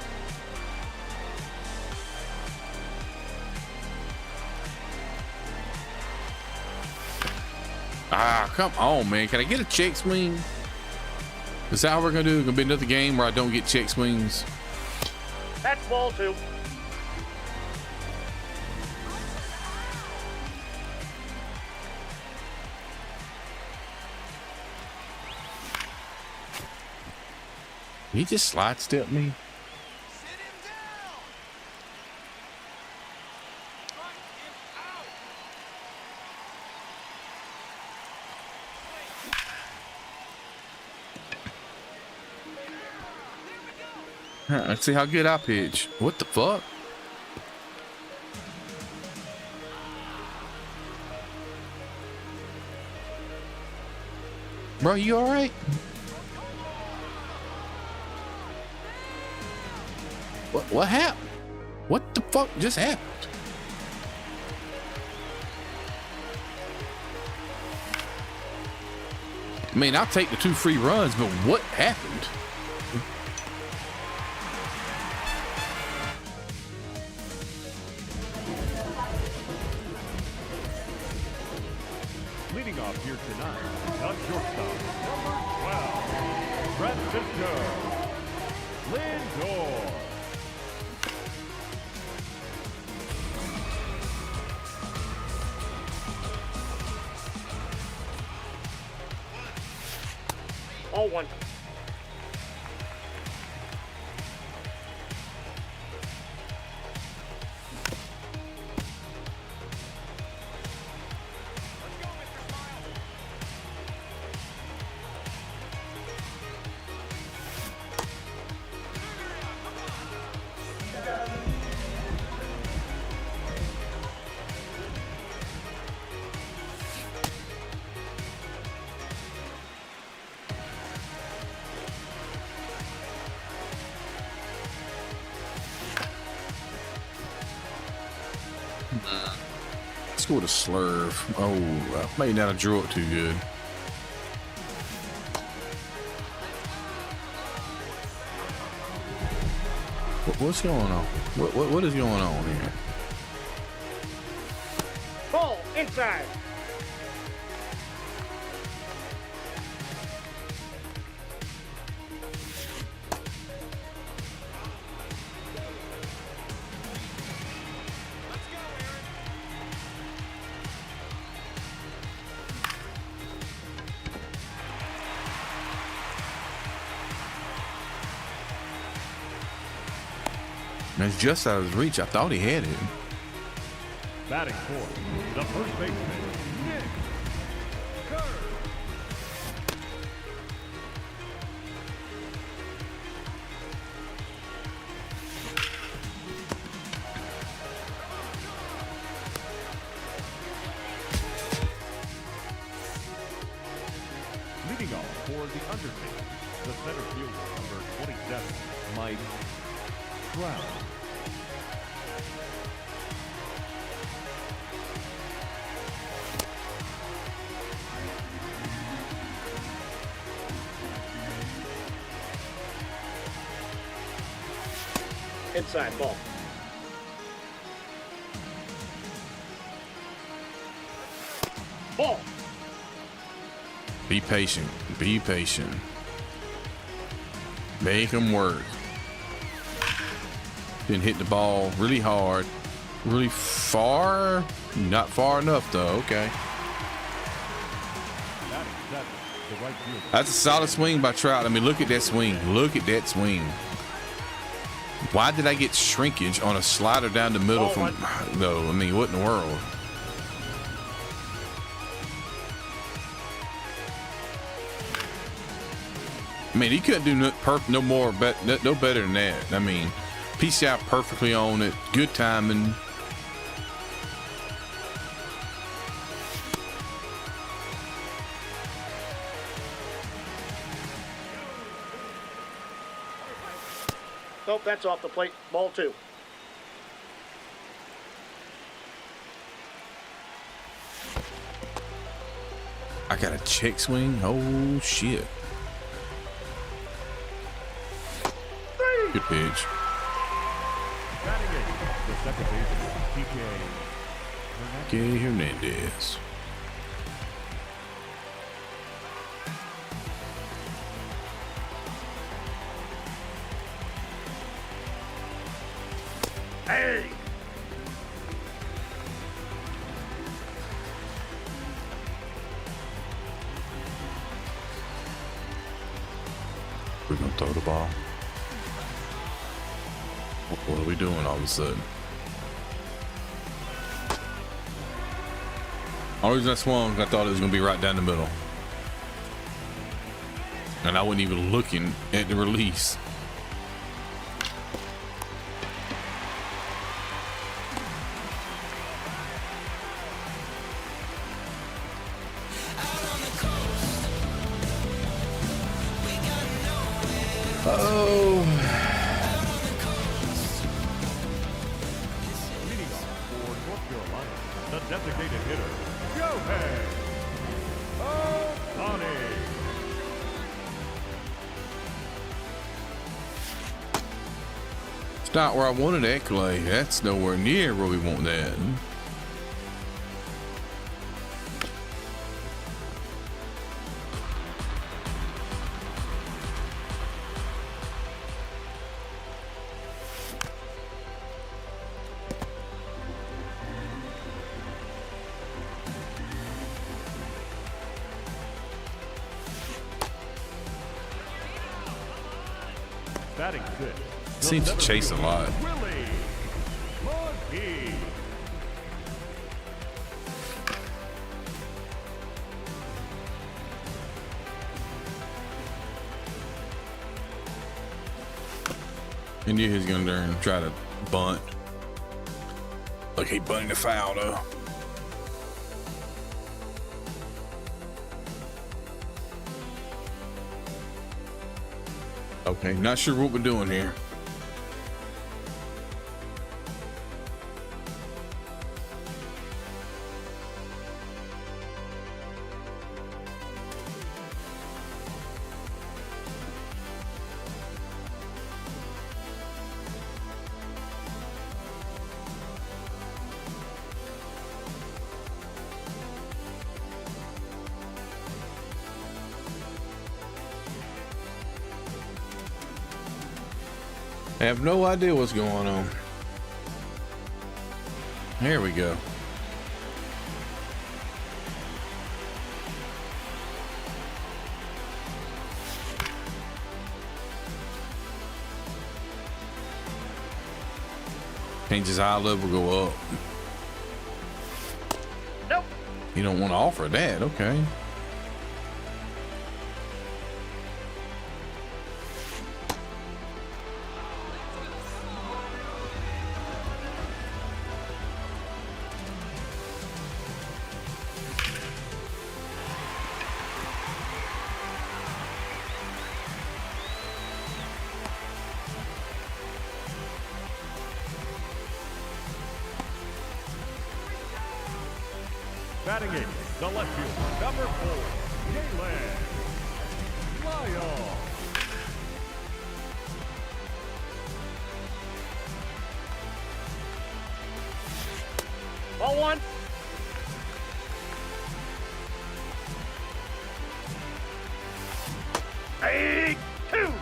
Ah, come on, man. Can I get a check swing? Is that how we're gonna do? Gonna be another game where I don't get check swings? That's ball 2. He just slide step me. Let's see how good I pitch. What the fuck? Bro, you all right? What happened? What the fuck just happened? I mean, I'll take the 2 free runs, but what happened? Leading off here tonight, on shortstop, number 12, Francisco Lindor. Ball 1. Scored a slurve. Oh, maybe not. I drew it too good. What's going on? What is going on here? Ball inside. It's just out of his reach. I thought he had it. Batting fourth, the first baseman, Nick Kerr. Leading off for the Undertakers, the center fielder, number 27, Mike Trout. Inside ball. Ball. Be patient. Be patient. Make him work. Didn't hit the ball really hard. Really far. Not far enough, though. Okay. Batting seventh, the right fielder. That's a solid swing by Trout. I mean, look at that swing. Look at that swing. Why did I get shrinkage on a slider down the middle from... No, I mean, what in the world? I mean, he couldn't do no better than that. I mean, pieced out perfectly on it. Good timing. Nope, that's off the plate. Ball two. I got a check swing. Oh, shit. Good pitch. Batting eighth, the second baseman, Okay, Hernandez. Hey! We're gonna throw the ball. What are we doing all of a sudden? Only reason I swung, I thought it was gonna be right down the middle. And I wasn't even looking at the release. Oh. leading off for North Carolina, the designated hitter, Shohei Ohtani. It's not where I wanted that, Clay. That's nowhere near where we want that. Batting sixth, the Seems to center chase a fielder, lot. Willie McGee. And yeah, he's gonna turn and try to bunt. Look, he bunting the foul though. Okay, not sure what we're doing here. I have no idea what's going on. There we go. Changes eye level, go up. Nope. You don't want to offer that, okay. Batting in the left field, number 4, Jalen Lyle. Ball 1. Hey, 2.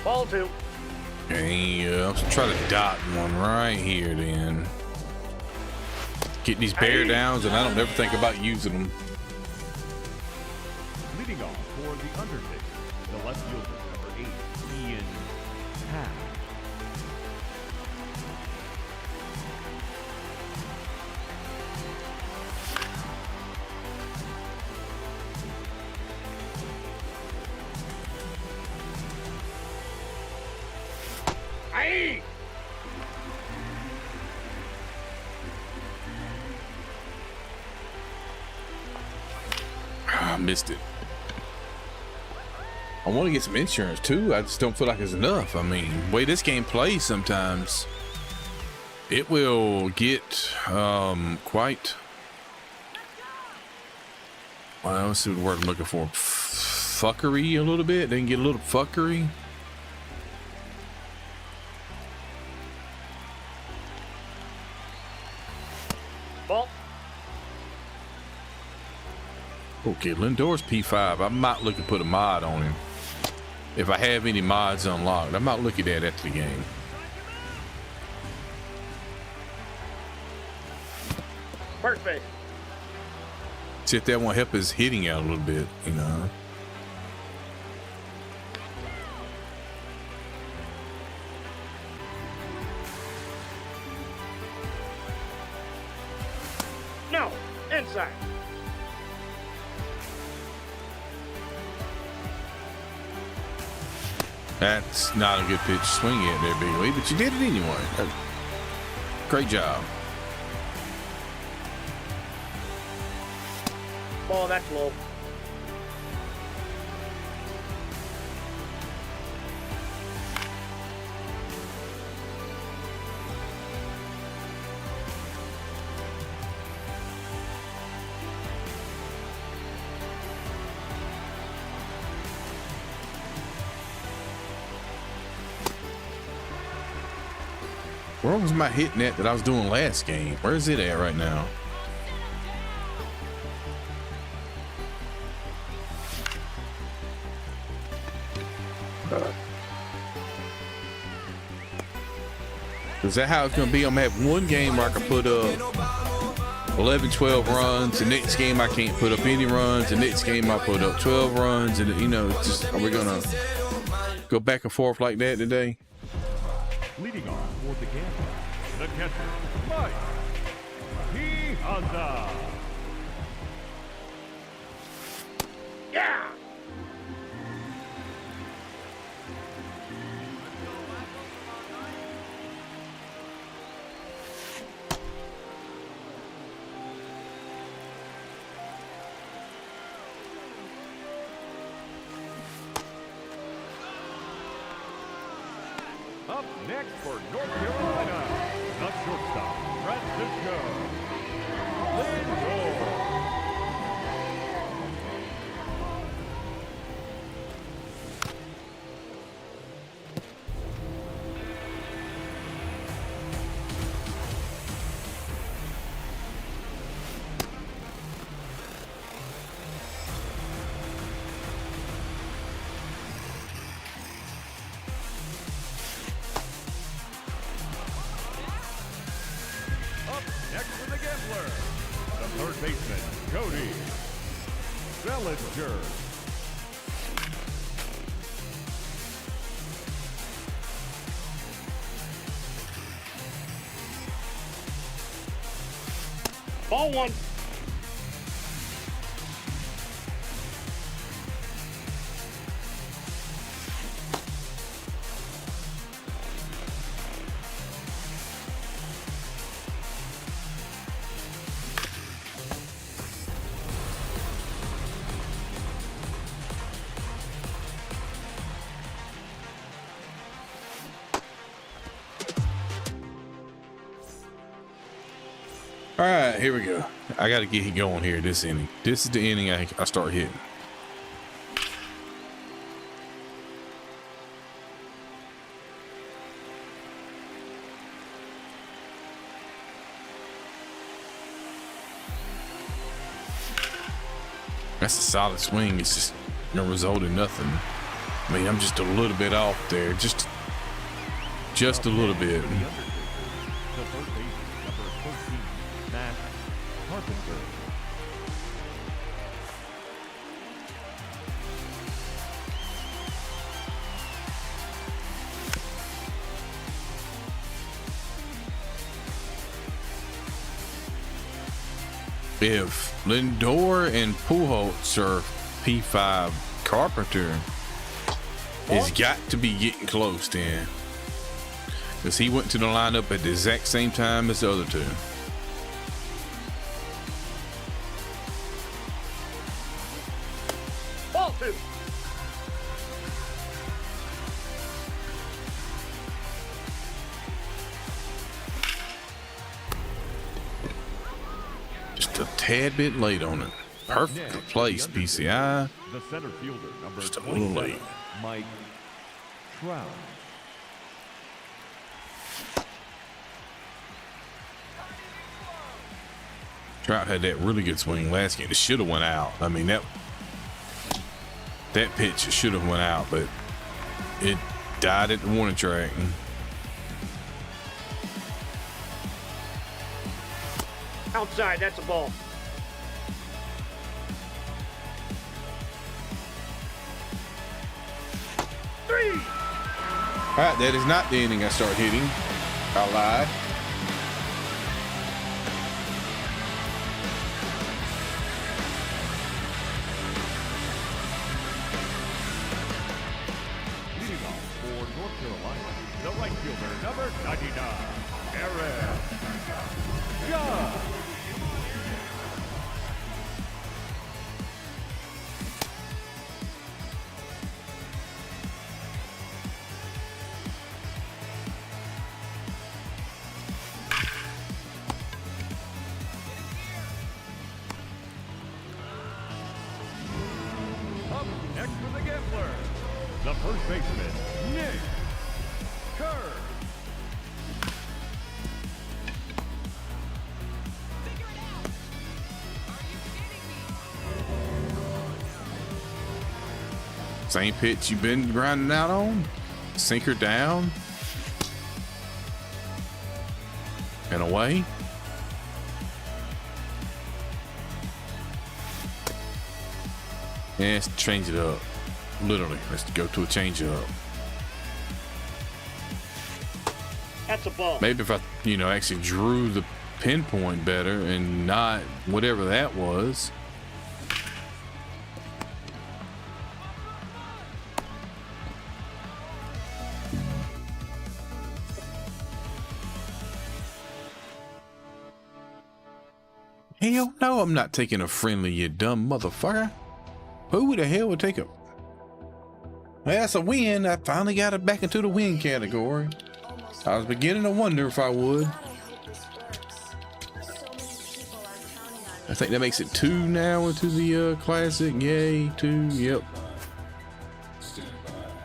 Ball 2. Yeah, let's try to dot one right here then. Get these bear downs, and I don't ever think about using them. Leading off for the Undertaker, the left fielder, number 8, Ian Happ. Hey. I missed it. I want to get some insurance too. I just don't feel like it's enough. I mean, the way this game plays sometimes, it will get quite. Well, let's see what word I'm looking for. Fuckery a little bit. They can get a little fuckery. Ball. Okay, Lindor's P5. I might look and put a mod on him. If I have any mods unlocked, I might look at that after the game. First base. See if that won't help his hitting out a little bit, you know. No. Inside. That's not a good pitch to swing at there, Big Lee, but you did it anyway. Great job. Ball, that's low. Where was my hitting at that I was doing last game? Where is it at right now? Is that how it's going to be? I'm going to have one game where I can put up 11, 12 runs. The next game I can't put up any runs. The next game I put up 12 runs. And, you know, it's just, are we going to go back and forth like that today? Leading off for the Gamblers, the catcher, Mike Piazza. Yeah. Up next for North Carolina, the shortstop, Francisco Lindor. next for the Gambler, the third baseman, Cody Bellinger. Ball one. All right, here we go. I got to get going here this inning. This is the inning I start hitting. That's a solid swing. It's just gonna result in nothing. I mean, I'm just a little bit off there. Just a little bit. The third baseman, number 13, Matt Carpenter. If Lindor and Pujols are P5, Carpenter has got to be getting close then. Because he went to the lineup at the exact same time as the other two. Ball two. Just a tad bit late on it. Perfect place, PCI. The center fielder, number Just a little 27, late. Mike Trout. Trout had that really good swing last game. It should have went out. I mean, that pitch should have went out, but it died at the warning track. Outside, that's a ball. Three. All right, that is not the inning I start hitting. I lied. Leading off for North Carolina, the right fielder, number 99, Aaron Judge. Up next for the Gambler, the first baseman, Nick Kerr. Same pitch you've been grinding out on. Sinker down. And away. Yeah, let's change it up. Literally, let's go to a change up. That's a ball. Maybe if I, actually drew the pinpoint better and not whatever that was. Hell no, I'm not taking a friendly, you dumb motherfucker. Who the hell would take a... That's a win. I finally got it back into the win category. I was beginning to wonder if I would. I think that makes it 2 now into the classic. Yay, 2. Yep.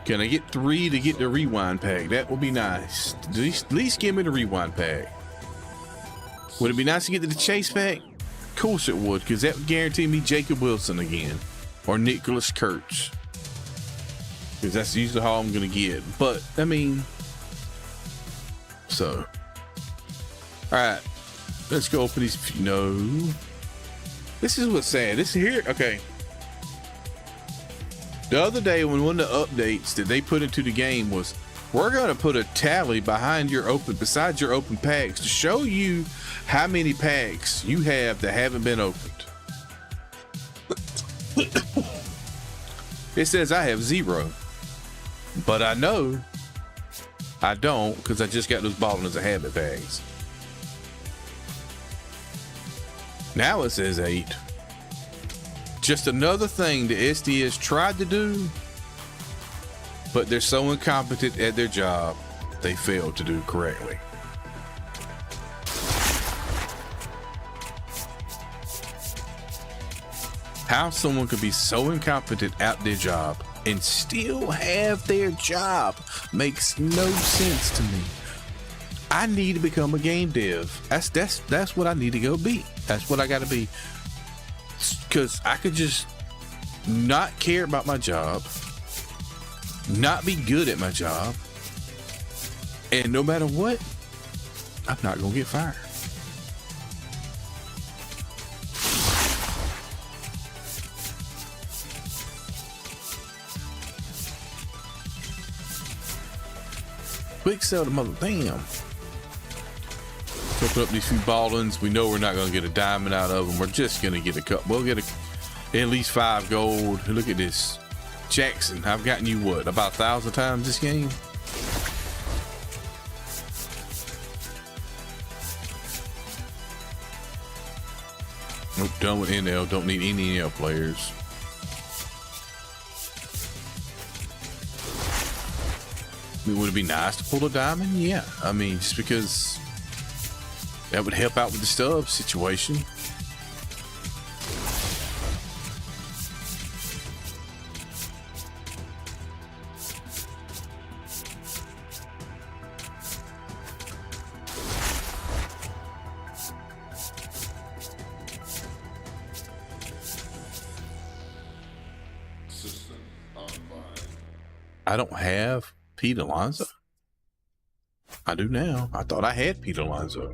Can I get 3 to get the rewind pack? That would be nice. At least give me the rewind pack. Would it be nice to get the chase pack? Of course it would, because that would guarantee me Jacob Wilson again. Or Nicholas Kurtz. Because that's usually how I'm going to get. But, I mean... So. Alright. Let's go open these. No. This is what's sad. This here. Okay. The other day, when one of the updates that they put into the game was, we're going to put a tally behind your besides your open packs to show you how many packs you have that haven't been opened. It says I have 0, but I know I don't, because I just got those Ballin' as a Habit bags. Now it says 8. Just another thing the SDS tried to do, but they're so incompetent at their job, they failed to do correctly. How someone could be so incompetent at their job and still have their job makes no sense to me. I need to become a game dev. That's what I need to go be. That's what I got to be. Because I could just not care about my job, not be good at my job, and no matter what, I'm not gonna get fired. Quick sell the mother. Damn. Open up these few Ballins. We know we're not going to get a diamond out of them. We're just going to get a cup. We'll get at least 5 gold. Look at this. Jackson, I've gotten you what? About 1,000 times this game? Nope, done with NL. Don't need any NL players. I mean, would it be nice to pull a diamond? Yeah. I mean, just because that would help out with the stub situation. I don't have Pete Alonso. I do now. I thought I had Pete Alonso.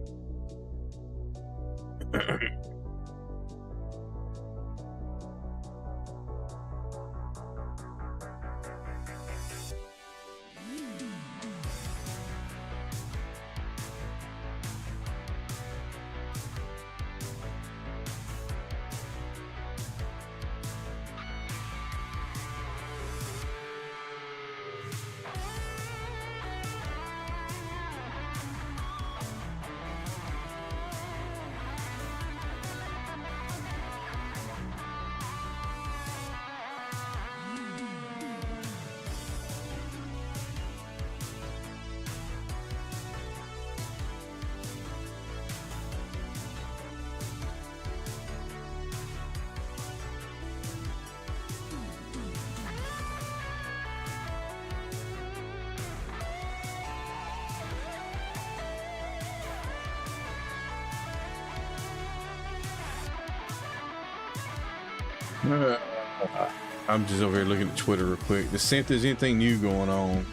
I'm just over here looking at Twitter real quick to see if there's anything new going on.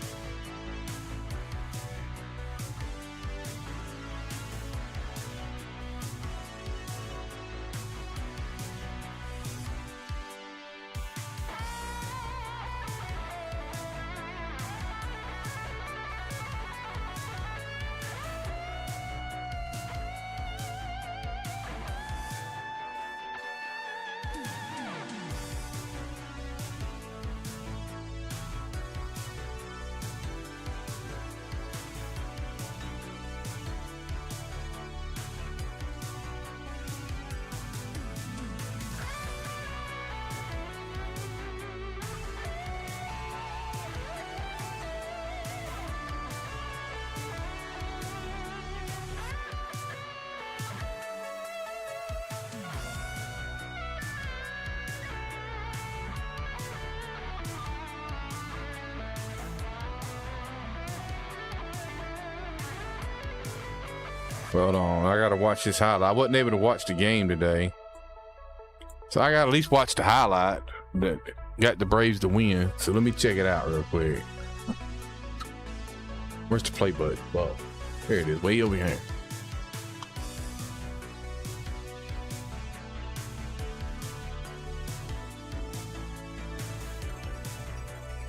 Hold on, I gotta watch this highlight. I wasn't able to watch the game today, so I gotta at least watch the highlight that got the Braves to win. So let me check it out real quick. Where's the play button? Well, there it is, way over here.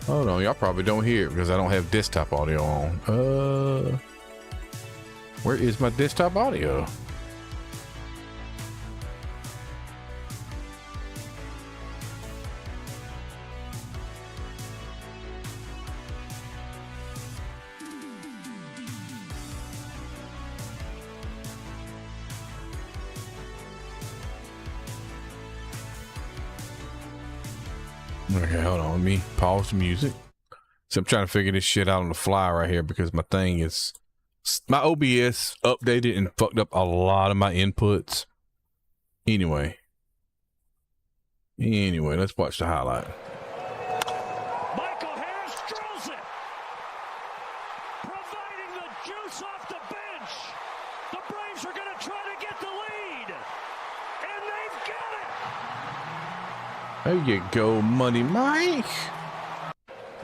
Hold on, y'all probably don't hear it because I don't have desktop audio on. Where is my desktop audio? Okay, hold on. Let me pause the music. So I'm trying to figure this shit out on the fly right here because my thing is my OBS updated and fucked up a lot of my inputs. Anyway, let's watch the highlight. Michael Harris drills it, providing the juice off the bench. The Braves are going to try to get the lead, and they've got it. There you go, Money Mike.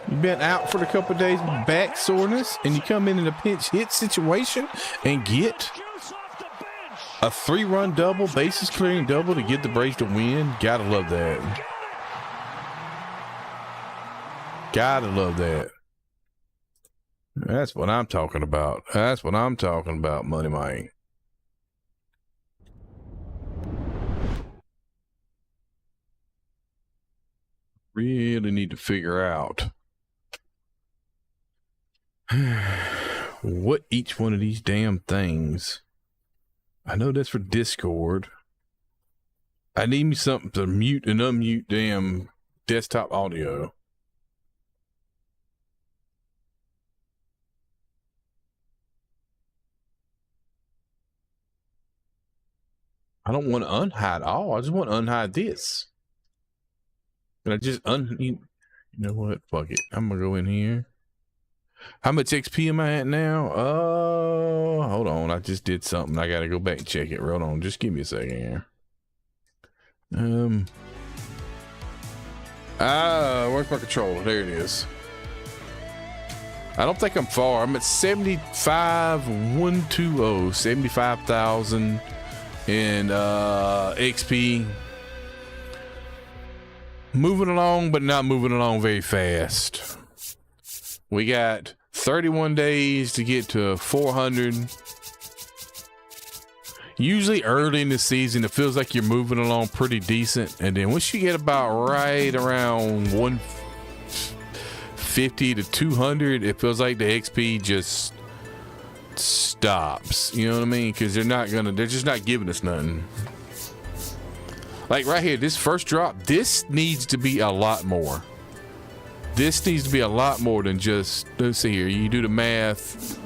You've been out for a couple of days with back soreness, and you come in a pinch hit situation and get Juice off the bench. a 3-run double, bases clearing double to get the Braves to win. Gotta love that. Gotta love that. That's what I'm talking about. That's what I'm talking about, Money Mike. Really need to figure out what each one of these damn things. I know that's for Discord. I need me something to mute and unmute damn desktop audio. I don't want to unhide all. I just want to unhide this. Can I just you know what? Fuck it. I'm gonna go in here. How much XP am I at now? Hold on. I just did something. I gotta go back and check it. Hold on. Just give me a second here. Where's my controller? There it is. I don't think I'm far. I'm at 75,120. 75,000 in XP. Moving along, but not moving along very fast. We got 31 days to get to 400. Usually early in the season, it feels like you're moving along pretty decent. And then once you get about right around 150 to 200, it feels like the XP just stops. You know what I mean? Because they're just not giving us nothing. Like right here, this first drop, this needs to be a lot more. This needs to be a lot more than just, let's see here, you do the math.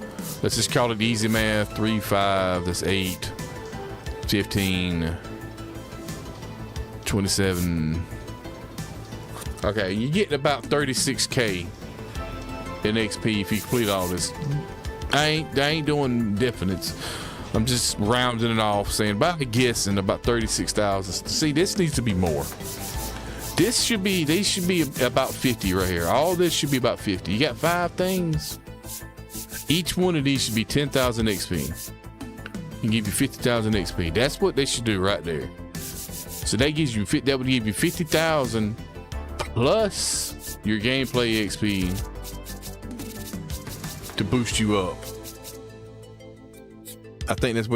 Let's just call it easy math. 3, 5, that's 8, 15, 27. Okay, you get about 36K in XP if you complete all this. I ain't doing definites. I'm just rounding it off, saying about guessing about 36,000. See, this needs to be more. They should be about 50 right here. All this should be about 50. You got 5 things. Each one of these should be 10,000 XP. And give you 50,000 XP. That's what they should do right there. So that gives you that would give you 50,000 plus your gameplay XP to boost you up. I think that's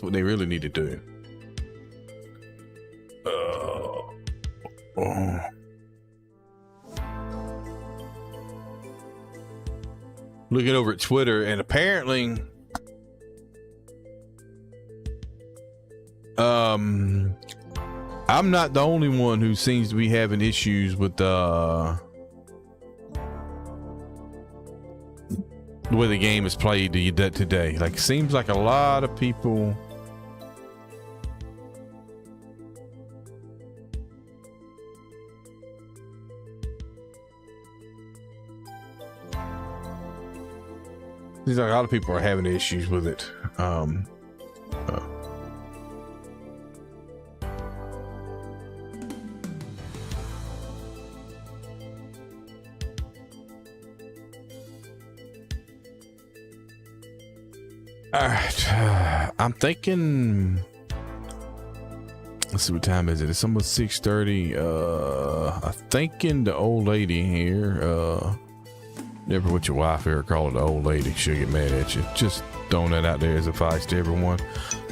what they really need to do. Looking over at Twitter, and apparently, I'm not the only one who seems to be having issues with the way the game is played today. Like, it seems like a lot of people seems like a lot of people are having issues with it. All right, I'm thinking let's see, what time is it? It's almost 6:30. I'm thinking the old lady here, never put your wife here, call her the old lady. She'll get mad at you. Just throwing that out there as advice to everyone.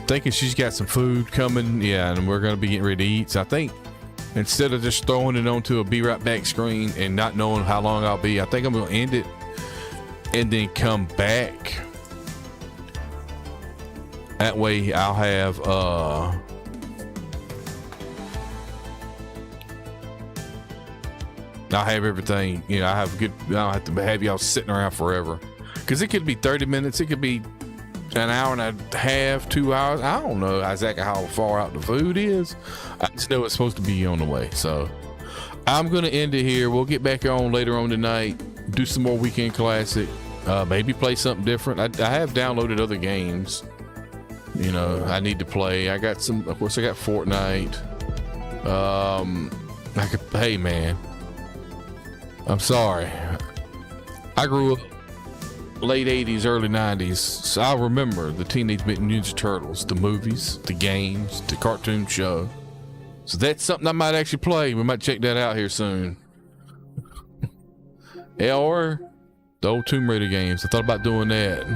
Thinking she's got some food coming. Yeah, and we're going to be getting ready to eat. So I think instead of just throwing it onto a be right back screen and not knowing how long I'll be, I think I'm going to end it and then come back. That way I'll have everything, you know. I have good, I don't have to have y'all sitting around forever, because it could be 30 minutes, it could be an hour and a half, 2 hours. I don't know exactly how far out the food is. I just know it's supposed to be on the way. So I'm gonna end it here. We'll get back on later on tonight, do some more Weekend Classic, maybe play something different. I have downloaded other games, you know, I need to play. I got some, of course I got Fortnite. Hey man, I'm sorry. I grew up late 80s, early 90s, so I remember the Teenage Mutant Ninja Turtles, the movies, the games, the cartoon show. So that's something I might actually play. We might check that out here soon. Yeah, or the old Tomb Raider games. I thought about doing that.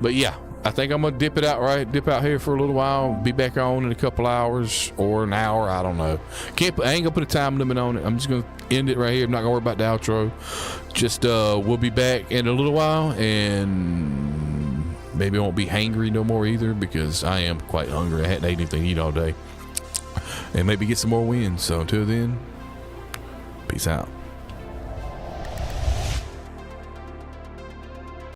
But yeah, I think I'm gonna dip out here for a little while, be back on in a couple hours or an hour, I don't know. I ain't gonna put a time limit on it. I'm just gonna end it right here. I'm not gonna worry about the outro. Just we'll be back in a little while, and maybe I won't be hangry no more either, because I am quite hungry. I hadn't ate anything to eat all day, and maybe get some more wins. So until then, peace out.